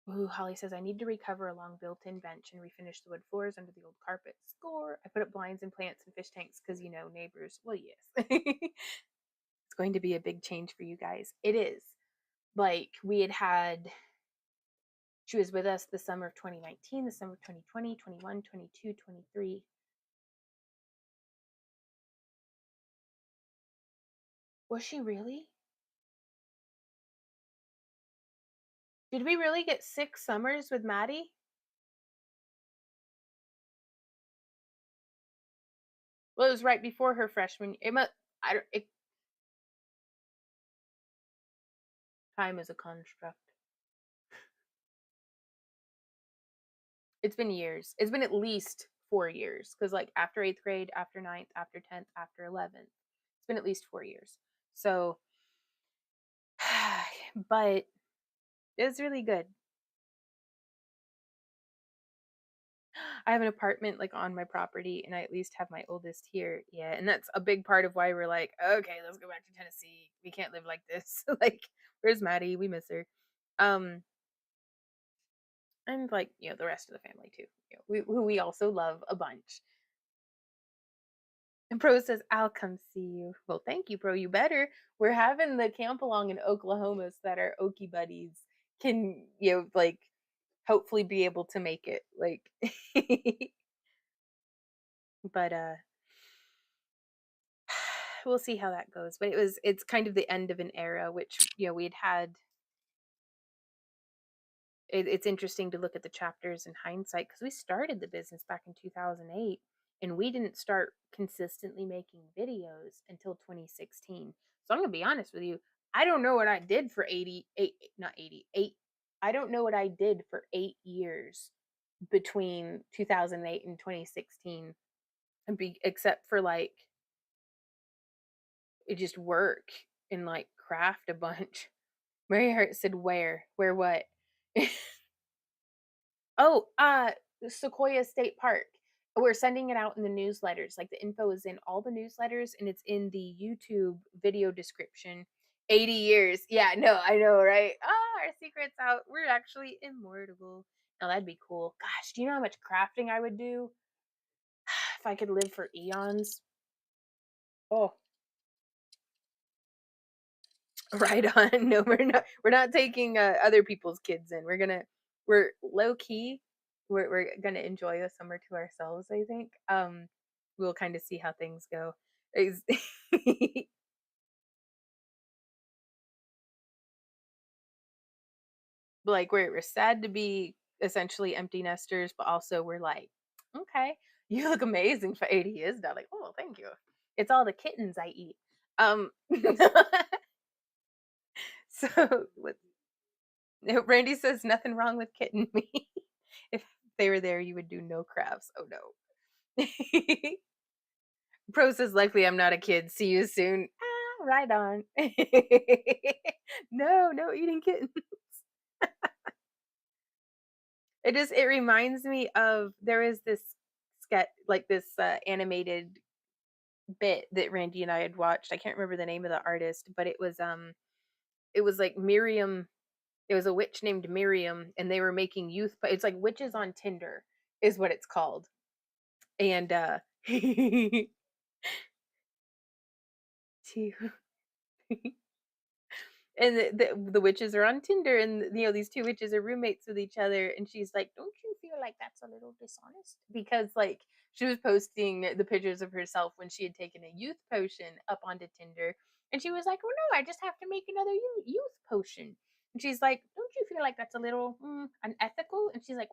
Ooh, Holly says, I need to recover a long built-in bench and refinish the wood floors under the old carpet. Score. I put up blinds and plants and fish tanks because, neighbors. Well, yes. It's going to be a big change for you guys. It is. Like, she was with us the summer of 2019, the summer of 2020, 21, 22, 23. Was she really? Did we really get 6 summers with Maddie? Well, it was right before her freshman year. Time is a construct. It's been years. It's been at least 4 years because, like, after 8th grade, after 9th, after 10th, after 11th, it's been at least 4 years. So, but it was really good. I have an apartment like on my property, and I at least have my oldest here. Yeah, and that's a big part of why we're like, okay, let's go back to Tennessee. We can't live like this. Like, where's Maddie? We miss her. And like, the rest of the family too. Who we also love a bunch. And Pro says, I'll come see you. Well, thank you, Pro. You better. We're having the camp along in Oklahoma so that our Okie buddies can, like, hopefully be able to make it. Like, but we'll see how that goes. But it's kind of the end of an era, which, we'd had. It's interesting to look at the chapters in hindsight because we started the business back in 2008 and we didn't start consistently making videos until 2016. So I'm going to be honest with you. I don't know what I did for 8. I don't know what I did for 8 years between 2008 and 2016 except for like it just work and like craft a bunch. Mary Hart said, where what? Oh, Sequoia State Park. We're sending it out in the newsletters. Like the info is in all the newsletters and it's in the YouTube video description. 80 years. Yeah, no, I know, right? Our secret's out. We're actually immortal. Now that'd be cool. Gosh, do you know how much crafting I would do if I could live for eons? Oh, right on. No, we're not taking other people's kids in. We're low key. We're gonna enjoy the summer to ourselves, I think. We'll kind of see how things go. Like we're sad to be essentially empty nesters, but also we're like, okay, you look amazing for 80 years, darling. Oh, thank you. It's all the kittens I eat. So Randy says nothing wrong with kitten meat. If they were there, you would do no crafts. Oh no. Pro says likely I'm not a kid. See you soon. Right on. No eating kittens. It reminds me of there is this sketch like this animated bit that Randy and I had watched. I can't remember the name of the artist, but it was like Miriam. It was a witch named Miriam, and they were making it's like witches on Tinder is what it's called. And two and the witches are on Tinder, and these two witches are roommates with each other, and she's like, "Don't you feel like that's a little dishonest?" Because like she was posting the pictures of herself when she had taken a youth potion up onto Tinder, and she was like, "Oh no, I just have to make another youth potion." And she's like, "Don't you feel like that's a little unethical?" And she's like,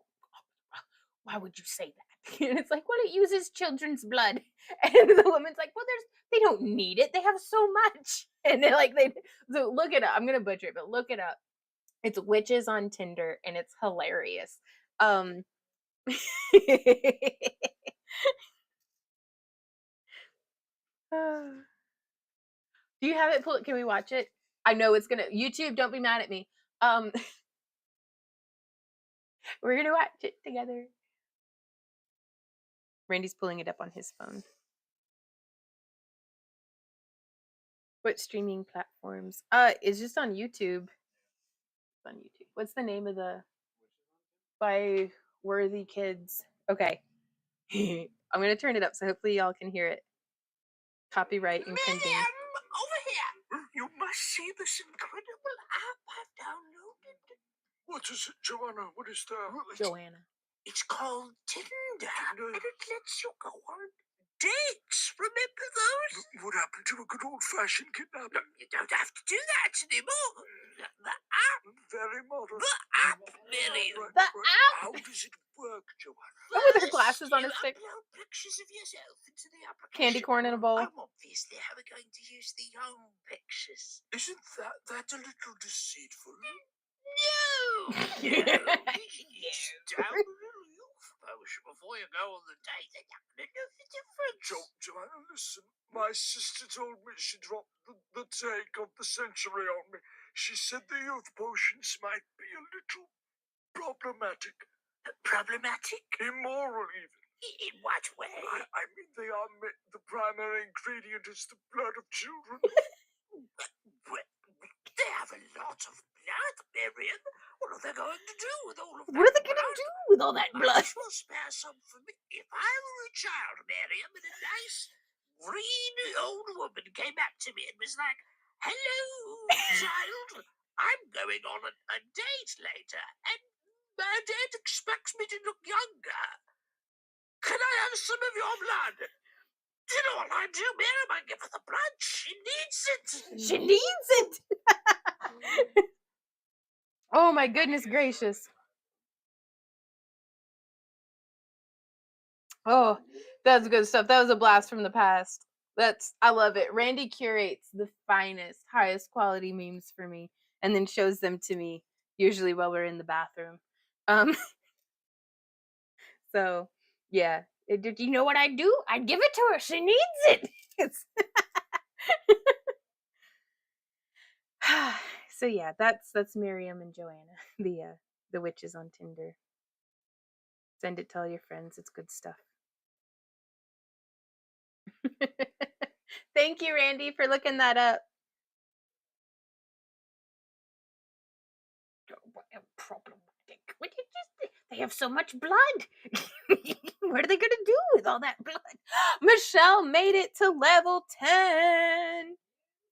"Why would you say that?" And it's like, "Well, it uses children's blood." And the woman's like, "Well, they don't need it. They have so much." And they're like, so look it up. I'm gonna butcher it, but look it up. It's witches on Tinder, and it's hilarious. Do you have it pulled? Can we watch it? I know it's gonna YouTube. Don't be mad at me. We're gonna watch it together. Randy's pulling it up on his phone. What streaming platforms? It's just on YouTube. It's on YouTube. What's the name of the by Worthy Kids? Okay. I'm gonna turn it up so hopefully y'all can hear it. Copyright impending. Miriam, over here. You must see this incredible app I've downloaded. What is it, Joanna? What is that? Joanna. It's called Tinder, and it lets you go on dates. Remember those? What happened to a good old-fashioned kidnapping? You don't have to do that anymore. The app. Very modern. The app, Miriam. The app? How does it work, Joanna? Oh, with her glasses on a stick. Upload pictures of yourself into the application. Candy corn in a bowl. I'm obviously going to use the home pictures. Isn't that a little deceitful? No! It's down a little youth potion before you go on the date. They're not going to know the difference. Joanna, listen. My sister told me she dropped the take of the century on me. She said the youth potions might be a little problematic. Problematic? Immoral, even. In what way? I mean, the primary ingredient is the blood of children. Well, they have a lot of blood, Miriam? What are they going to do with all of that What are they gonna blood? do with all that blood? Might as well spare some for me. If I were a child, Miriam, and a nice, green old woman came back to me and was like, "Hello, child. I'm going on a date later, and my date expects me to look younger. Can I have some of your blood?" Do you know what I do, Miriam? I give her the blood. She needs it. She needs it. Oh my goodness gracious. Oh, that's good stuff. That was a blast from the past. I love it. Randy curates the finest, highest quality memes for me and then shows them to me, usually while we're in the bathroom. Um, so yeah. Did you know what I do? I give it to her. She needs it. So yeah, that's Miriam and Joanna, the witches on Tinder. Send it to all your friends. It's good stuff. Thank you, Randy, for looking that up. Problematic. What did you say? They have so much blood. What are they gonna do with all that blood? Michelle made it to level 10.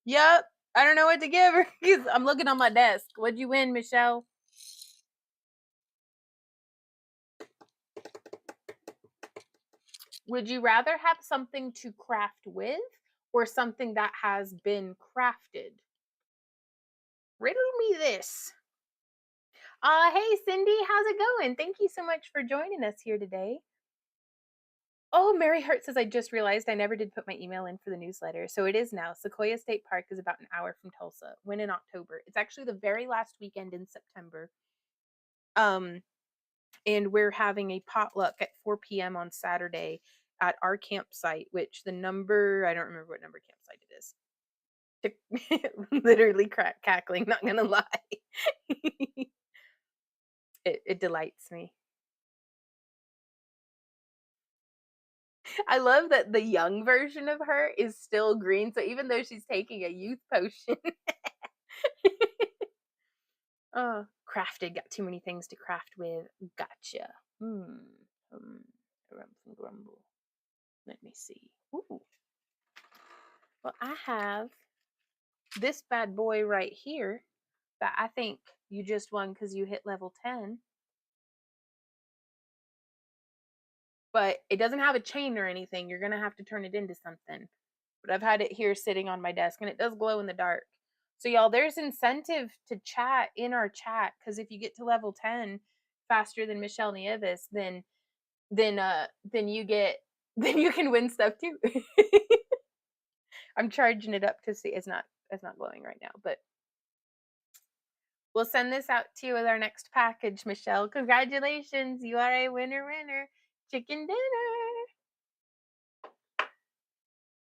Yep. I don't know what to give her because I'm looking on my desk. What'd you win, Michelle? Would you rather have something to craft with or something that has been crafted? Riddle me this. Hey Cindy, how's it going? Thank you so much for joining us here today. Oh, Mary Hart says, I just realized I never did put my email in for the newsletter. So it is now. Sequoia State Park is about an hour from Tulsa. When in October. It's actually the very last weekend in September. And we're having a potluck at 4 p.m. on Saturday at our campsite, which I don't remember what number campsite it is. Literally cackling, not gonna lie. It delights me. I love that the young version of her is still green. So even though she's taking a youth potion. Oh, crafted. Got too many things to craft with. Gotcha. Grumble. Let me see. Ooh. Well, I have this bad boy right here that I think you just won because you hit level 10. But it doesn't have a chain or anything. You're going to have to turn it into something. But I've had it here sitting on my desk and it does glow in the dark. So y'all, there's incentive to chat in our chat because if you get to level 10 faster than Michelle Nieves, then you can win stuff too. I'm charging it up to see it's not glowing right now, but we'll send this out to you with our next package, Michelle. Congratulations, you are a winner. Chicken dinner.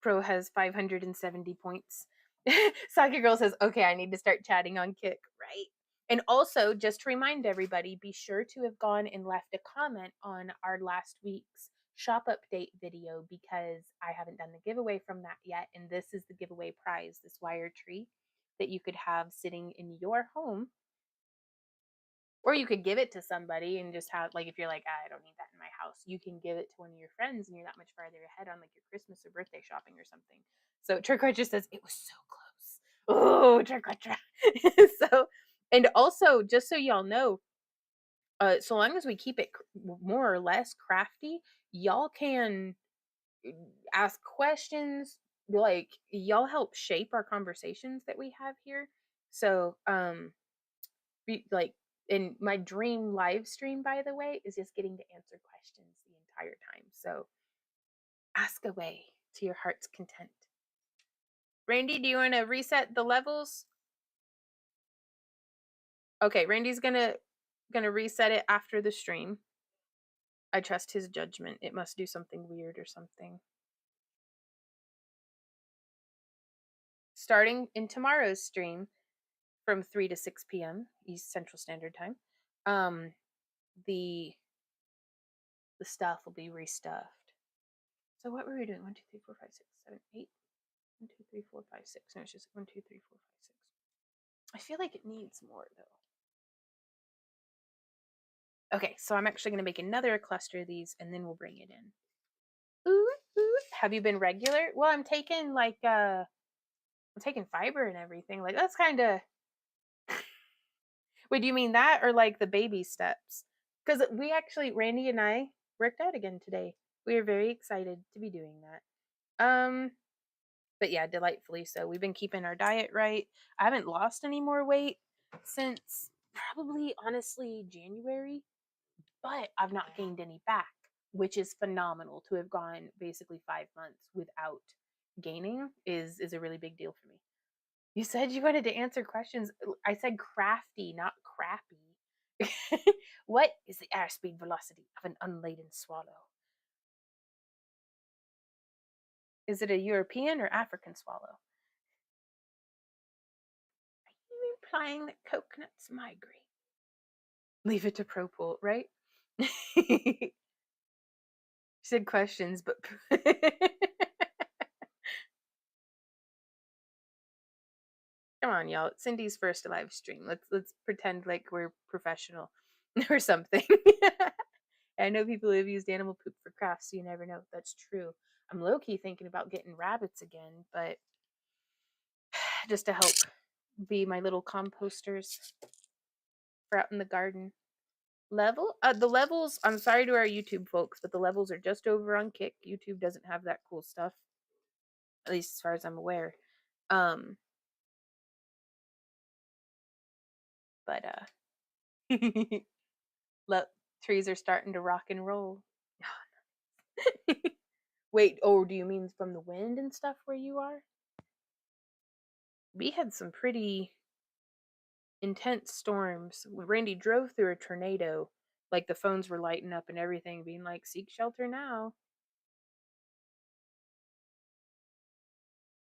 Pro has 570 points. Soccer Girl says, okay, I need to start chatting on Kick, right? And also, just to remind everybody, be sure to have gone and left a comment on our last week's shop update video because I haven't done the giveaway from that yet. And this is the giveaway prize, this wire tree that you could have sitting in your home. Or you could give it to somebody and just have, like, if you're like, I don't need that in my house, you can give it to one of your friends and you're that much farther ahead on like your Christmas or birthday shopping or something. So Turquoise just says, it was so close. Oh, Turquoise. So, and also, just so y'all know, so long as we keep it more or less crafty, y'all can ask questions. Like, y'all help shape our conversations that we have here. So, like, in my dream live stream, by the way, is just getting to answer questions the entire time. So ask away to your heart's content. Randy, do you want to reset the levels? Okay, Randy's gonna reset it after the stream. I trust his judgment. It must do something weird or something. Starting in tomorrow's stream from 3 to 6 p.m. East Central Standard Time, the stuff will be restuffed. So what were we doing? 1, 2, 3, 4, 5, 6, 7, 8. 1, 2, 3, 4, 5, 6. No, it's just 1, 2, 3, 4, 5, 6. I feel like it needs more though. Okay, so I'm actually going to make another cluster of these and then we'll bring it in. Ooh, ooh. Have you been regular? Well, I'm taking like I'm taking fiber and everything. Like that's kind of Wait, do you mean that or like the baby steps? Because we actually, Randy and I worked out again today. We are very excited to be doing that. But yeah, delightfully so. We've been keeping our diet right. I haven't lost any more weight since probably honestly January, but I've not gained any back, which is phenomenal. To have gone basically 5 months without gaining is a really big deal for me. You said you wanted to answer questions. I said crafty, not crappy. What is the airspeed velocity of an unladen swallow? Is it a European or African swallow? Are you implying that coconuts migrate? Leave it to Propol, right? She said questions, but come on, y'all. It's Cindy's first live stream. Let's pretend like we're professional or something. I know people have used animal poop for crafts, so you never know. That's true. I'm low key thinking about getting rabbits again, but just to help be my little composters for out in the garden. The levels, I'm sorry to our YouTube folks, but the levels are just over on Kick. YouTube doesn't have that cool stuff, at least as far as I'm aware. Um, but look, trees are starting to rock and roll. Wait, oh, do you mean from the wind and stuff where you are? We had some pretty intense storms. Randy drove through a tornado. Like the phones were lighting up and everything, being like, seek shelter now.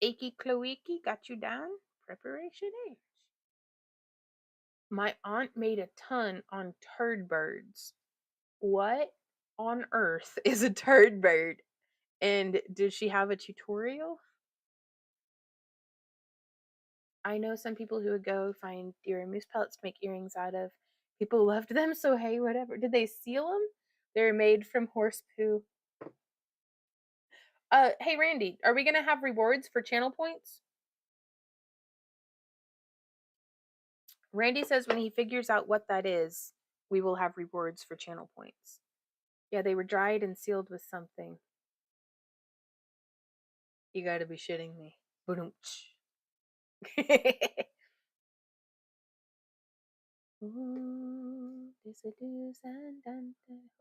Achy Cloaky got you down? Preparation H. My aunt made a ton on turd birds. What on earth is a turd bird? And did she have a tutorial? I know some people who would go find deer and moose pellets to make earrings out of. People loved them, so hey, whatever. Did they seal them? They're made from horse poo. Hey Randy, are we gonna have rewards for channel points? Randy says when he figures out what that is, we will have rewards for channel points. Yeah, they were dried and sealed with something. You gotta be shitting me.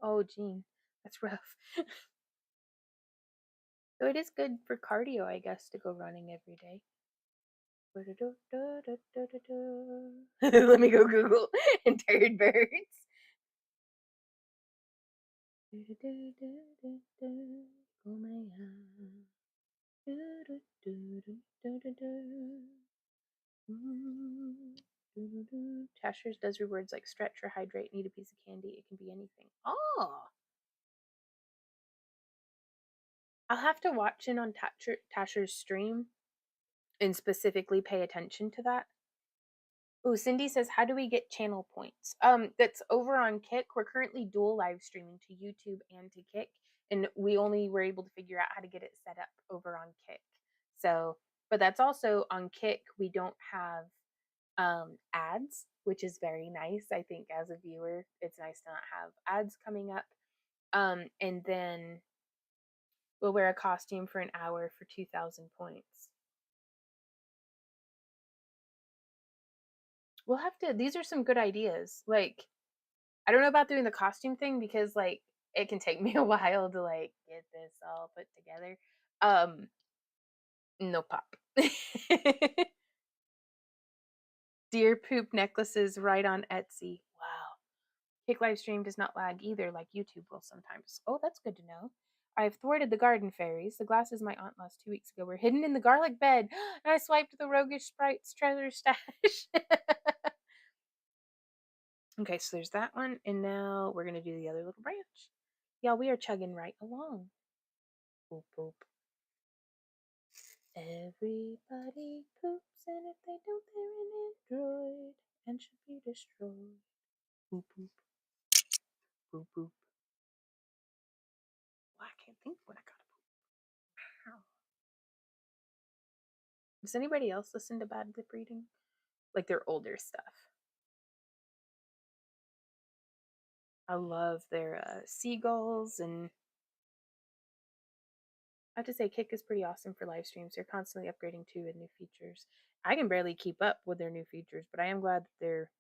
Oh, Gene, that's rough. So it is good for cardio, I guess, to go running every day. Let me go Google and turd birds. Tashers does rewards like stretch or hydrate, need a piece of candy. It can be anything. Oh, I'll have to watch in on Tasher's stream and specifically pay attention to that. Oh, Cindy says, how do we get channel points? That's over on Kick. We're currently dual live streaming to YouTube and to Kick, and we only were able to figure out how to get it set up over on Kick. So, but that's also on Kick. We don't have ads, which is very nice. I think as a viewer, it's nice to not have ads coming up. And then we'll wear a costume for an hour for 2,000 points. We'll have to, these are some good ideas. Like, I don't know about doing the costume thing because like it can take me a while to like get this all put together. No pop. Deer poop necklaces right on Etsy. Wow. Kick live stream does not lag either, like YouTube will sometimes. Oh, that's good to know. I've thwarted the garden fairies. The glasses my aunt lost 2 weeks ago were hidden in the garlic bed, and I swiped the roguish sprite's treasure stash. Okay, so there's that one, and now we're gonna do the other little branch. Y'all, we are chugging right along. Boop, boop. Everybody poops, and if they don't, they're an android and should be destroyed. Boop boop. Boop boop. Well, I can't think when I gotta poop. Ow. Does anybody else listen to bad lip reading? Like their older stuff. I love their seagulls, and I have to say, Kick is pretty awesome for live streams. They're constantly upgrading too with new features. I can barely keep up with their new features, but I am glad that they're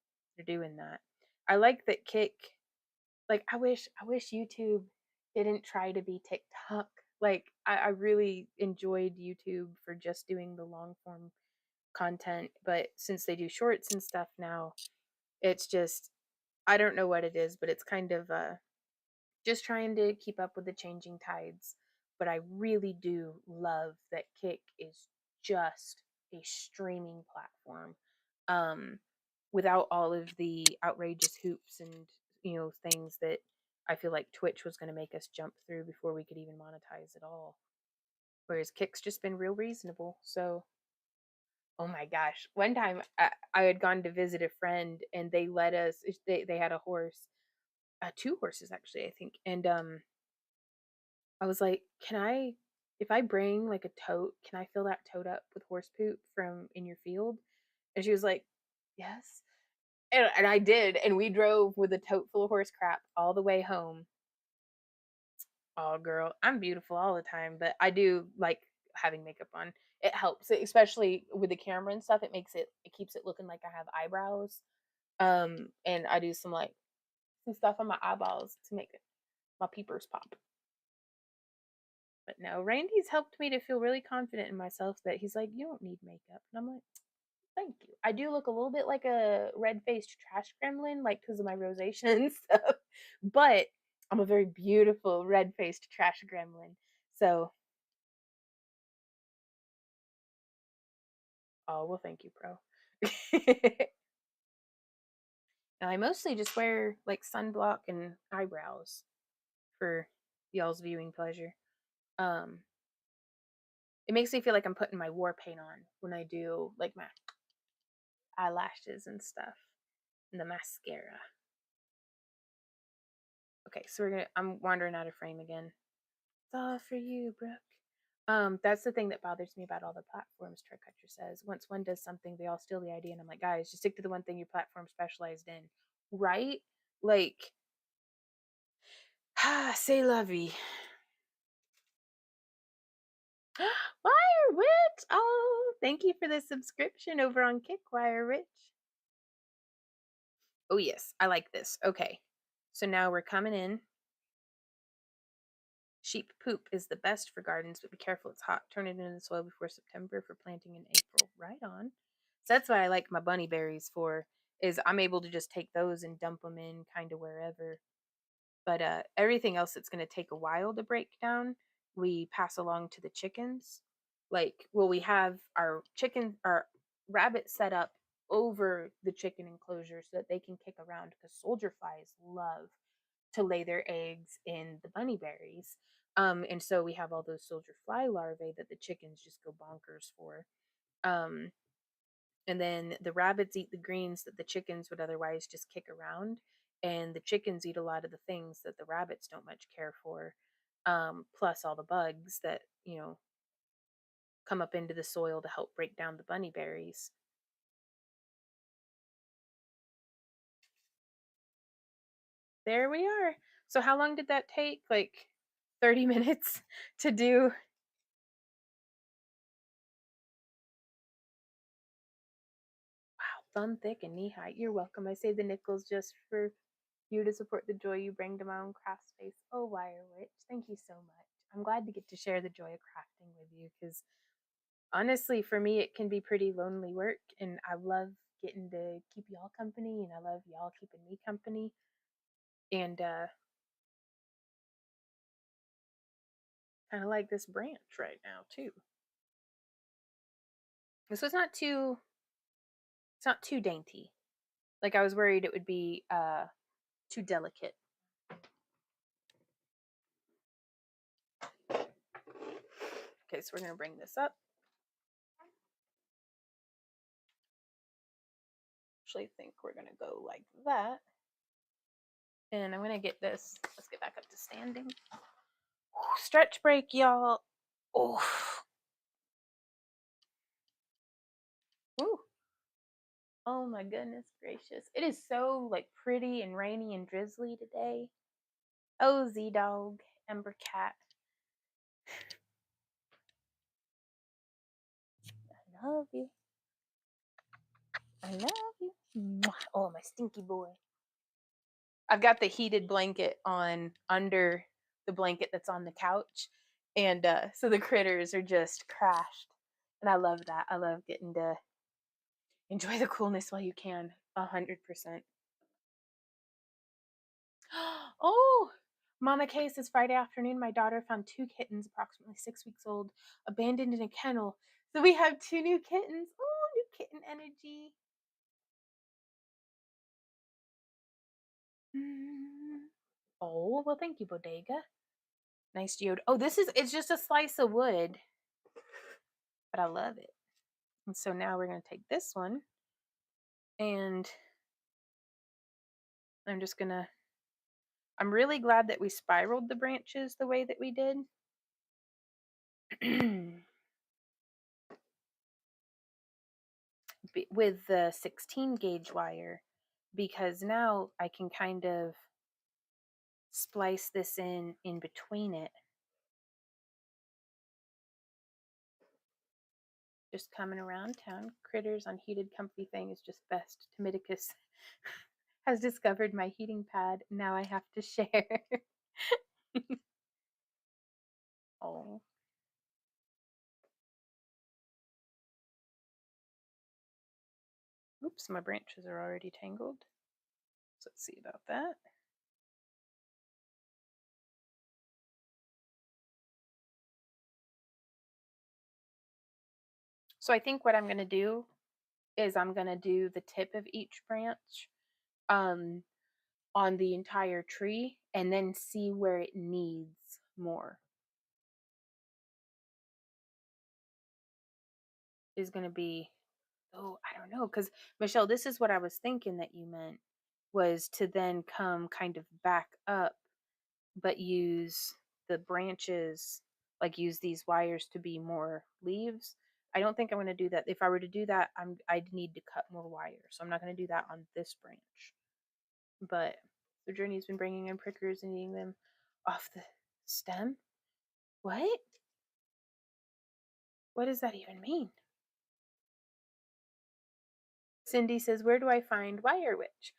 doing that. I like that Kick. Like I wish YouTube didn't try to be TikTok. Like I really enjoyed YouTube for just doing the long form content, but since they do shorts and stuff now, it's just I don't know what it is, but it's kind of just trying to keep up with the changing tides. But I really do love that Kick is just a streaming platform, um, without all of the outrageous hoops and things that I feel like Twitch was going to make us jump through before we could even monetize it all. Whereas Kick's just been real reasonable. So, oh my gosh, one time I had gone to visit a friend and they let us. They had a horse, two horses actually, I think, and I was like, "Can I, if I bring like a tote, can I fill that tote up with horse poop from in your field?" And she was like, "Yes." And I did, and we drove with a tote full of horse crap all the way home. Oh, girl, I'm beautiful all the time, but I do like having makeup on. It helps, especially with the camera and stuff. It keeps it looking like I have eyebrows. And I do some stuff on my eyeballs to make my peepers pop. But no, Randy's helped me to feel really confident in myself that he's like, "You don't need makeup." And I'm like, "Thank you." I do look a little bit like a red-faced trash gremlin, like because of my rosacea and stuff, but I'm a very beautiful red-faced trash gremlin. So, oh, well, thank you, pro. Now, I mostly just wear like sunblock and eyebrows for y'all's viewing pleasure. Um, it makes me feel like I'm putting my war paint on when I do like my eyelashes and stuff and the mascara. Okay, so I'm wandering out of frame again. It's all for you, Brooke. That's the thing that bothers me about all the platforms, Trickcatcher says. Once one does something, they all steal the idea, and I'm like, guys, just stick to the one thing your platform specialized in. Right? Like, say lovey. Wire Rich! Oh, thank you for the subscription over on Kick, Wire Rich. Oh, yes, I like this. Okay, so now we're coming in. Sheep poop is the best for gardens, but be careful, it's hot. Turn it into the soil before September for planting in April. Right on. So that's what I like my bunny berries for, is I'm able to just take those and dump them in kind of wherever. But everything else that's going to take a while to break down, we pass along to the chickens. Like, well, we have our rabbits set up over the chicken enclosure so that they can kick around because soldier flies love to lay their eggs in the bunny berries. And so we have all those soldier fly larvae that the chickens just go bonkers for. Um, and then the rabbits eat the greens that the chickens would otherwise just kick around. And the chickens eat a lot of the things that the rabbits don't much care for, plus all the bugs that, come up into the soil to help break down the bunny berries. There we are. So, how long did that take? Like 30 minutes to do? Wow, thumb thick and knee high. You're welcome. I save the nickels just for you to support the joy you bring to my own craft space. Oh, Wire Witch, thank you so much. I'm glad to get to share the joy of crafting with you because honestly, for me, it can be pretty lonely work, and I love getting to keep y'all company, and I love y'all keeping me company. And kind of like this branch right now too. So it's not too dainty. Like I was worried it would be too delicate. Okay, so we're gonna bring this up. actually think we're gonna go like that. And I'm gonna get this. Let's get back up to standing. Stretch break, y'all. Oh. Ooh. Oh my goodness gracious. It is so like pretty and rainy and drizzly today. Oh, Z-Dog, Ember Cat. I love you. I love you. Mwah. Oh, my stinky boy. I've got the heated blanket on under the blanket that's on the couch. And so the critters are just crashed. And I love that. I love getting to enjoy the coolness while you can. 100%. Oh, Mama Kay says Friday afternoon, my daughter found 2 kittens, approximately 6 weeks old, abandoned in a kennel. So we have 2 new kittens. Oh, new kitten energy. Oh, well, thank you, Bodega. Nice geode. Oh, it's just a slice of wood, but I love it. And so now we're going to take this one and I'm really glad that we spiraled the branches the way that we did. With the 16 gauge wire, because now I can kind of splice this in between it. Just coming around town. Critters on heated comfy thing is just best. Timidicus has discovered my heating pad. Now I have to share. Oh. Oops, my branches are already tangled. So let's see about that. So I think what I'm going to do is I'm going to do the tip of each branch on the entire tree and then see where it needs more. Is going to be, oh, I don't know, because Michelle, this is what I was thinking that you meant, was to then come kind of back up, but use the branches, like use these wires to be more leaves. I don't think I'm going to do that. If I were to do that, I'd need to cut more wire, so I'm not going to do that on this branch. But the journey's been bringing in prickers and eating them off the stem. What? What does that even mean? Cindy says, "Where do I find Wire Witch?"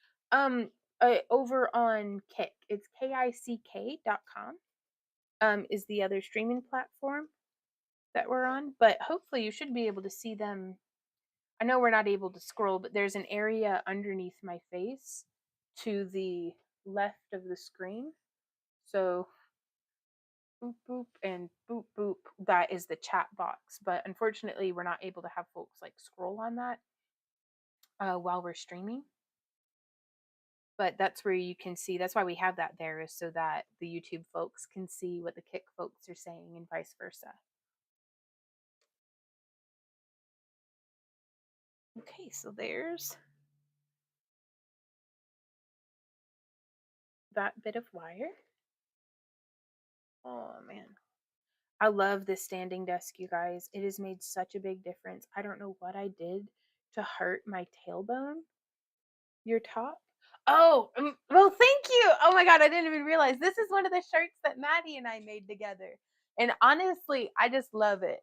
Over on Kick. It's kick.com. Is the other streaming platform that we're on, but hopefully you should be able to see them. I know we're not able to scroll, but there's an area underneath my face to the left of the screen. So boop boop and boop boop, that is the chat box. But unfortunately, we're not able to have folks like scroll on that while we're streaming. But that's where you can see, that's why we have that there, is so that the YouTube folks can see what the Kick folks are saying and vice versa. Okay, so there's that bit of wire. Oh man, I love this standing desk, you guys. It has made such a big difference. I don't know what I did to hurt my tailbone. Your top? Oh, well, thank you. Oh my God, I didn't even realize this is one of the shirts that Maddie and I made together. And honestly, I just love it.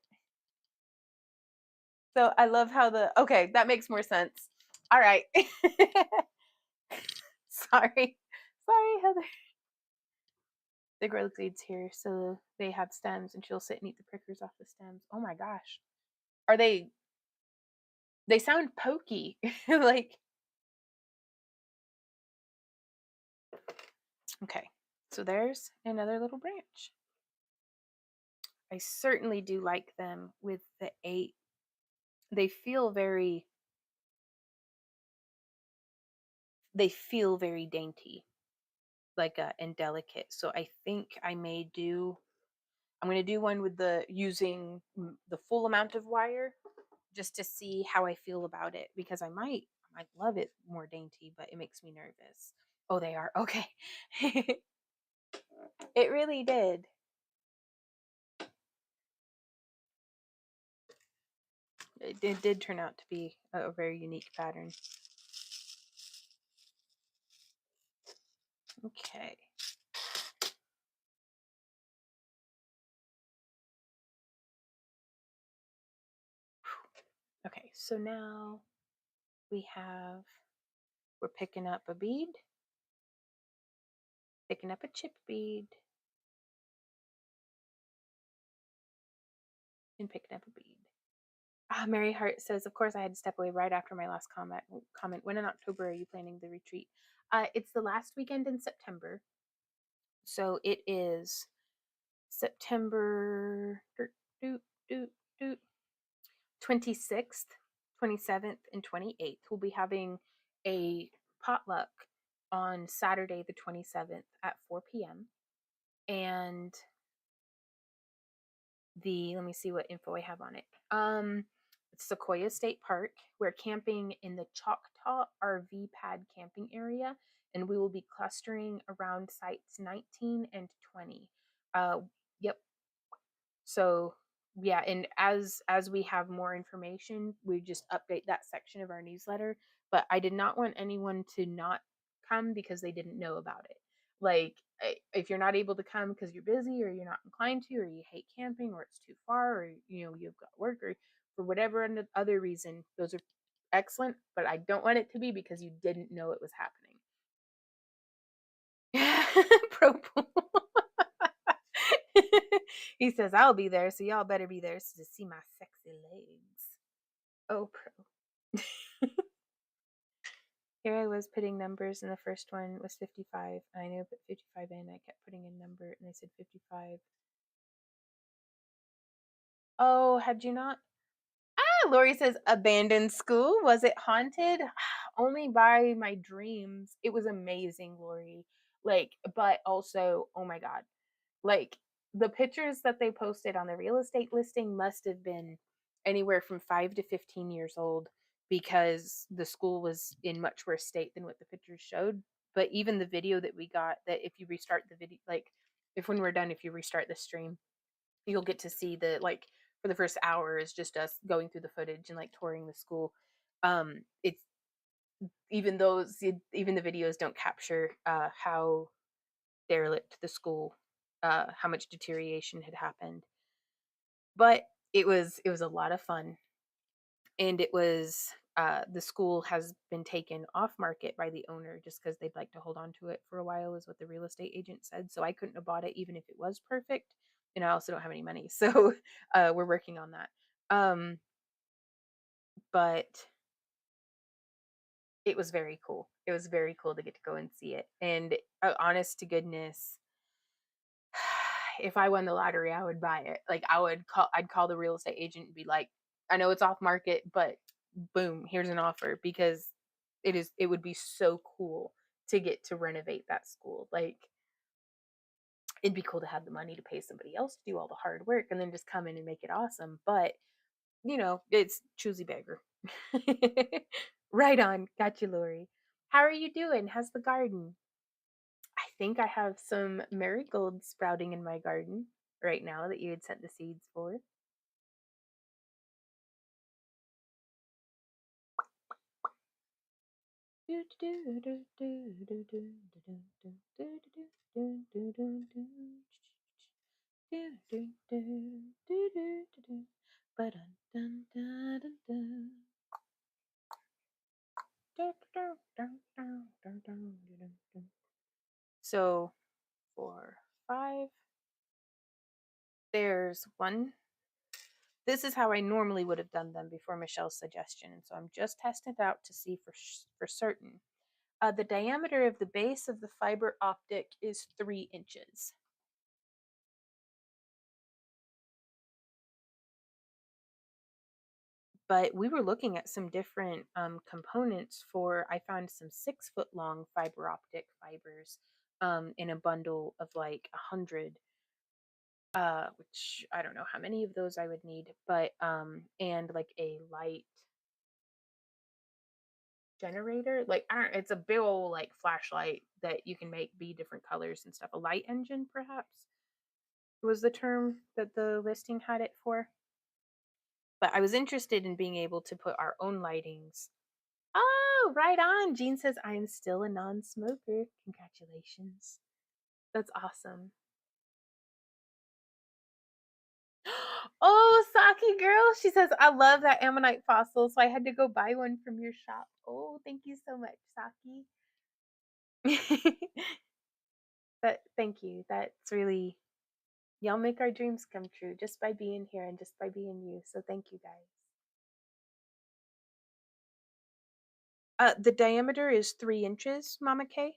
So I love how okay, that makes more sense. All right. Sorry, Heather. The growth leads here, so they have stems, and she'll sit and eat the prickers off the stems. Oh my gosh, are they? They sound pokey, like. Okay, so there's another little branch. I certainly do like them with the 8. They feel very dainty, like and delicate. So I think I may do. I'm going to do one with the full amount of wire, just to see how I feel about it, because I might I love it more dainty, but it makes me nervous. Oh, they are? Okay. It really did. It did turn out to be a very unique pattern. Okay. Okay, so now we're picking up a bead, picking up a chip bead, and picking up a bead. Mary Hart says, of course, I had to step away right after my last comment. When in October are you planning the retreat? It's the last weekend in September. So it is September 26th, 27th, and 28th. We'll be having a potluck on Saturday, the 27th at 4 p.m. And let me see what info I have on it. It's Sequoia State Park. We're camping in the Choctaw RV pad camping area, and we will be clustering around sites 19 and 20. Yep. So yeah, and as we have more information, we just update that section of our newsletter. But I did not want anyone to not come because they didn't know about it. Like, if you're not able to come because you're busy or you're not inclined to, or you hate camping, or it's too far, or you've got work, or for whatever other reason, those are excellent. But I don't want it to be because you didn't know it was happening. Pro pool. He says, I'll be there, so y'all better be there to see my sexy legs. Oh, pro. Here I was putting numbers, and the first one was 55. I knew I put 55 in. I kept putting in number, and I said 55. Oh, had you not? Lori says, abandoned school. Was it haunted? Only by my dreams. It was amazing, Lori. Like, but also, oh my God. Like, the pictures that they posted on the real estate listing must have been anywhere from 5 to 15 years old, because the school was in much worse state than what the pictures showed. But even the video that we got, that if you restart the video, like, if when we're done, if you restart the stream, you'll get to see the, like, for the first hour is just us going through the footage and like touring the school. It's even the videos don't capture how derelict the school, how much deterioration had happened. But it was a lot of fun, and it was the school has been taken off market by the owner just because they'd like to hold on to it for a while, is what the real estate agent said. So I couldn't have bought it even if it was perfect, and I also don't have any money, so we're working on that. But it was very cool. It was very cool to get to go and see it. And honest to goodness, if I won the lottery, I would buy it. Like, I'd call the real estate agent and be like, I know it's off market, but boom, here's an offer, because it would be so cool to get to renovate that school. Like, it'd be cool to have the money to pay somebody else to do all the hard work and then just come in and make it awesome. But it's choosy beggar. Right on. Got you, Lori. How are you doing? How's the garden? I think I have some marigolds sprouting in my garden right now that you had sent the seeds for. So 4, 5. There's one. This is how I normally would have done them before Michelle's suggestion, and so I'm just testing it out to see for certain. The diameter of the base of the fiber optic is 3 inches. But we were looking at some different components for, I found some 6-foot long fiber optic fibers in a bundle of like 100, which I don't know how many of those I would need, but and like a light generator. Like I don't, it's a big old like flashlight that you can make be different colors and stuff. A light engine, perhaps, was the term that the listing had it for. But I was interested in being able to put our own lightings. Oh, right on. Jean says I am still a non-smoker. Congratulations. That's awesome. Oh, Saki girl. She says, I love that ammonite fossil, so I had to go buy one from your shop. Oh, thank you so much, Saki. But thank you. That's really, y'all make our dreams come true just by being here and just by being you. So thank you guys. The diameter is 3 inches, Mama K.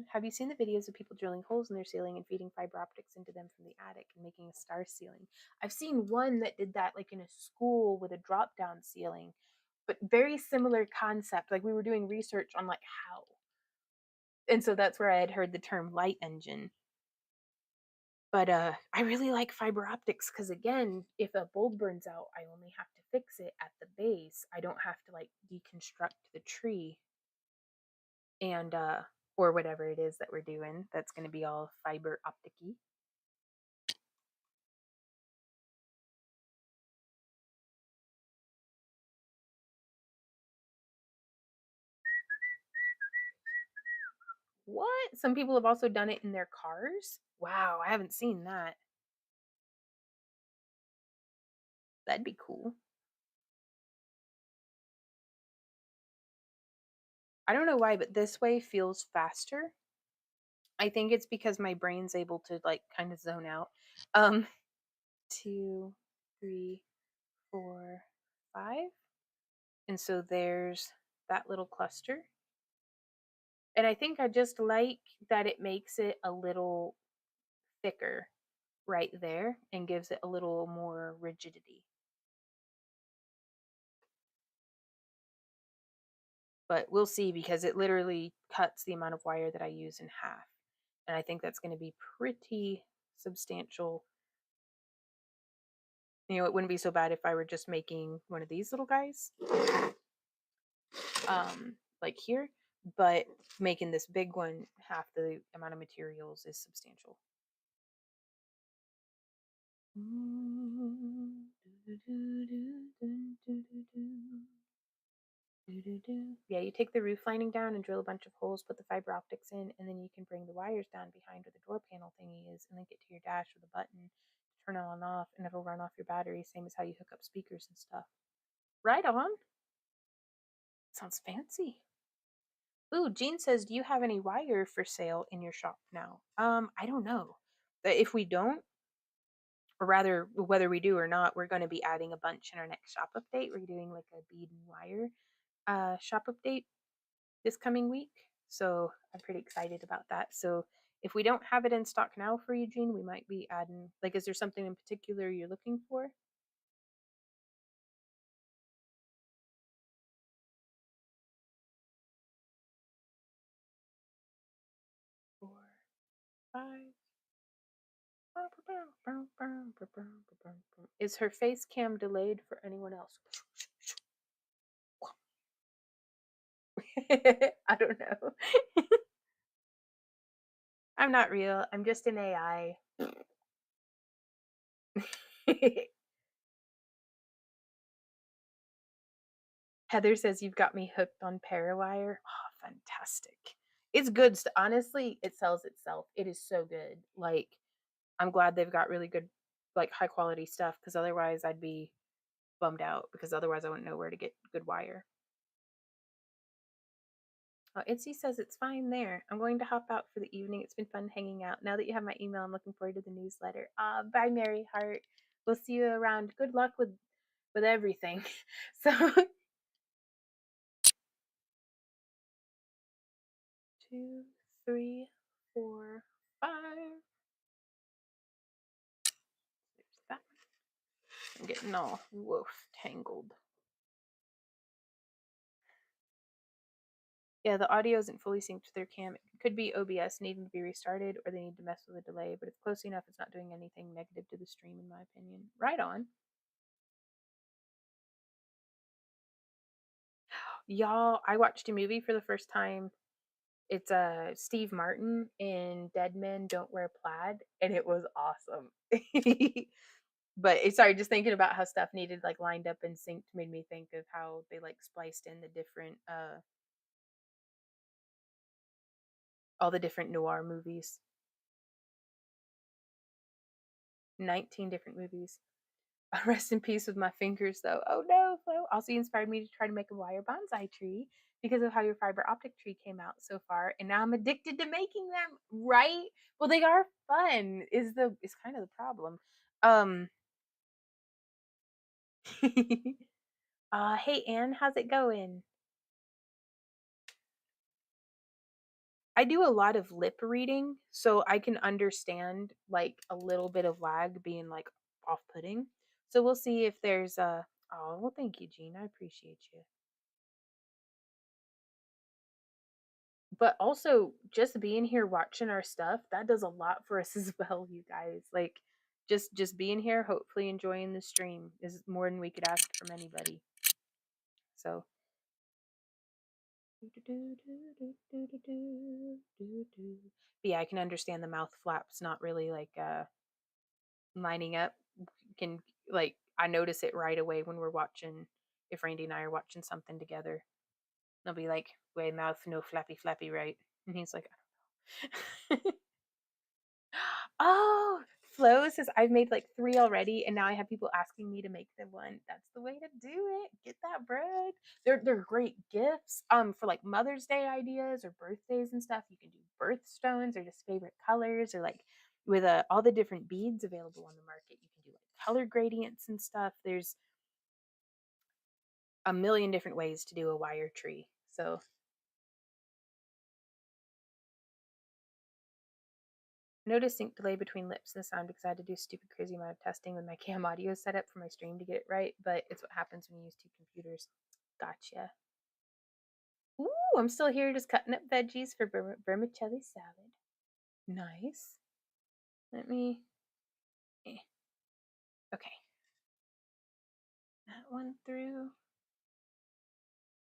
Have you seen the videos of people drilling holes in their ceiling and feeding fiber optics into them from the attic and making a star ceiling? I've seen one that did that like in a school with a drop down ceiling, but very similar concept. Like we were doing research on like how. And so that's where I had heard the term light engine. But I really like fiber optics because again, if a bulb burns out, I only have to fix it at the base. I don't have to like deconstruct the tree and or whatever it is that we're doing. That's going to be all fiber opticy. What? Some people have also done it in their cars. Wow, I haven't seen that. That'd be cool. I don't know why, but this way feels faster. I think it's because my brain's able to like kind of zone out. 2, 3, 4, 5. And so there's that little cluster. And I think I just like that it makes it a little thicker right there and gives it a little more rigidity. But we'll see because it literally cuts the amount of wire that I use in half. And I think that's going to be pretty substantial. You know, it wouldn't be so bad if I were just making one of these little guys, like here, but making this big one half the amount of materials is substantial. Yeah, you take the roof lining down and drill a bunch of holes, put the fiber optics in, and then you can bring the wires down behind where the door panel thingy is and link it to your dash with a button to turn on and off, and it'll run off your battery, same as how you hook up speakers and stuff. Right on. Sounds fancy. Ooh, Jean says, do you have any wire for sale in your shop now? I don't know. But if we don't, or rather, whether we do or not, we're going to be adding a bunch in our next shop update. We're doing like a bead and wire shop update this coming week. So I'm pretty excited about that. So if we don't have it in stock now for you, Jean, we might be adding, like, is there something in particular you're looking for? 4, 5. Is her face cam delayed for anyone else? I don't know. I'm not real. I'm just an AI. Heather says you've got me hooked on Parawire. Oh, fantastic. It's good. Honestly, it sells itself. It is so good. Like, I'm glad they've got really good, like, high quality stuff because otherwise I'd be bummed out because otherwise I wouldn't know where to get good wire. Oh, Itzy says it's fine there. I'm going to hop out for the evening. It's been fun hanging out. Now that you have my email, I'm looking forward to the newsletter. Bye, Mary Hart. We'll see you around. Good luck with everything. So 2, 3, 4, 5. There's that. I'm getting all tangled. Yeah, the audio isn't fully synced to their cam. It could be OBS needing to be restarted or they need to mess with the delay, but it's close enough. It's not doing anything negative to the stream, in my opinion. Right on. Y'all, I watched a movie for the first time. It's Steve Martin in Dead Men Don't Wear Plaid, and it was awesome. But sorry, just thinking about how stuff needed like lined up and synced made me think of how they like spliced in the different all the different noir movies. 19 different movies. Rest in peace with my fingers, though. Oh no, Flo. Also, you inspired me to try to make a wire bonsai tree because of how your fiber optic tree came out so far, and now I'm addicted to making them. Right? Well, they are fun. Is kind of the problem. Um. Hey Anne, how's it going? I do a lot of lip reading, so I can understand like a little bit of lag being like off-putting. So we'll see if there's a. Oh well, thank you, Jean. I appreciate you. But also just being here watching our stuff, that does a lot for us as well, you guys. Like just being here, hopefully enjoying the stream is more than we could ask from anybody. So but yeah, I can understand the mouth flaps not really like lining up. Can like I notice it right away when we're watching if Randy and I are watching something together. They'll be like, way mouth no flappy flappy right. And he's like, I don't know. Oh, Flo says I've made like 3 already, and now I have people asking me to make them one. That's the way to do it. Get that bread. They're great gifts. For like Mother's Day ideas or birthdays and stuff. You can do birthstones or just favorite colors or like with all the different beads available on the market. You can do like color gradients and stuff. There's a million different ways to do a wire tree. So noticed sync delay between lips and sound because I had to do stupid crazy amount of testing with my cam audio setup for my stream to get it right, but it's what happens when you use 2 computers. Gotcha. Ooh, I'm still here just cutting up veggies for vermicelli salad. Nice. Let me. Okay. That one through.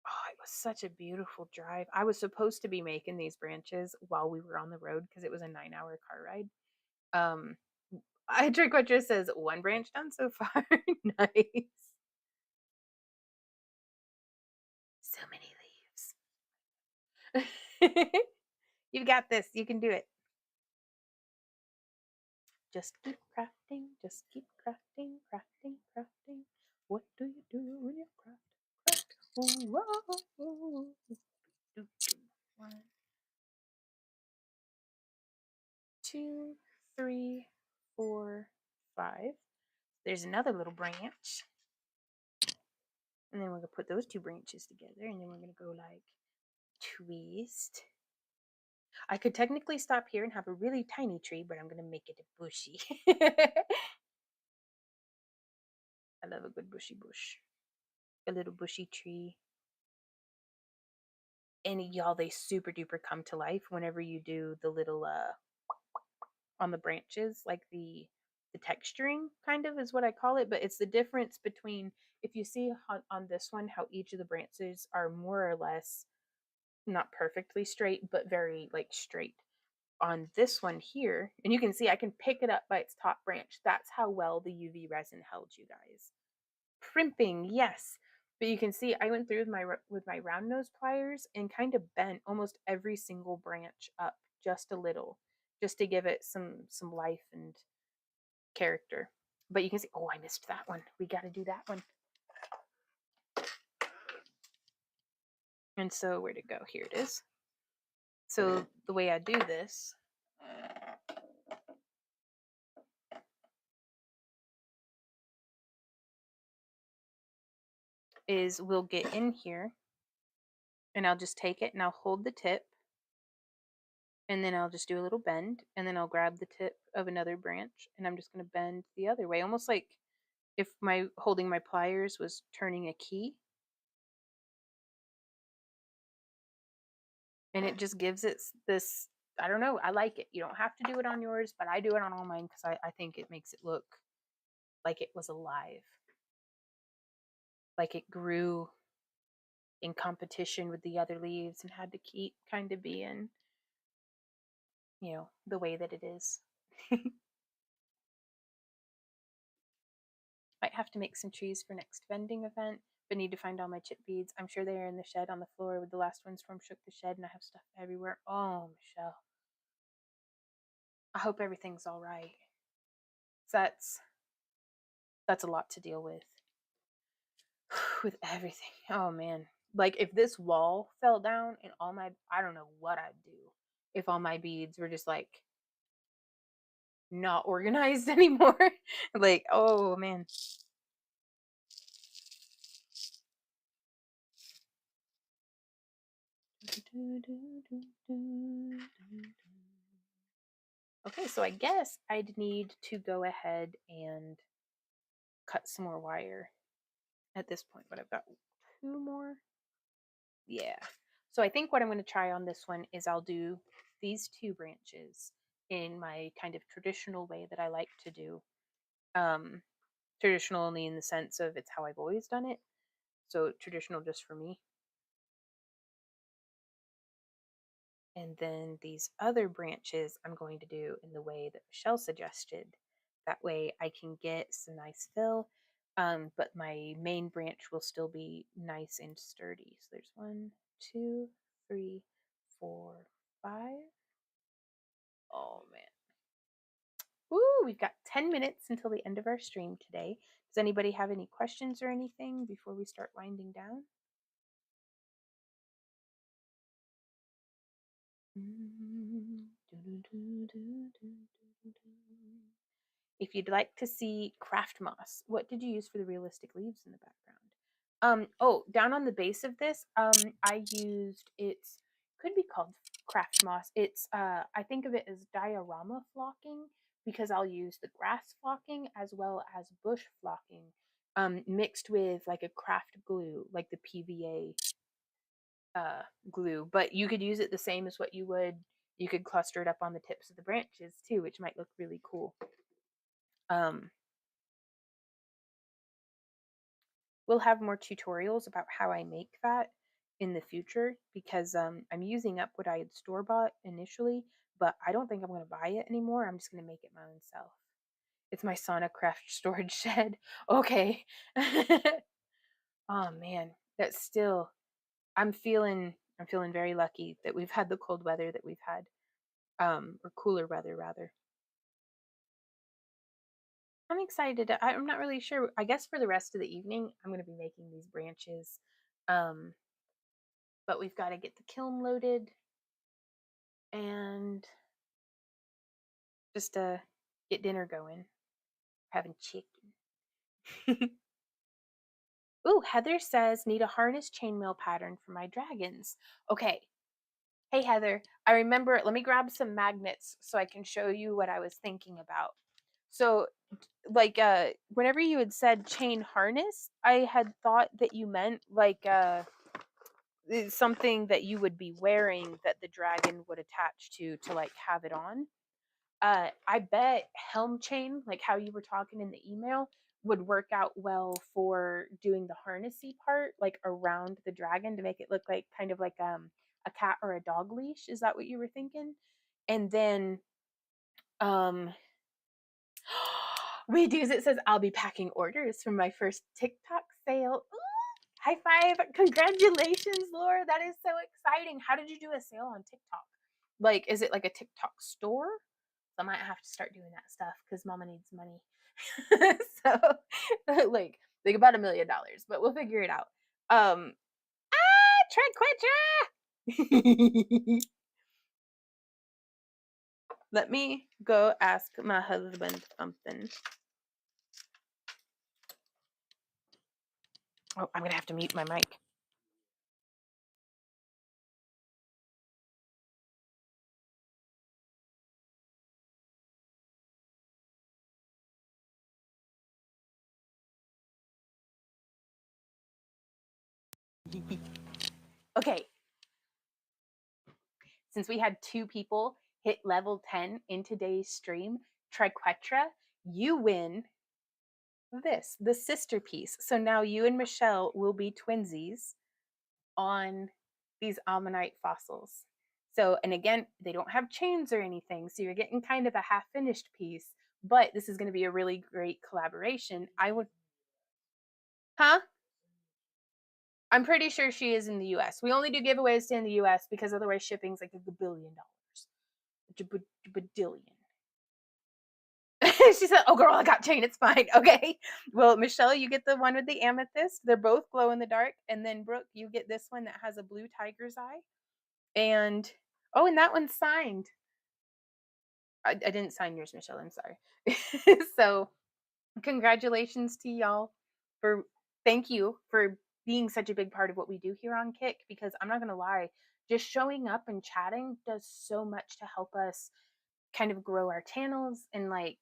Oh, it was such a beautiful drive. I was supposed to be making these branches while we were on the road because it was a 9-hour car ride. I Trick Watcher says 1 branch done so far. Nice. So many leaves. You got this. You can do it. Just keep crafting. Just keep crafting, crafting, crafting. What do you do when you craft? Craft. Ooh, oh, oh. 1, 2, 3, 4, 5. There's another little branch. And then we're going to put those 2 branches together. And then we're going to go like twist. I could technically stop here and have a really tiny tree, but I'm going to make it a bushy. I love a good bushy bush. A little bushy tree. And y'all, they super duper come to life whenever you do the little on the branches, like the texturing kind of is what I call it, but it's the difference between if you see on this one how each of the branches are more or less not perfectly straight, but very like straight. On this one here, and you can see I can pick it up by its top branch. That's how well the UV resin held, you guys. Primping, yes. But you can see I went through with my round nose pliers and kind of bent almost every single branch up just a little, just to give it some life and character. But you can see, oh, I missed that one. We got to do that one. And so where'd it go? Here it is. So the way I do this is we'll get in here and I'll just take it and I'll hold the tip and then I'll just do a little bend and then I'll grab the tip of another branch and I'm just going to bend the other way, almost like if my holding my pliers was turning a key. And it just gives it this, I don't know, I like it. You don't have to do it on yours, but I do it on all mine because I think it makes it look like it was alive, like it grew in competition with the other leaves and had to keep kind of being, you know, the way that it is. Might have to make some trees for next vending event, but need to find all my chip beads. I'm sure they are in the shed on the floor with the last windstorm shook the shed and I have stuff everywhere. Oh, Michelle. I hope everything's all right. That's a lot to deal with. With everything. Oh man. Like if this wall fell down and all my, I don't know what I'd do if all my beads were just like not organized anymore. Like, oh man. Okay, so I guess I'd need to go ahead and cut some more wire at this point, but I've got 2 more. Yeah. So I think what I'm going to try on this one is I'll do these 2 branches in my kind of traditional way that I like to do. Traditional only in the sense of it's how I've always done it. So traditional just for me. And then these other branches I'm going to do in the way that Michelle suggested. That way I can get some nice fill, but my main branch will still be nice and sturdy. So there's 1, 2, 3, 4, 5. Oh man. Ooh, we've got 10 minutes until the end of our stream today. Does anybody have any questions or anything before we start winding down? If you'd like to see craft moss, what did you use for the realistic leaves in the background? Oh, down on the base of this, I used, it's could be called craft moss. It's I think of it as diorama flocking because I'll use the grass flocking as well as bush flocking, mixed with like a craft glue, like the PVA glue. But you could use it the same as what you would. You could cluster it up on the tips of the branches too, which might look really cool. We'll have more tutorials about how I make that in the future because I'm using up what I had store bought initially, but I don't think I'm going to buy it anymore. I'm just going to make it my own self. It's my Sauna Craft storage shed. Okay. Oh man, that's still, I'm feeling very lucky that we've had the cold weather that we've had, or cooler weather rather. I'm excited. I'm not really sure. I guess for the rest of the evening, I'm going to be making these branches. But we've got to get the kiln loaded and just get dinner going. Having chicken. Ooh, Heather says need a harness chainmail pattern for my dragons. Okay. Hey Heather, I remember, let me grab some magnets so I can show you what I was thinking about. So like whenever you had said chain harness, I had thought that you meant like something that you would be wearing that the dragon would attach to like have it on. I bet helm chain, like how you were talking in the email, would work out well for doing the harnessy part, like around the dragon to make it look like kind of like a cat or a dog leash. Is that what you were thinking? And then Reduce it says I'll be packing orders for my first TikTok sale. Ooh, high five! Congratulations, Laura. That is so exciting. How did you do a sale on TikTok? Like, is it like a TikTok store? I might have to start doing that stuff because mama needs money. So like about $1 million, but we'll figure it out. Tread. Let me go ask my husband something. Oh, I'm gonna have to mute my mic. Okay. Since we had 2 people hit level 10 in today's stream, Triquetra, you win this, the sister piece. So now you and Michelle will be twinsies on these ammonite fossils. So, and again, they don't have chains or anything, so you're getting kind of a half finished piece, but this is going to be a really great collaboration. I would, huh? I'm pretty sure she is in the US. We only do giveaways to in the US because otherwise shipping's like $1 billion. Badillion. She said, "Oh, girl, I got chain. It's fine." Okay. Well, Michelle, you get the one with the amethyst. They're both glow in the dark. And then Brooke, you get this one that has a blue tiger's eye. And oh, and that one's signed. I didn't sign yours, Michelle. I'm sorry. So, congratulations to y'all for thank you for being such a big part of what we do here on Kick, because I'm not going to lie, just showing up and chatting does so much to help us kind of grow our channels and like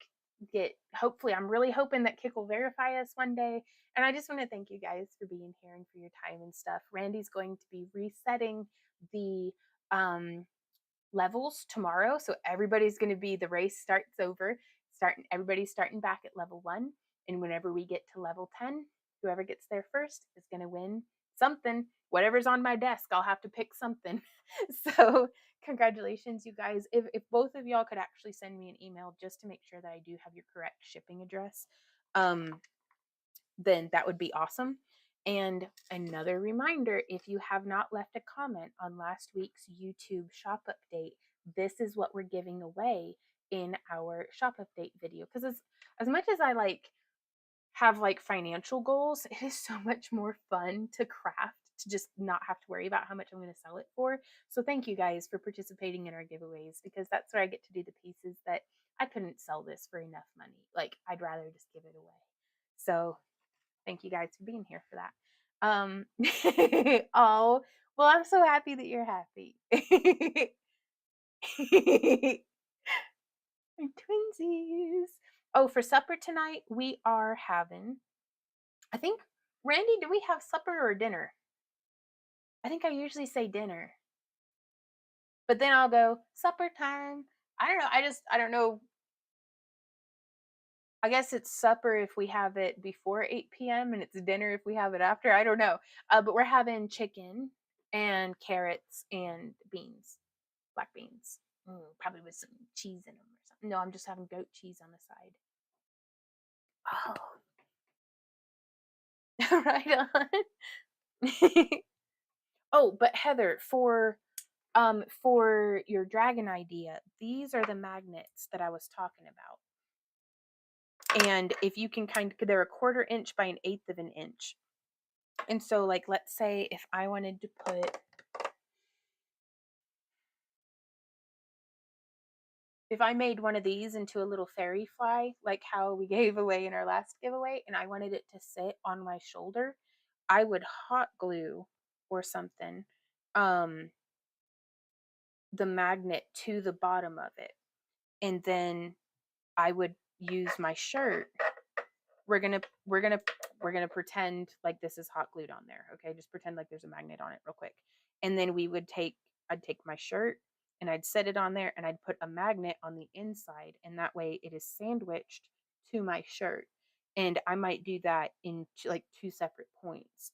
get, hopefully, I'm really hoping that Kick will verify us one day. And I just want to thank you guys for being here and for your time and stuff. Randy's going to be resetting the levels tomorrow, so everybody's going to be, the race starts over, everybody's starting back at level 1, and whenever we get to level 10, whoever gets there first is going to win something. Whatever's on my desk, I'll have to pick something. So congratulations, you guys. If both of y'all could actually send me an email just to make sure that I do have your correct shipping address, then that would be awesome. And another reminder, if you have not left a comment on last week's YouTube shop update, this is what we're giving away in our shop update video. Because as much as I like have like financial goals, it is so much more fun to craft, to just not have to worry about how much I'm going to sell it for. So thank you guys for participating in our giveaways, because that's where I get to do the pieces that I couldn't sell this for enough money. Like, I'd rather just give it away. So thank you guys for being here for that. Oh, well, I'm so happy that you're happy. Twinsies. Oh, for supper tonight, we are having, I think, Randy, do we have supper or dinner? I think I usually say dinner, but then I'll go supper time. I don't know. I don't know. I guess it's supper if we have it before 8 p.m. and it's dinner if we have it after. I don't know. But we're having chicken and carrots and beans, black beans, probably with some cheese in them or something. No, I'm just having goat cheese on the side. Oh, right on. Oh, but Heather, for your dragon idea, these are the magnets that I was talking about. And if you can they're 1/4 inch by 1/8 of an inch. And so, like, let's say if I wanted to put, if I made one of these into a little fairy fly, like how we gave away in our last giveaway, and I wanted it to sit on my shoulder, I would hot glue or something the magnet to the bottom of it. And then I would use my shirt. We're gonna pretend like this is hot glued on there. Okay, just pretend like there's a magnet on it real quick. And then I'd take my shirt and I'd set it on there and I'd put a magnet on the inside, and that way it is sandwiched to my shirt. And I might do that in like 2 separate points.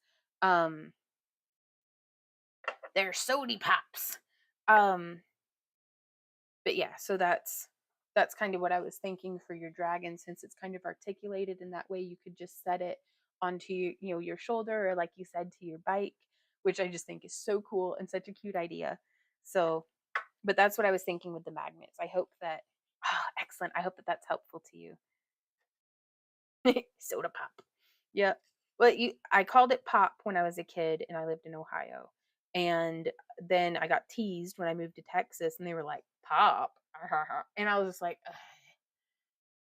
They're sody pops. But yeah, so that's kind of what I was thinking for your dragon, since it's kind of articulated, and that way you could just set it onto your shoulder, or like you said, to your bike, which I just think is so cool and such a cute idea. So, but that's what I was thinking with the magnets. I hope that, excellent. I hope that that's helpful to you. Soda pop. Yep. Well, I called it pop when I was a kid and I lived in Ohio. And then I got teased when I moved to Texas, and they were like, pop. And I was just like,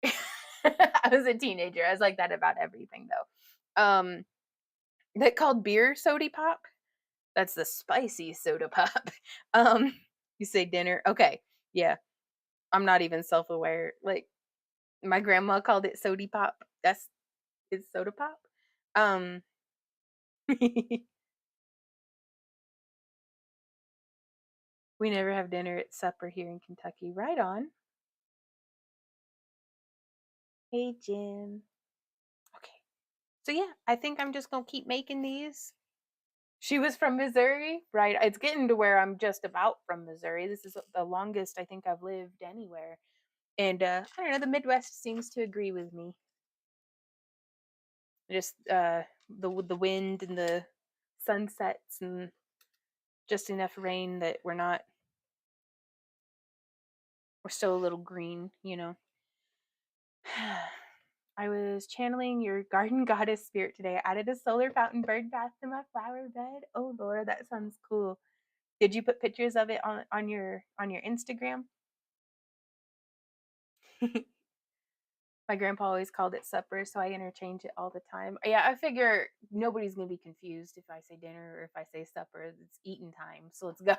I was a teenager. I was like that about everything, though. That called beer soda pop. That's the spicy soda pop. You say dinner. Okay. Yeah. I'm not even self-aware. Like, my grandma called it soda pop. It's soda pop. We never have dinner at supper here in Kentucky. Right on. Hey, Jim. Okay. So yeah, I think I'm just gonna keep making these. She was from Missouri, right? It's getting to where I'm just about from Missouri. This is the longest I think I've lived anywhere. And I don't know, the Midwest seems to agree with me. Just the wind and the sunsets and just enough rain that we're still a little green, you know. I was channeling your garden goddess spirit today. I added a solar fountain bird bath to my flower bed. Oh Lord, that sounds cool. Did you put pictures of it on your Instagram? My grandpa always called it supper, so I interchange it all the time. Yeah, I figure nobody's gonna be confused if I say dinner or if I say supper. It's eating time, so let's go.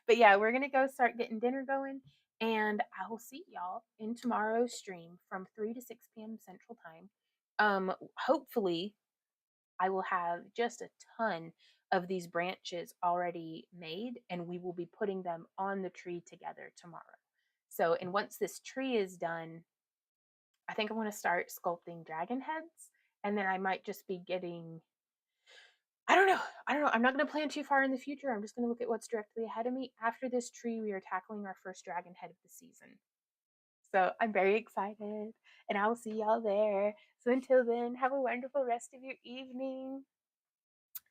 But yeah, we're gonna go start getting dinner going, and I will see y'all in tomorrow's stream from 3 to 6 p.m. Central Time. Hopefully, I will have just a ton of these branches already made, and we will be putting them on the tree together tomorrow. So, and once this tree is done, I think I want to start sculpting dragon heads, and then I might just be getting. I don't know. I don't know. I'm not going to plan too far in the future. I'm just going to look at what's directly ahead of me. After this tree, we are tackling our first dragon head of the season. So I'm very excited, and I'll see y'all there. So until then, have a wonderful rest of your evening.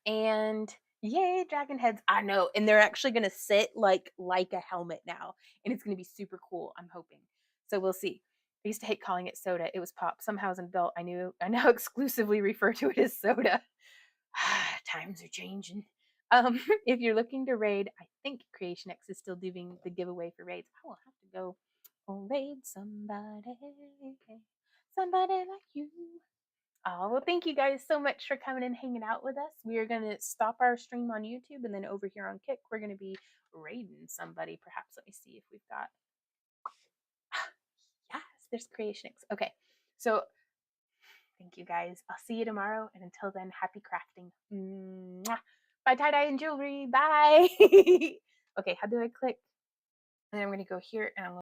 And yay, dragon heads. I know. And they're actually going to sit like a helmet now, and it's going to be super cool, I'm hoping. So we'll see. I used to hate calling it soda. It was pop. Somehow as an adult, I now exclusively refer to it as soda. Times are changing. If you're looking to raid, I think Creation X is still doing the giveaway for raids. I will have to go raid somebody like you. Oh, well, thank you guys so much for coming and hanging out with us. We are going to stop our stream on YouTube, and then over here on Kick, we're going to be raiding somebody. Perhaps let me see if we've got. Yes, there's Creation X. Okay, so thank you guys. I'll see you tomorrow, and until then, happy crafting. Mwah. Bye, tie dye and jewelry. Bye. Okay, how do I click? And then I'm going to go here, and I'm